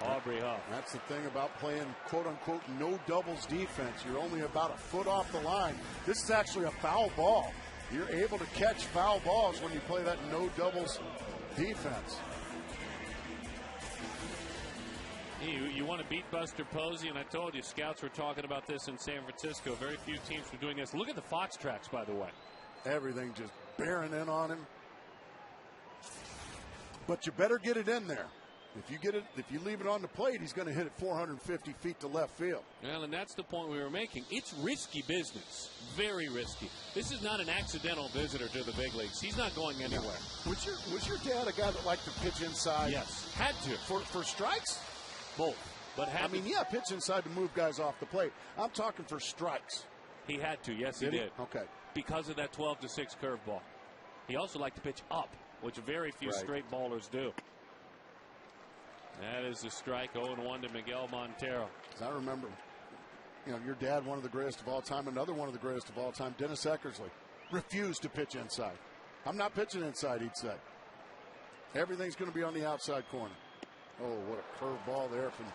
Aubrey Huff. That's the thing about playing quote-unquote no doubles defense. You're only about a foot off the line. This is actually a foul ball. You're able to catch foul balls when you play that no doubles defense. You want to beat Buster Posey, and I told you, scouts were talking about this in San Francisco. Very few teams were doing this. Look at the Fox tracks, by the way. Everything just bearing in on him. But you better get it in there. If you leave it on the plate, he's going to hit it 450 feet to left field. Well, and that's the point we were making. It's risky business. Very risky. This is not an accidental visitor to the big leagues. He's not going anywhere. Was your dad a guy that liked to pitch inside? Yes. Had to. For strikes? Both. But pitch inside to move guys off the plate. I'm talking for strikes. He had to. Yes, he did. Okay. Because of that 12-6 curveball. He also liked to pitch up, which very few straight ballers do. That is a strike, 0-1 to Miguel Montero. I remember, your dad, one of the greatest of all time, another one of the greatest of all time, Dennis Eckersley, refused to pitch inside. I'm not pitching inside, he'd say. Everything's going to be on the outside corner. Oh, what a curve ball there from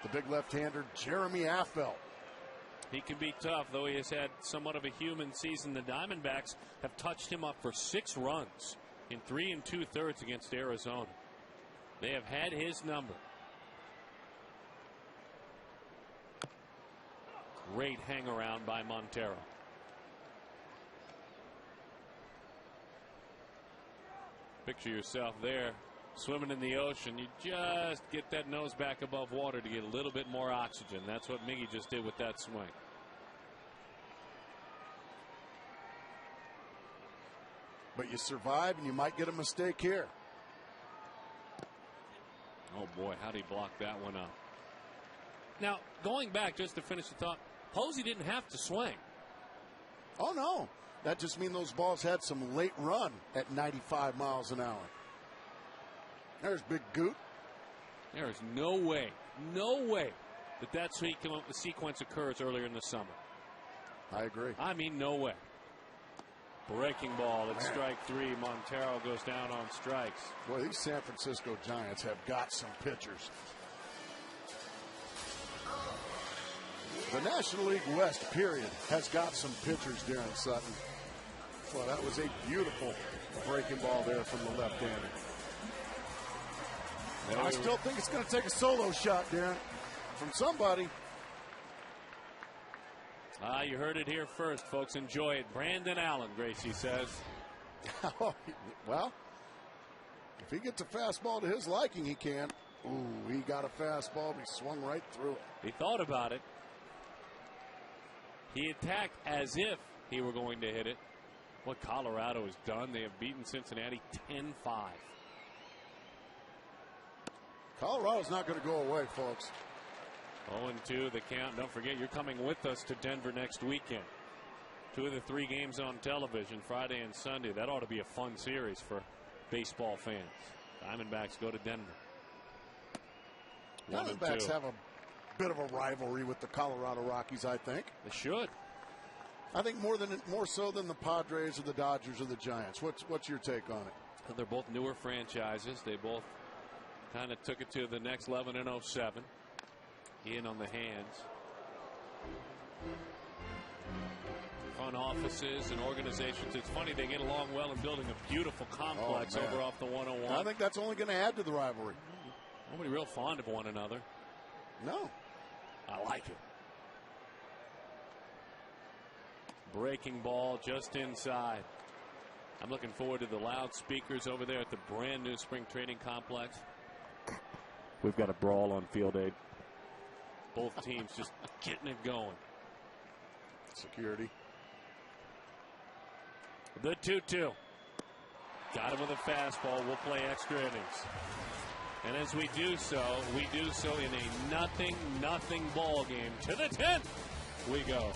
the big left-hander, Jeremy Affeldt. He can be tough, though he has had somewhat of a human season. The Diamondbacks have touched him up for 6 runs in 3 2/3 against Arizona. They have had his number. Great hang around by Montero. Picture yourself there swimming in the ocean. You just get that nose back above water to get a little bit more oxygen. That's what Miggy just did with that swing. but you survive, and you might get a mistake here. Oh, boy, how'd he block that one up? Now, going back just to finish the thought, Posey didn't have to swing. Oh, no. That just means those balls had some late run at 95 miles an hour. There's Big Goot. There is no way that sequence occurs earlier in the summer. I agree. I mean, no way. Breaking ball at strike 3. Montero goes down on strikes. Boy, these San Francisco Giants have got some pitchers. The National League West, period, has got some pitchers, Darren Sutton. Well, that was a beautiful breaking ball there from the left-hander. I still think it's going to take a solo shot, Darren, from somebody. You heard it here first, folks. Enjoy it. Brandon Allen, Gracie says. Well, if he gets a fastball to his liking, he can. Ooh, he got a fastball, but he swung right through it. He thought about it. He attacked as if he were going to hit it. What Colorado has done, they have beaten Cincinnati 10-5. Colorado's not going to go away, folks. 0-2 the count. Don't forget, you're coming with us to Denver next weekend. 2 of the 3 games on television, Friday and Sunday. That ought to be a fun series for baseball fans. Diamondbacks go to Denver. Diamondbacks have a bit of a rivalry with the Colorado Rockies, I think. They should. I think more so than the Padres or the Dodgers or the Giants. What's your take on it? Well, they're both newer franchises. They both kind of took it to the next level in 07. In on the hands. Front offices and organizations. It's funny, they get along well in building a beautiful complex over off the 101. I think that's only going to add to the rivalry. Nobody real fond of one another. No. I like it. Breaking ball just inside. I'm looking forward to the loudspeakers over there at the brand new spring training complex. We've got a brawl on field 8. Both teams just getting it going. Security. The 2-2. Got him with a fastball. We'll play extra innings. And as we do so in a 0-0 ball game. To the 10th we go.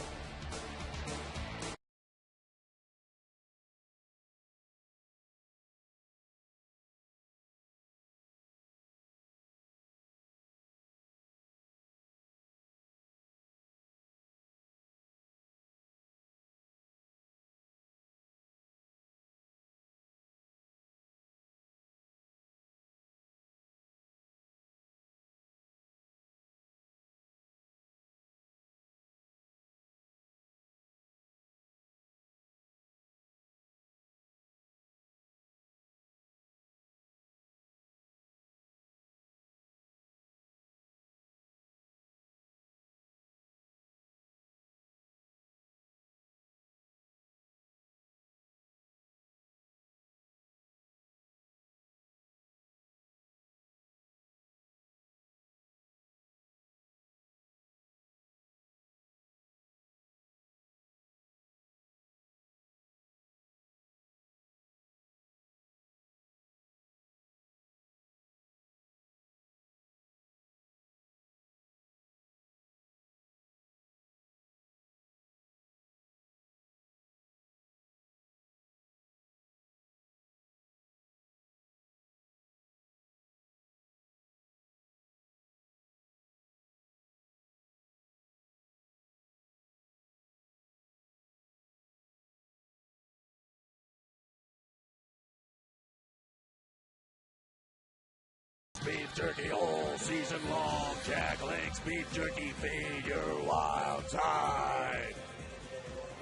Beef jerky all season long. Jack Link's beef jerky, feed your wild side.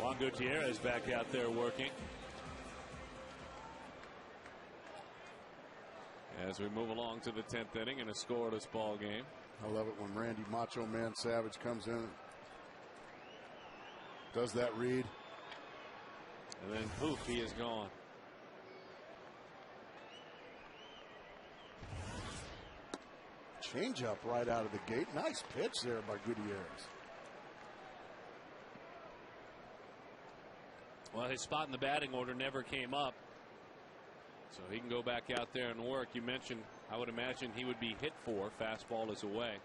Juan Gutierrez back out there working. As we move along to the 10th inning in a scoreless ball game. I love it when Randy Macho Man Savage comes in and does that read. And then poof, he is gone. Change up right out of the gate. Nice pitch there by Gutierrez. Well, his spot in the batting order never came up. So he can go back out there and work. You mentioned, I would imagine he would be hit for. Fastball is away.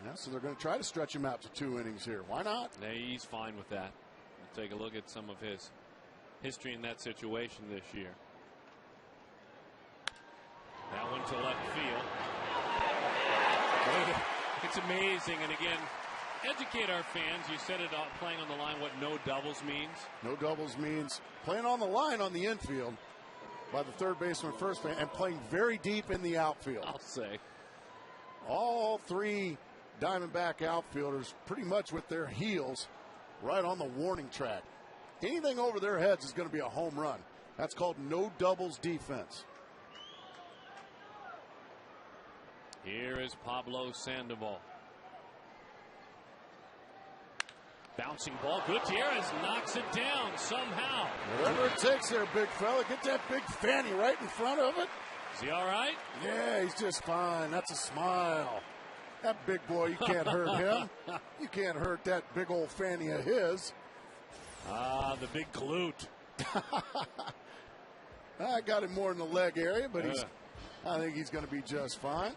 Yeah, so they're going to try to stretch him out to 2 innings here. Why not? He's fine with that. We'll take a look at some of his history in that situation this year. That one to left field. It's amazing. And again, educate our fans. You said it, playing on the line, what no doubles means. No doubles means playing on the line on the infield by the third baseman, first baseman, and playing very deep in the outfield. I'll say. All 3 Diamondback outfielders pretty much with their heels right on the warning track. Anything over their heads is going to be a home run. That's called no doubles defense. Here is Pablo Sandoval. Bouncing ball. Gutierrez knocks it down somehow. Whatever it takes there, big fella. Get that big fanny right in front of it. Is he all right? Yeah, he's just fine. That's a smile. That big boy, you can't hurt him. You can't hurt that big old fanny of his. Ah, the big glute. I got him more in the leg area, but I think he's going to be just fine.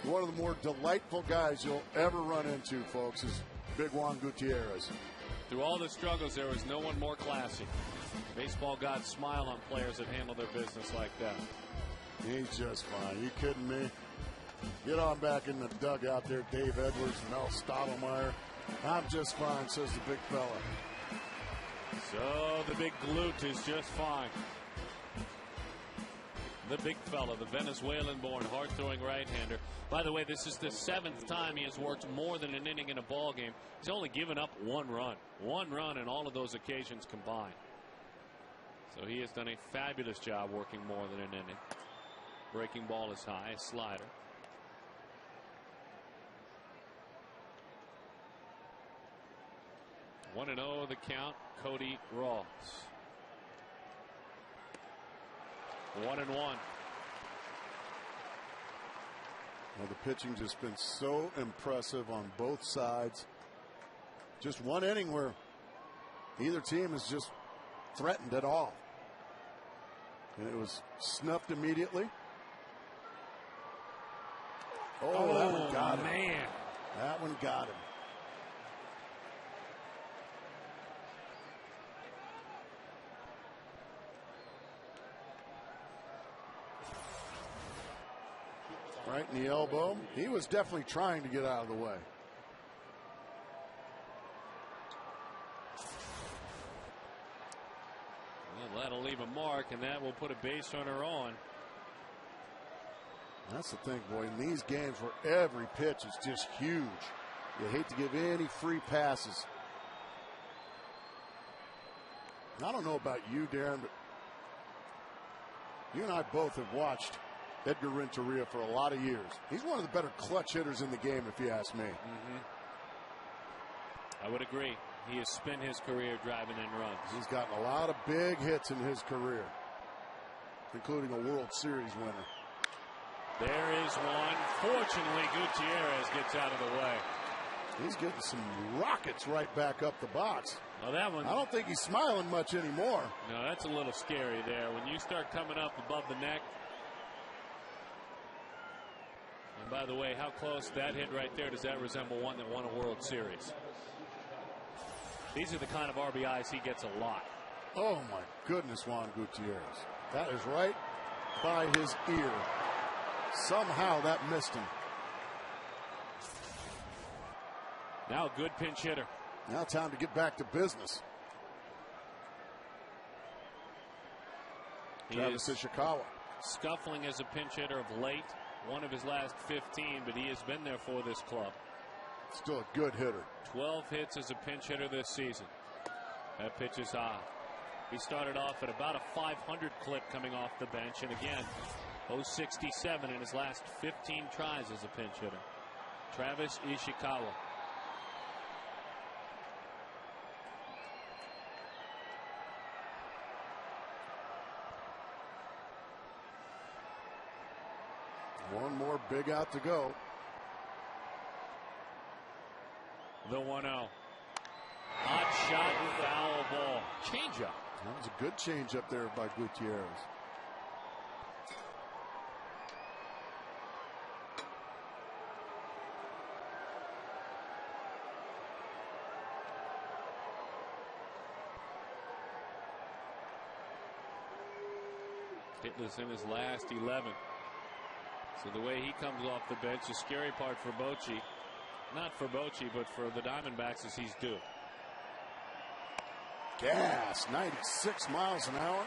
One of the more delightful guys you'll ever run into, folks, is Big Juan Gutierrez. Through all the struggles, there was no one more classy. Baseball gods smile on players that handle their business like that. He's just fine. You kidding me? Get on back in the dugout there, Dave Edwards, Mel Stottlemyre. I'm just fine, says the big fella. So the big glute is just fine. The big fella, the Venezuelan-born hard-throwing right-hander. By the way, this is the 7th time he has worked more than an inning in a ball game. He's only given up 1 run. 1 run in all of those occasions combined. So he has done a fabulous job working more than an inning. Breaking ball is high, slider. One and 0 the count. Cody Ross. 1-1. Well, the pitching just been so impressive on both sides. Just 1 inning where either team is just threatened at all. And it was snuffed immediately. Oh, that one got him. Man. That one got him. Right in the elbow. He was definitely trying to get out of the way. Well, that'll leave a mark, and that will put a base runner on. That's the thing, boy. In these games where every pitch is just huge, you hate to give any free passes. I don't know about you, Darren, but you and I both have watched Edgar Renteria for a lot of years. He's one of the better clutch hitters in the game, if you ask me. I would agree. He has spent his career driving in runs. He's gotten a lot of big hits in his career, including a World Series winner. There is one. Fortunately, Gutierrez gets out of the way. He's getting some rockets right back up the box. Well, that one, I don't think he's smiling much anymore. No, that's a little scary there. When you start coming up above the neck. And by the way, how close that hit right there, does that resemble one that won a World Series? These are the kind of RBIs he gets a lot. Oh, my goodness, Juan Gutierrez. That is right by his ear. Somehow that missed him. Now a good pinch hitter. Now time to get back to business. Travis Ishikawa. Scuffling as a pinch hitter of late. One of his last 15, but he has been there for this club. Still a good hitter. 12 hits as a pinch hitter this season. That pitch is high. He started off at about a 500 clip coming off the bench, and again, 067 in his last 15 tries as a pinch hitter. Travis Ishikawa. One more big out to go. The 1-0. Hot shot, foul ball. Changeup. That was a good changeup there by Gutierrez. Hitless in his last 11. So the way he comes off the bench, the scary part for Bochy, not for Bochy, but for the Diamondbacks, is he's due. Gas, 96 miles an hour.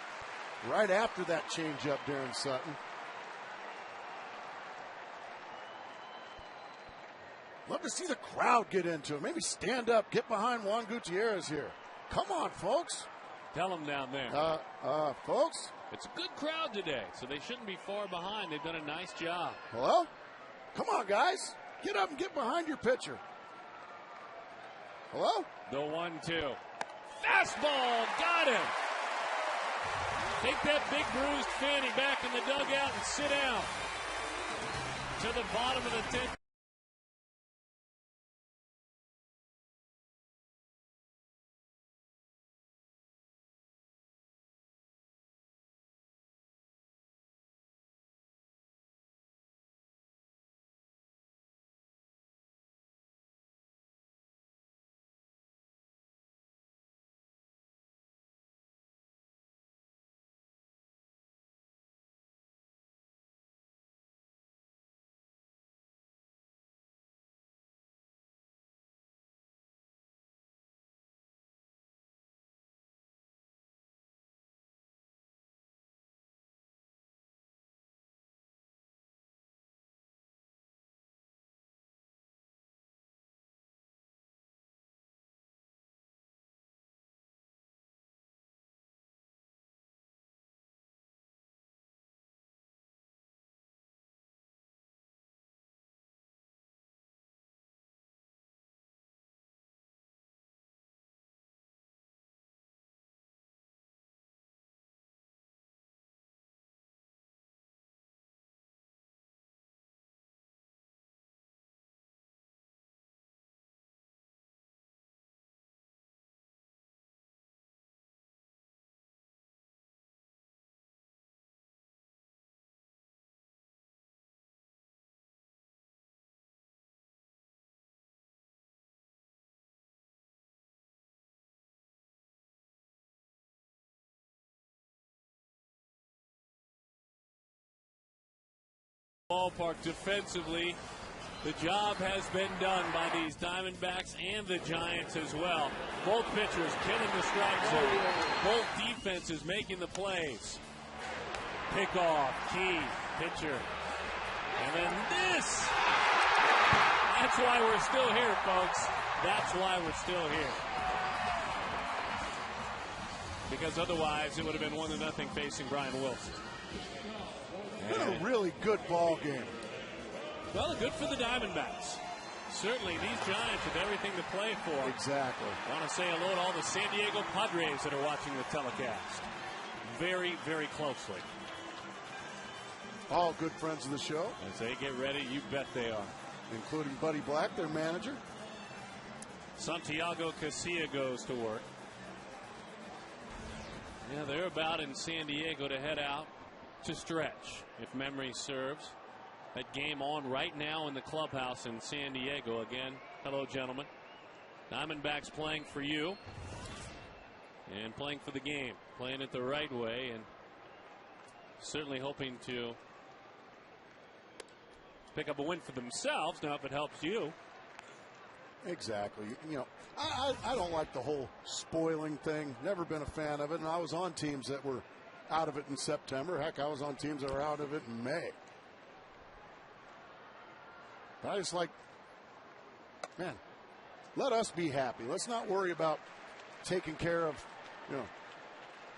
Right after that changeup, Darren Sutton. Love to see the crowd get into it. Maybe stand up, get behind Juan Gutierrez here. Come on, folks. Tell them down there. Folks. It's a good crowd today, so they shouldn't be far behind. They've done a nice job. Hello? Come on, guys. Get up and get behind your pitcher. Hello? The 1-2. Fastball. Got him. Take that big bruised fanny back in the dugout and sit down. To the bottom of the 10th. Ballpark defensively, the job has been done by these Diamondbacks and the Giants as well. Both pitchers killing the strike zone. Both defenses making the plays. Pickoff, key, pitcher. And then this. That's why we're still here, folks. That's why we're still here. Because otherwise it would have been 1-0 facing Brian Wilson. Been a really good ball game. Well, good for the Diamondbacks. Certainly, these Giants have everything to play for. Exactly. I want to say hello to all the San Diego Padres that are watching the telecast. Very, very closely. All good friends of the show. As they get ready, you bet they are. Including Buddy Black, their manager. Santiago Casilla goes to work. Yeah, they're about in San Diego to head out to stretch, if memory serves. That game on right now in the clubhouse in San Diego. Again, hello, gentlemen. Diamondbacks playing for you and playing for the game, playing it the right way, and certainly hoping to pick up a win for themselves. Now, if it helps you. Exactly. You know, I don't like the whole spoiling thing. Never been a fan of it, and I was on teams that were out of it in September. Heck, I was on teams that were out of it in May. But I just like, man, let us be happy. Let's not worry about taking care of, you know,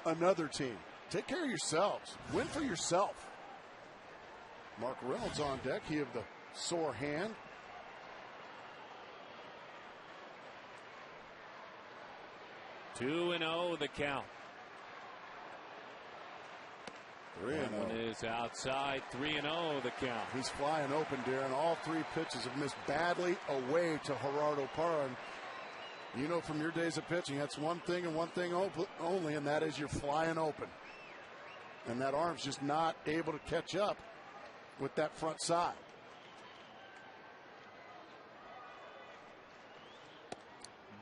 another team. Take care of yourselves. Win for yourself. Mark Reynolds on deck. He of the sore hand. Two and 0 the count. 3-0. One is outside. 3-0 the count. He's flying open, Darren. All three pitches have missed badly away to Gerardo Parra. You know from your days of pitching, that's one thing and one thing only, and that is you're flying open. And that arm's just not able to catch up with that front side.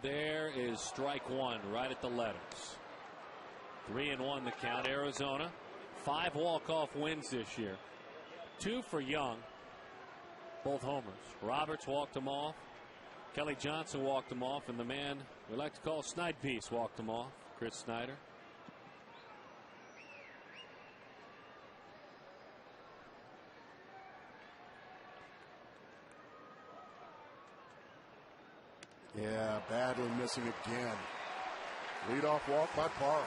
There is strike one right at the letters. 3-1 the count. Arizona, 5 walk-off wins this year. 2 for Young, both homers. Roberts walked him off. Kelly Johnson walked him off, and the man we like to call Snidepiece walked him off, Chris Snyder. Yeah, badly missing again. Leadoff walk by Parra.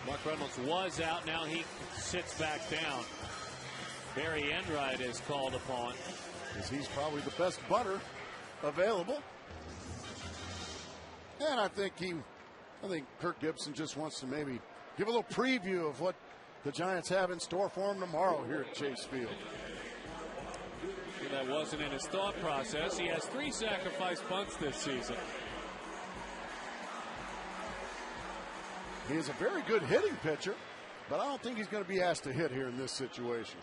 Mark Reynolds was out. Now he sits back down. Barry Enright is called upon. Because he's probably the best butter available. And I think Kirk Gibson just wants to maybe give a little preview of what the Giants have in store for him tomorrow here at Chase Field. That wasn't in his thought process. He has 3 sacrifice bunts this season. He is a very good hitting pitcher, but I don't think he's going to be asked to hit here in this situation.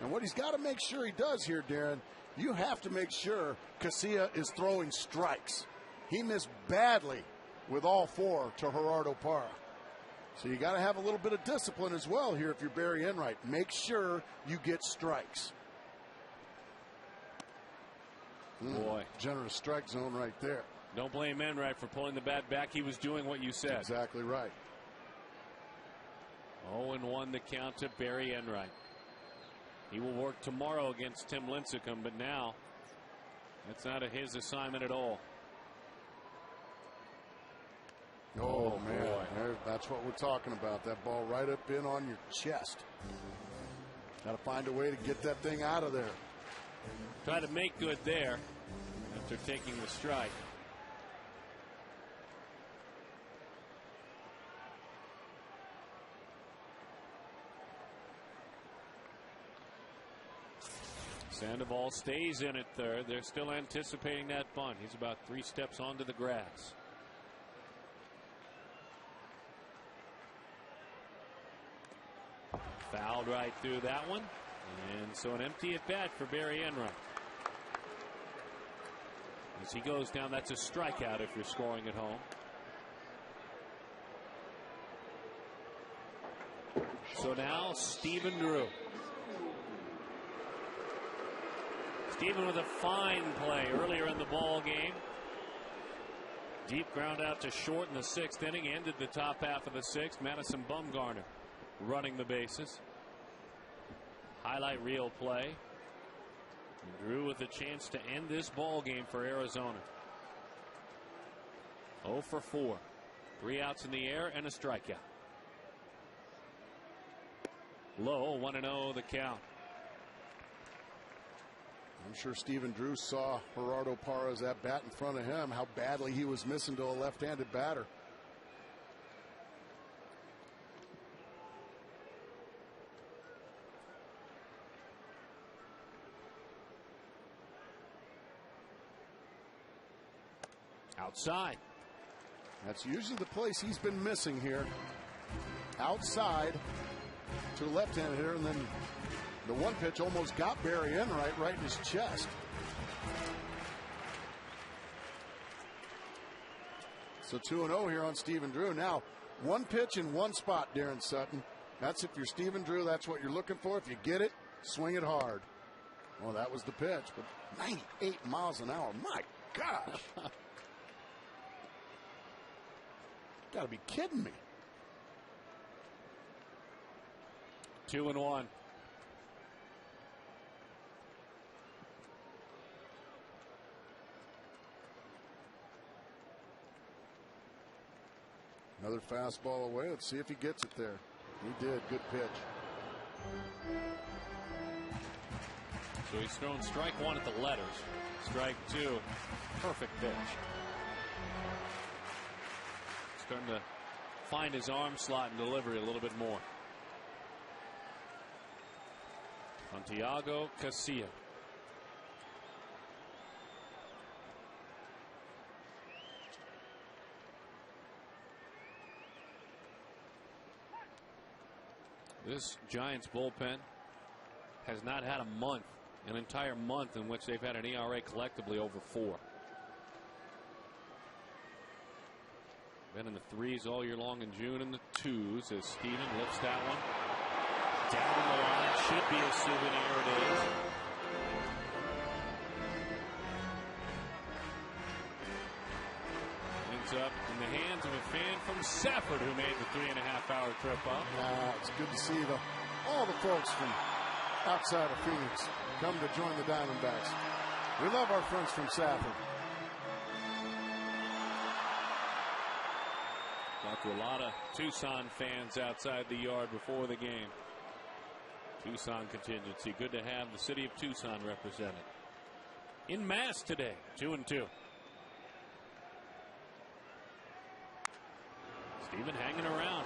And what he's got to make sure he does here, Darren, you have to make sure Casilla is throwing strikes. He missed badly with all 4 to Gerardo Parra. So you got to have a little bit of discipline as well here if you're Barry Enright. Make sure you get strikes. Boy. Generous strike zone right there. Don't blame Enright for pulling the bat back. He was doing what you said. Exactly right. 0-1 the count to Barry Enright. He will work tomorrow against Tim Lincecum, but now that's not his assignment at all. Oh man, that's what we're talking about. That ball right up in on your chest. Got to find a way to get that thing out of there. Try to make good there after taking the strike. Sandoval stays in at third. They're still anticipating that bunt. He's about 3 steps onto the grass. Fouled right through that one. And so an empty at bat for Barry Enright. As he goes down, that's a strikeout if you're scoring at home. So now Stephen Drew. Stephen with a fine play earlier in the ball game. Deep ground out to short in the 6th inning. Ended the top half of the 6th. Madison Bumgarner running the bases. Highlight reel play. Drew with a chance to end this ball game for Arizona. 0 for 4. 3 outs in the air and a strikeout. Low, 1-0 the count. I'm sure Stephen Drew saw Gerardo Parra's at bat in front of him, how badly he was missing to a left-handed batter. Outside. That's usually the place he's been missing here. Outside to left-handed hitter, and then the one pitch almost got Barry Enright right in his chest. So 2-0 here on Stephen Drew. Now, 1 pitch in 1 spot, Darren Sutton. That's if you're Stephen Drew, that's what you're looking for. If you get it, swing it hard. Well, that was the pitch, but 98 miles an hour. My gosh. Got to be kidding me. 2-1. Another fastball away. Let's see if he gets it there. He did. Good pitch. So he's thrown strike 1 at the letters. Strike 2. Perfect pitch. Starting to find his arm slot and delivery a little bit more. Santiago Casilla. This Giants bullpen has not had a month, an entire month, in which they've had an ERA collectively over 4. Been in the 3s all year long in June, and the 2s as Steven lifts that one. Down the line, should be a souvenir. It is. Ends up in the hands of a fan from Safford who made the 3.5-hour trip up. It's good to see all the folks from outside of Phoenix come to join the Diamondbacks. We love our friends from Safford. Talked to a lot of Tucson fans outside the yard before the game. Tucson contingency. Good to have the city of Tucson represented. In mass today, 2-2. Steven hanging around.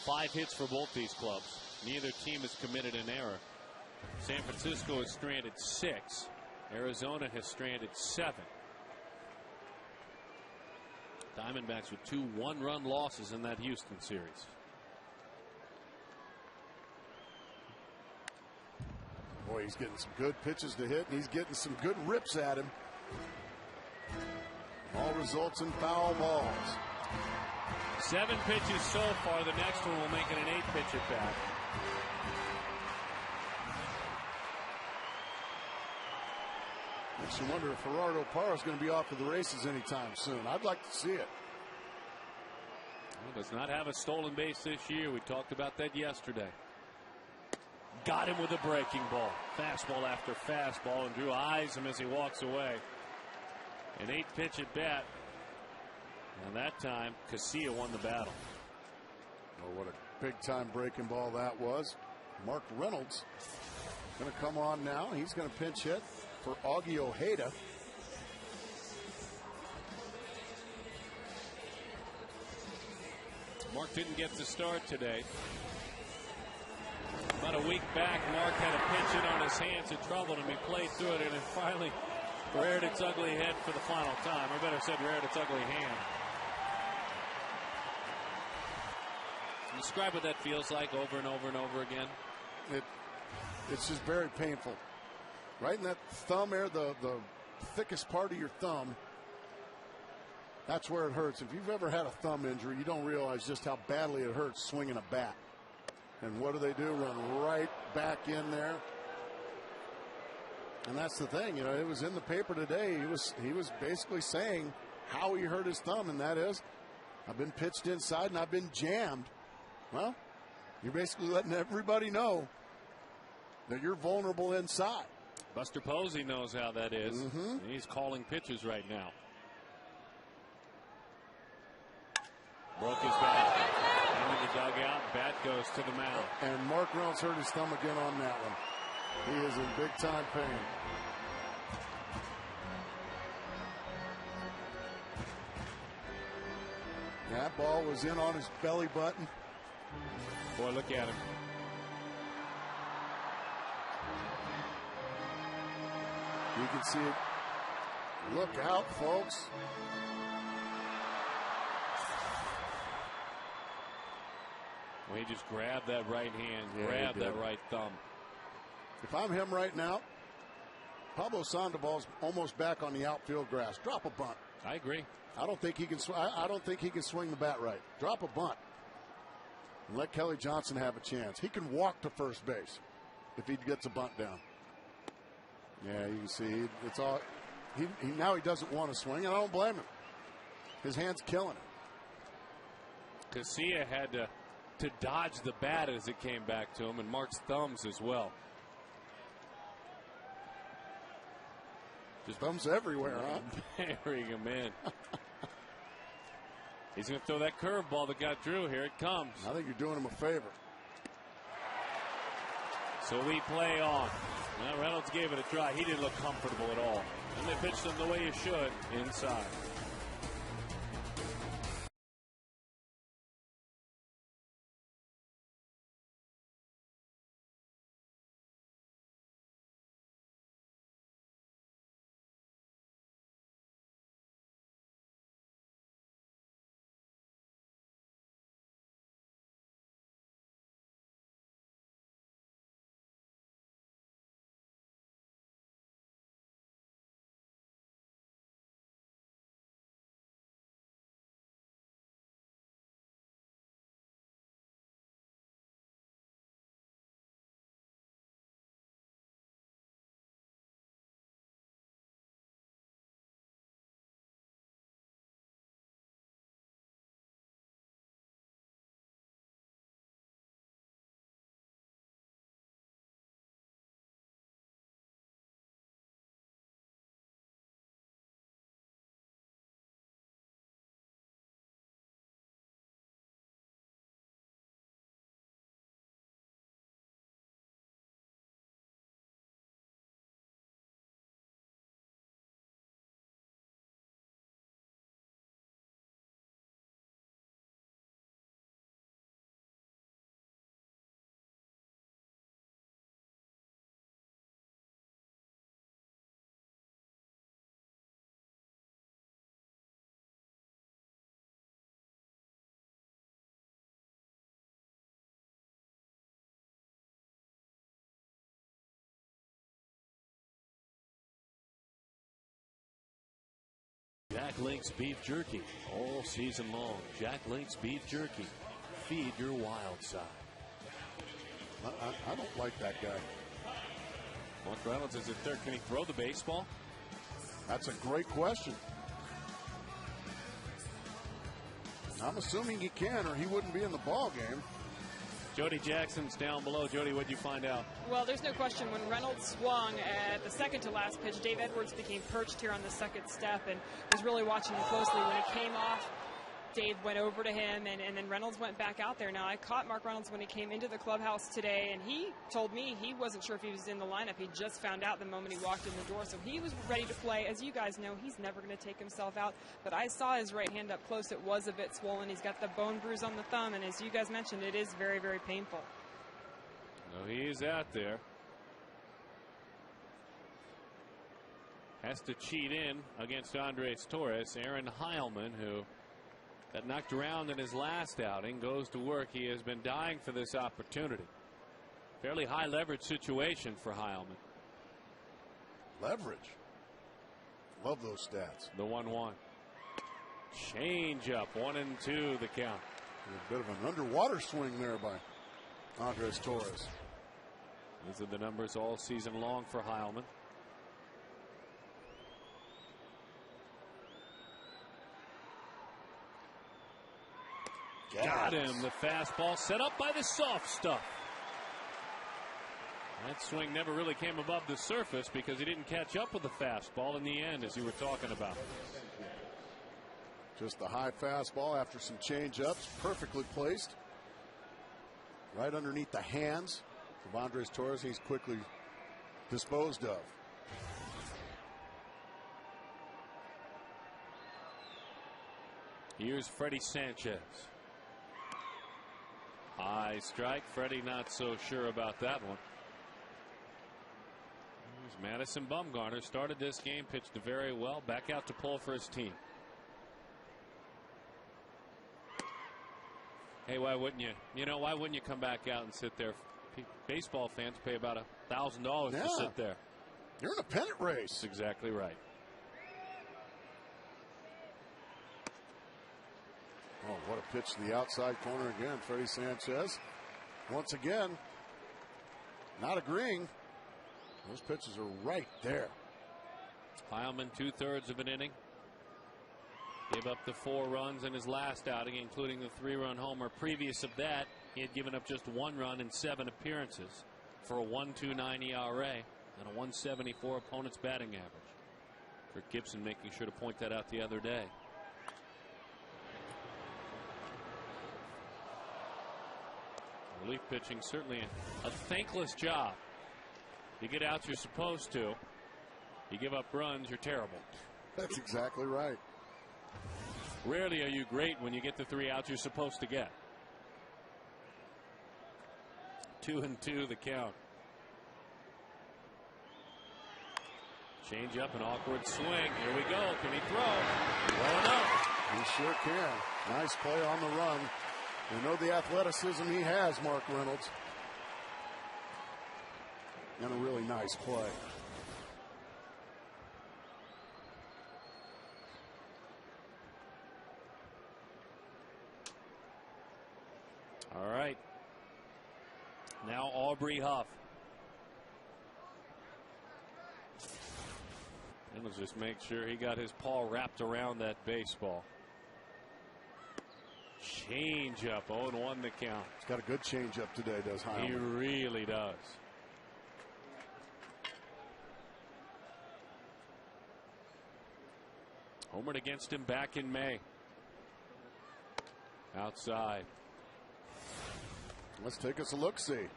Five hits for both these clubs. Neither team has committed an error. San Francisco has stranded 6. Arizona has stranded 7. Diamondbacks with 2 one-run losses in that Houston series. Boy, he's getting some good pitches to hit, and he's getting some good rips at him. All results in foul balls. 7 pitches so far. The next one will make it an 8-pitch at bat. Makes you wonder if Gerardo Parra is going to be off to the races anytime soon. I'd like to see it. He does not have a stolen base this year. We talked about that yesterday. Got him with a breaking ball. Fastball after fastball, and Drew eyes him as he walks away. An 8-pitch at bat. And that time, Casilla won the battle. Oh, what a big-time breaking ball that was. Mark Reynolds going to come on now. He's going to pinch hit for Augie Ojeda. Mark didn't get the start today. About a week back, Mark had a pinch hit on his hands. It troubled him. He played through it, and it finally reared its ugly head for the final time. Or better said, reared its ugly hand. Describe what that feels like over and over and over again. It's just very painful. Right in that thumb area, the thickest part of your thumb, that's where it hurts. If you've ever had a thumb injury, you don't realize just how badly it hurts swinging a bat. And what do? Run right back in there. And that's the thing, you know, it was in the paper today. He was basically saying how he hurt his thumb, and that is, I've been pitched inside and I've been jammed. Well, you're basically letting everybody know that you're vulnerable inside. Buster Posey knows how that is. He's calling pitches right now. Broke his bat. Into the dugout. Bat goes to the mound. And Mark Reynolds hurt his thumb again on that one. He is in big time pain. That ball was in on his belly button. Boy, look at him. You can see it. Look out, folks. Well, he just grabbed that right hand, grabbed that right thumb. If I'm him right now, Pablo Sandoval's almost back on the outfield grass. Drop a bunt. I agree. I don't think he can. I don't think he can swing the bat right. Drop a bunt and let Kelly Johnson have a chance. He can walk to first base if he gets a bunt down. Yeah, you can see it's all. Now he doesn't want to swing, and I don't blame him. His hand's killing him. Casilla had to dodge the bat as it came back to him, and Mark's thumbs as well. Just thumbs everywhere, huh? Burying him in. He's going to throw that curveball that got Drew. Here it comes. I think you're doing him a favor. So we play on. Well, Reynolds gave it a try. He didn't look comfortable at all. And they pitched them the way you should, inside. Jack Link's Beef Jerky. All season long. Jack Link's Beef Jerky. Feed your wild side. I don't like that guy. Mark Reynolds is at third. Can he throw the baseball? That's a great question. I'm assuming he can, or he wouldn't be in the ball game. Jody Jackson's down below. Jody, what'd you find out? Well, there's no question when Reynolds swung at the second to last pitch, Dave Edwards became perched here on the second step and was really watching him closely. When he came off, Dave went over to him, and then Reynolds went back out there. Now, I caught Mark Reynolds when he came into the clubhouse today, and he told me he wasn't sure if he was in the lineup. He just found out the moment he walked in the door, so he was ready to play. As you guys know, he's never going to take himself out, but I saw his right hand up close. It was a bit swollen. He's got the bone bruise on the thumb, and as you guys mentioned, it is very, very painful. No, he is out there. Has to cheat in against Andres Torres. Aaron Heilman, who got knocked around in his last outing, goes to work. He has been dying for this opportunity. Fairly high leverage situation for Heilman. Leverage. Love those stats. The 1-1. Change up. 1-2 the count. A bit of an underwater swing there by Andres Torres. These are the numbers all season long for Heilman. Got him. The fastball set up by the soft stuff. That swing never really came above the surface because he didn't catch up with the fastball in the end, as you were talking about. Just the high fastball after some change-ups, perfectly placed. Right underneath the hands of Andres Torres. He's quickly disposed of. Here's Freddie Sanchez. High strike. Freddie not so sure about that one. Here's Madison Bumgarner. Started this game, pitched very well. Back out to pull for his team. Hey, why wouldn't you? You know, why wouldn't you come back out and sit there? Baseball fans pay about $1,000 to sit there. You're in a pennant race. That's exactly right. Oh, what a pitch to the outside corner again. Freddie Sanchez. Once again, not agreeing. Those pitches are right there. Heilman, 2/3 of an inning. Gave up the 4 runs in his last outing, including the 3-run homer. Previous of that, he had given up just 1 run in 7 appearances for a 1.29 ERA and a 1.74 opponent's batting average. Kirk Gibson making sure to point that out the other day. Relief pitching, certainly a thankless job. You get out, you're supposed to. You give up runs, you're terrible. That's exactly right. Rarely are you great when you get the 3 outs you're supposed to get. 2-2 the count. Change up, an awkward swing. Here we go. Can he throw? Well enough. He sure can. Nice play on the run. We know the athleticism he has, Mark Reynolds. And a really nice play. All right. Now Aubrey Huff. And let's just make sure he got his paw wrapped around that baseball. Change up, 0-1 the count. He's got a good change up today, does Heilman. He really does. Homered against him back in May. Outside. Let's take us a look-see.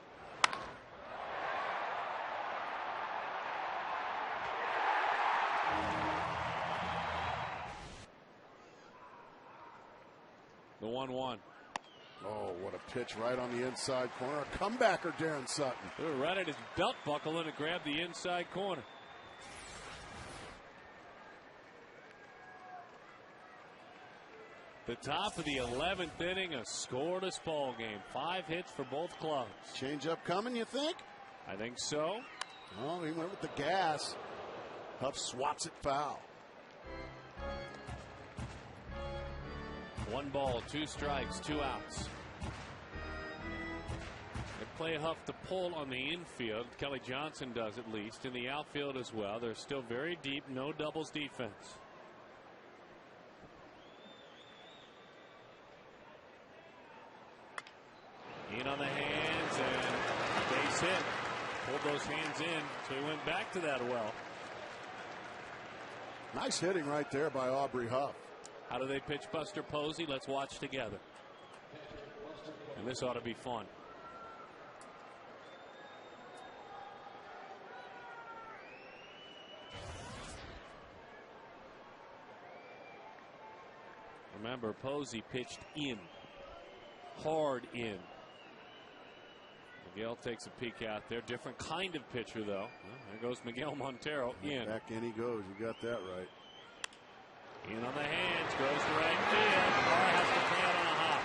The 1-1. Oh, what a pitch right on the inside corner. A comebacker, Darren Sutton. Right at his belt buckle and grabbed the inside corner. The top of the 11th inning, a scoreless ball game. 5 hits for both clubs. Change up coming, you think? I think so. Oh, he went with the gas. Huff swats it foul. 1 ball, 2 strikes, 2 outs. They play Huff to pull on the infield. Kelly Johnson does at least. In the outfield as well. They're still very deep. No doubles defense. In on the hands and base hit. Pulled those hands in, so he went back to that well. Nice hitting right there by Aubrey Huff. How do they pitch Buster Posey? Let's watch together. And this ought to be fun. Remember, Posey pitched in. Hard in. Miguel takes a peek out there. Different kind of pitcher, though. Well, there goes Miguel Montero in. Back in he goes. You got that right. In on the hands, goes to right field. Carr has to play out on a hop.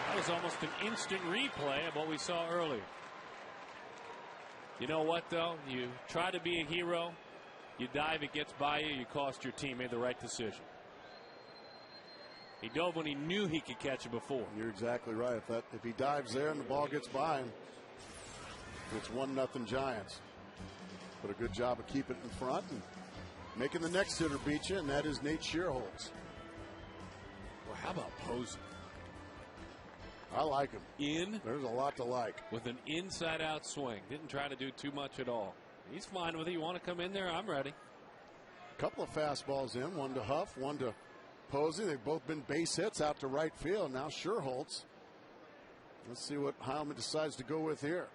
That was almost an instant replay of what we saw earlier. You know what, though? You try to be a hero. You dive, it gets by you. You cost your team. Made the right decision. He dove when he knew he could catch it before. You're exactly right. If he dives there and the ball gets by him, it's 1-0 Giants. But a good job of keeping it in front and making the next hitter beat you, and that is Nate Shearholtz. Well, how about Posey? I like him. In. There's a lot to like. With an inside-out swing. Didn't try to do too much at all. He's fine with it. You want to come in there? I'm ready. A couple of fastballs in. One to Huff, one to Posey. They've both been base hits out to right field. Now Shearholtz. Let's see what Heilman decides to go with here.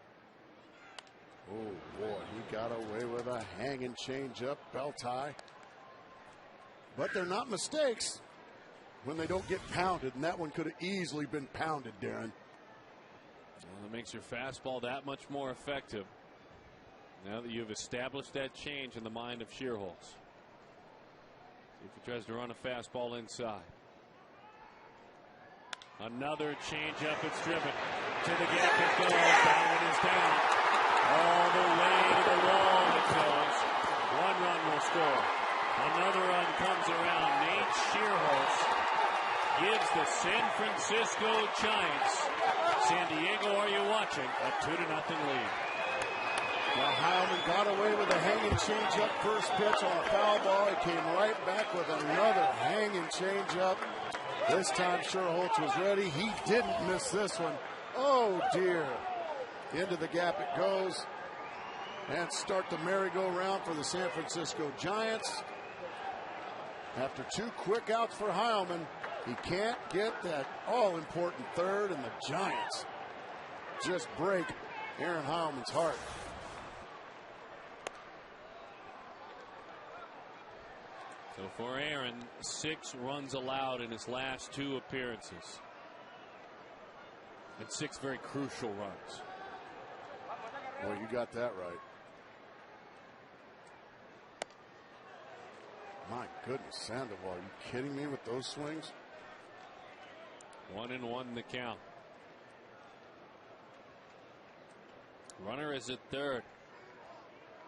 Oh, boy, he got away with a hanging changeup, belt high. But they're not mistakes when they don't get pounded, and that one could have easily been pounded, Darren. Well, that makes your fastball that much more effective now that you've established that change in the mind of Shearholtz. See if he tries to run a fastball inside. Another changeup. It's driven to the gap. It goes. That one is down. All the way to the wall it goes. 1 run will score. Another run comes around. Nate Shearholtz gives the San Francisco Giants, San Diego, are you watching, a 2-0 lead. Now Heilman got away with a hanging changeup first pitch on a foul ball. He came right back with another hanging changeup. This time Shearholtz was ready. He didn't miss this one. Oh dear. Into the gap it goes. And start the merry-go-round for the San Francisco Giants. After 2 quick outs for Heilman, he can't get that all-important third, and the Giants just break Aaron Heilman's heart. So for Aaron, 6 runs allowed in his last 2 appearances. And 6 very crucial runs. Well, you got that right. My goodness, Sandoval, are you kidding me with those swings? 1-1 the count. Runner is at third.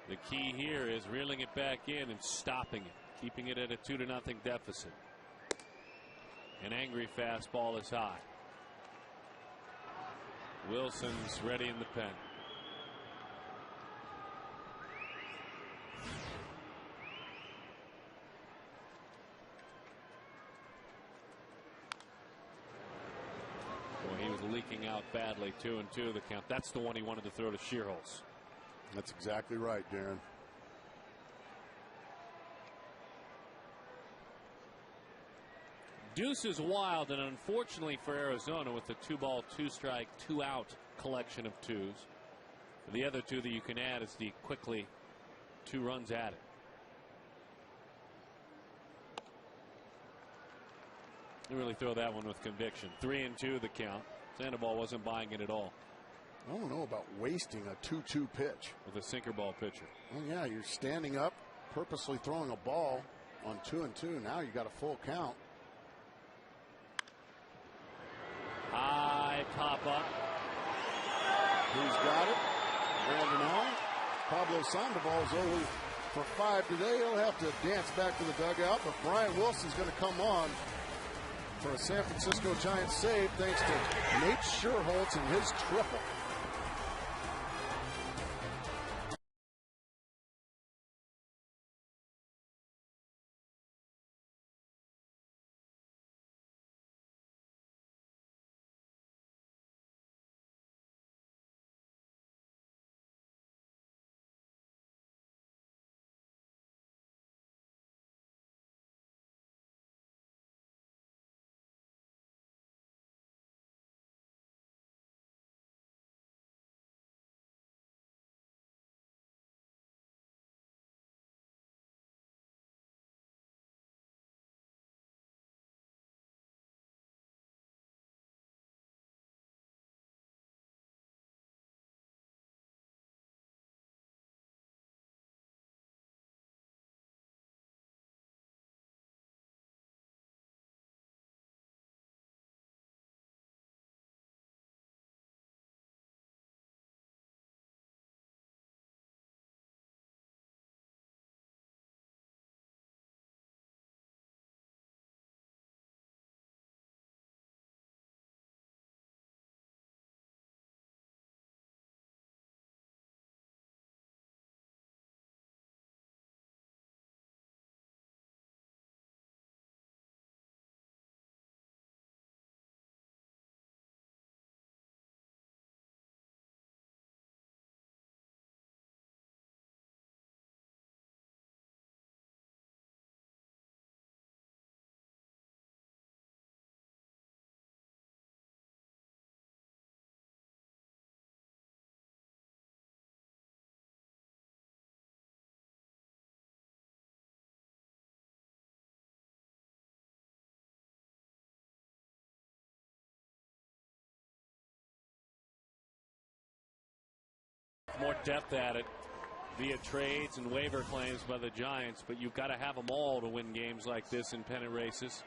The key here is reeling it back in and stopping it, keeping it at a 2-0 deficit. An angry fastball is high. Wilson's ready in the pen. Boy, he was leaking out badly. 2-2 the count. That's the one he wanted to throw to Shearholz. That's exactly right, Darren. Deuce is wild, and unfortunately for Arizona, with the 2-ball, 2-strike, 2-out collection of 2s. The other 2 that you can add is the quickly 2 runs added. They really throw that one with conviction. 3-2 the count. Sandoval wasn't buying it at all. I don't know about wasting a 2-2 pitch with a sinker ball pitcher. Well, yeah, you're standing up, purposely throwing a ball on 2-2. Now you got a full count. High pop up. Who's got it? Brandon Allen. Pablo Sandoval's only for 5 today. He'll have to dance back to the dugout, but Brian Wilson's going to come on for a San Francisco Giants save thanks to Nate Shearholz and his triple. More depth at it via trades and waiver claims by the Giants, but you've got to have them all to win games like this in pennant races.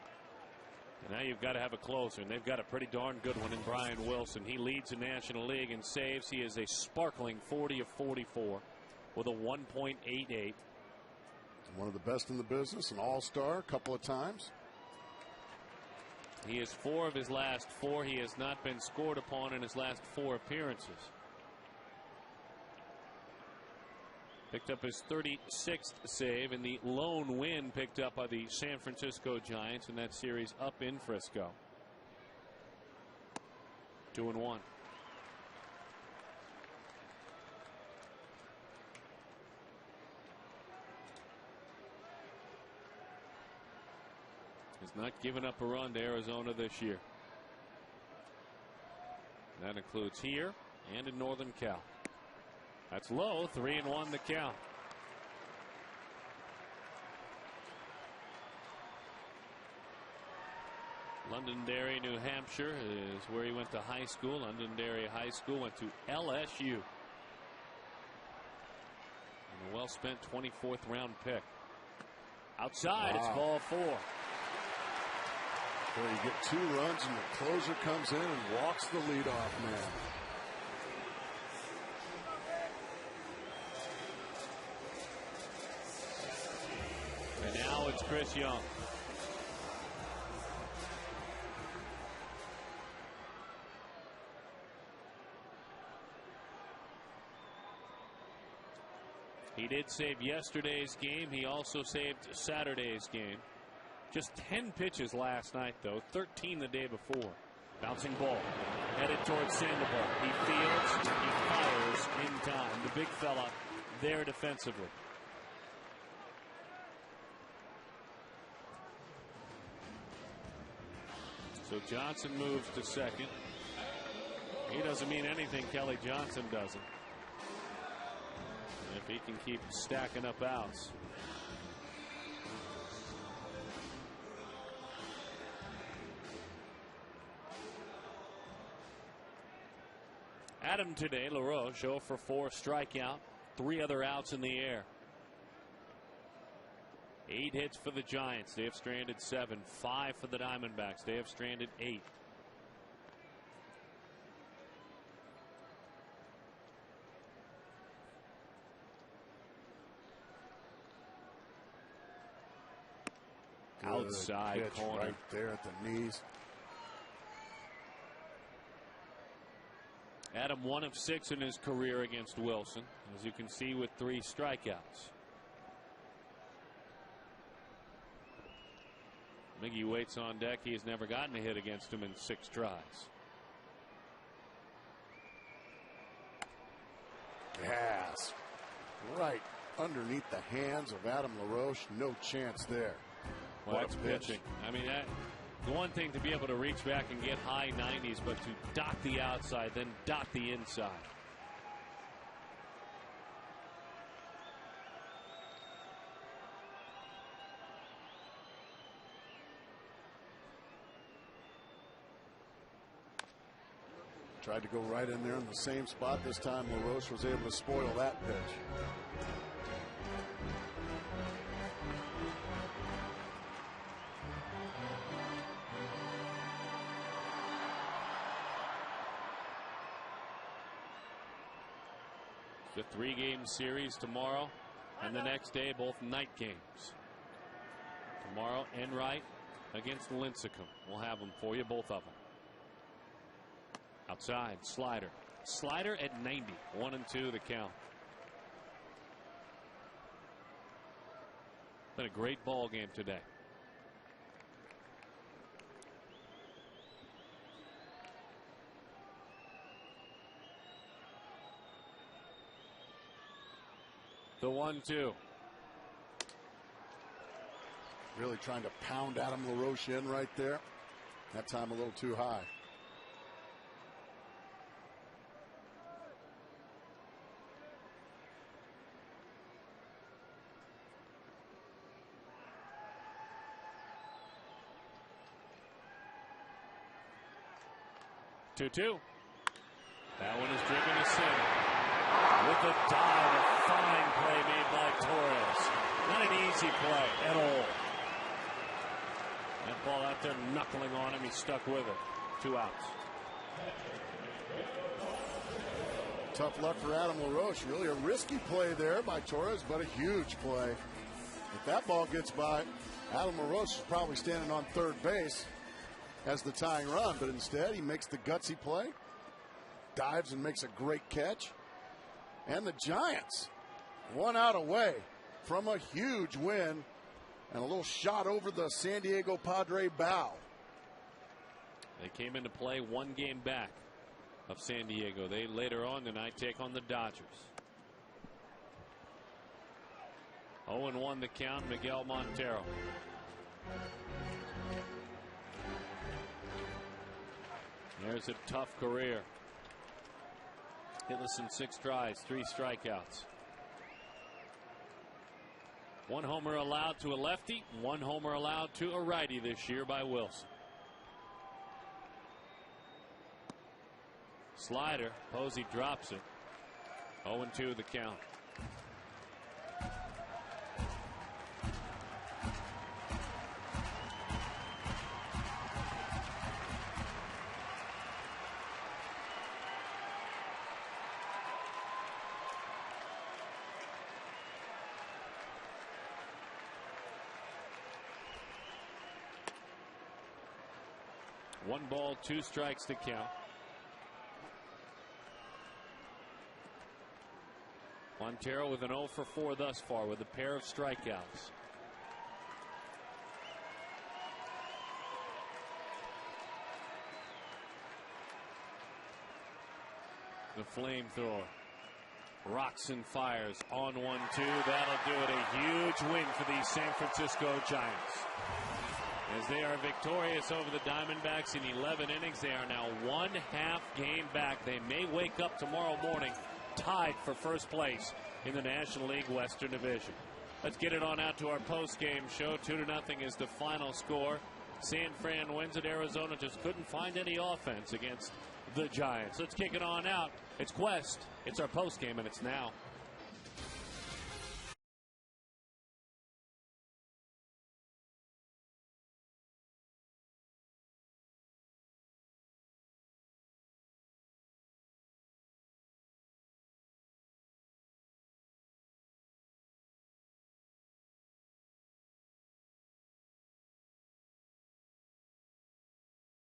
And now you've got to have a closer, and they've got a pretty darn good one in Brian Wilson. He leads the National League in saves. He is a sparkling 40 of 44 with a 1.88. One of the best in the business, an all-star a couple of times. He is 4 of his last 4. He has not been scored upon in his last 4 appearances. Picked up his 36th save in the lone win picked up by the San Francisco Giants in that series up in Frisco. 2-1. Has not given up a run to Arizona this year. That includes here and in Northern Cal. That's low. 3-1 the count. Londonderry, New Hampshire is where he went to high school. Londonderry High School, went to LSU. And a well-spent 24th round pick. Outside, It's ball 4. Well, you get 2 runs and the closer comes in and walks the leadoff man. And now it's Chris Young. He did save yesterday's game. He also saved Saturday's game. Just 10 pitches last night, though. 13 the day before. Bouncing ball. Headed towards Sandoval. He fields. He fires in time. The big fella there defensively. So Johnson moves to second. He doesn't mean anything. Kelly Johnson doesn't. If he can keep stacking up outs. Adam today, LaRoche, 0 for 4 strikeout, 3 other outs in the air. 8 hits for the Giants. They have stranded 7. 5 for the Diamondbacks. They have stranded 8. Outside corner. Right there at the knees. Adam 1 of 6 in his career against Wilson, as you can see, with 3 strikeouts. Miggy waits on deck. He has never gotten a hit against him in 6 tries. Yes. Right underneath the hands of Adam LaRoche. No chance there. Well, that's pitching. I mean, the one thing to be able to reach back and get high 90s, but to dot the outside, then dot the inside. Tried to go right in there in the same spot. This time LaRoche was able to spoil that pitch. The 3-game series tomorrow and the next day, both night games. Tomorrow, Enright against Lincecum. We'll have them for you, both of them. Outside, slider. Slider at 90. 1-2 the count. Been a great ball game today. The 1-2. Really trying to pound Adam LaRoche in right there. That time a little too high. Two. That one is driven to center. With a dive, a fine play made by Torres. Not an easy play at all. That ball out there knuckling on him. He stuck with it. 2 outs. Tough luck for Adam LaRoche. Really a risky play there by Torres, but a huge play. If that ball gets by, Adam LaRoche is probably standing on third base as the tying run, but instead he makes the gutsy play, dives and makes a great catch. And the Giants 1 out away from a huge win and a little shot over the San Diego Padre bow. They came into play 1 game back of San Diego. They later on tonight take on the Dodgers. 0-1 the count. Miguel Montero. There's a tough career. Hitless in 6 tries, 3 strikeouts. 1 homer allowed to a lefty, 1 homer allowed to a righty this year by Wilson. Slider. Posey drops it. 0-2 the count. One ball, 2 strikes to count. Montero with an 0 for 4 thus far with a pair of strikeouts. The flamethrower rocks and fires on 1-2. That'll do it. A huge win for the San Francisco Giants, as they are victorious over the Diamondbacks in 11 innings. They are now 1/2 game back. They may wake up tomorrow morning tied for first place in the National League Western Division. Let's get it on out to our post-game show. 2-0 is the final score. San Fran wins it. Arizona just couldn't find any offense against the Giants. Let's kick it on out. It's Quest. It's our post-game, and it's now.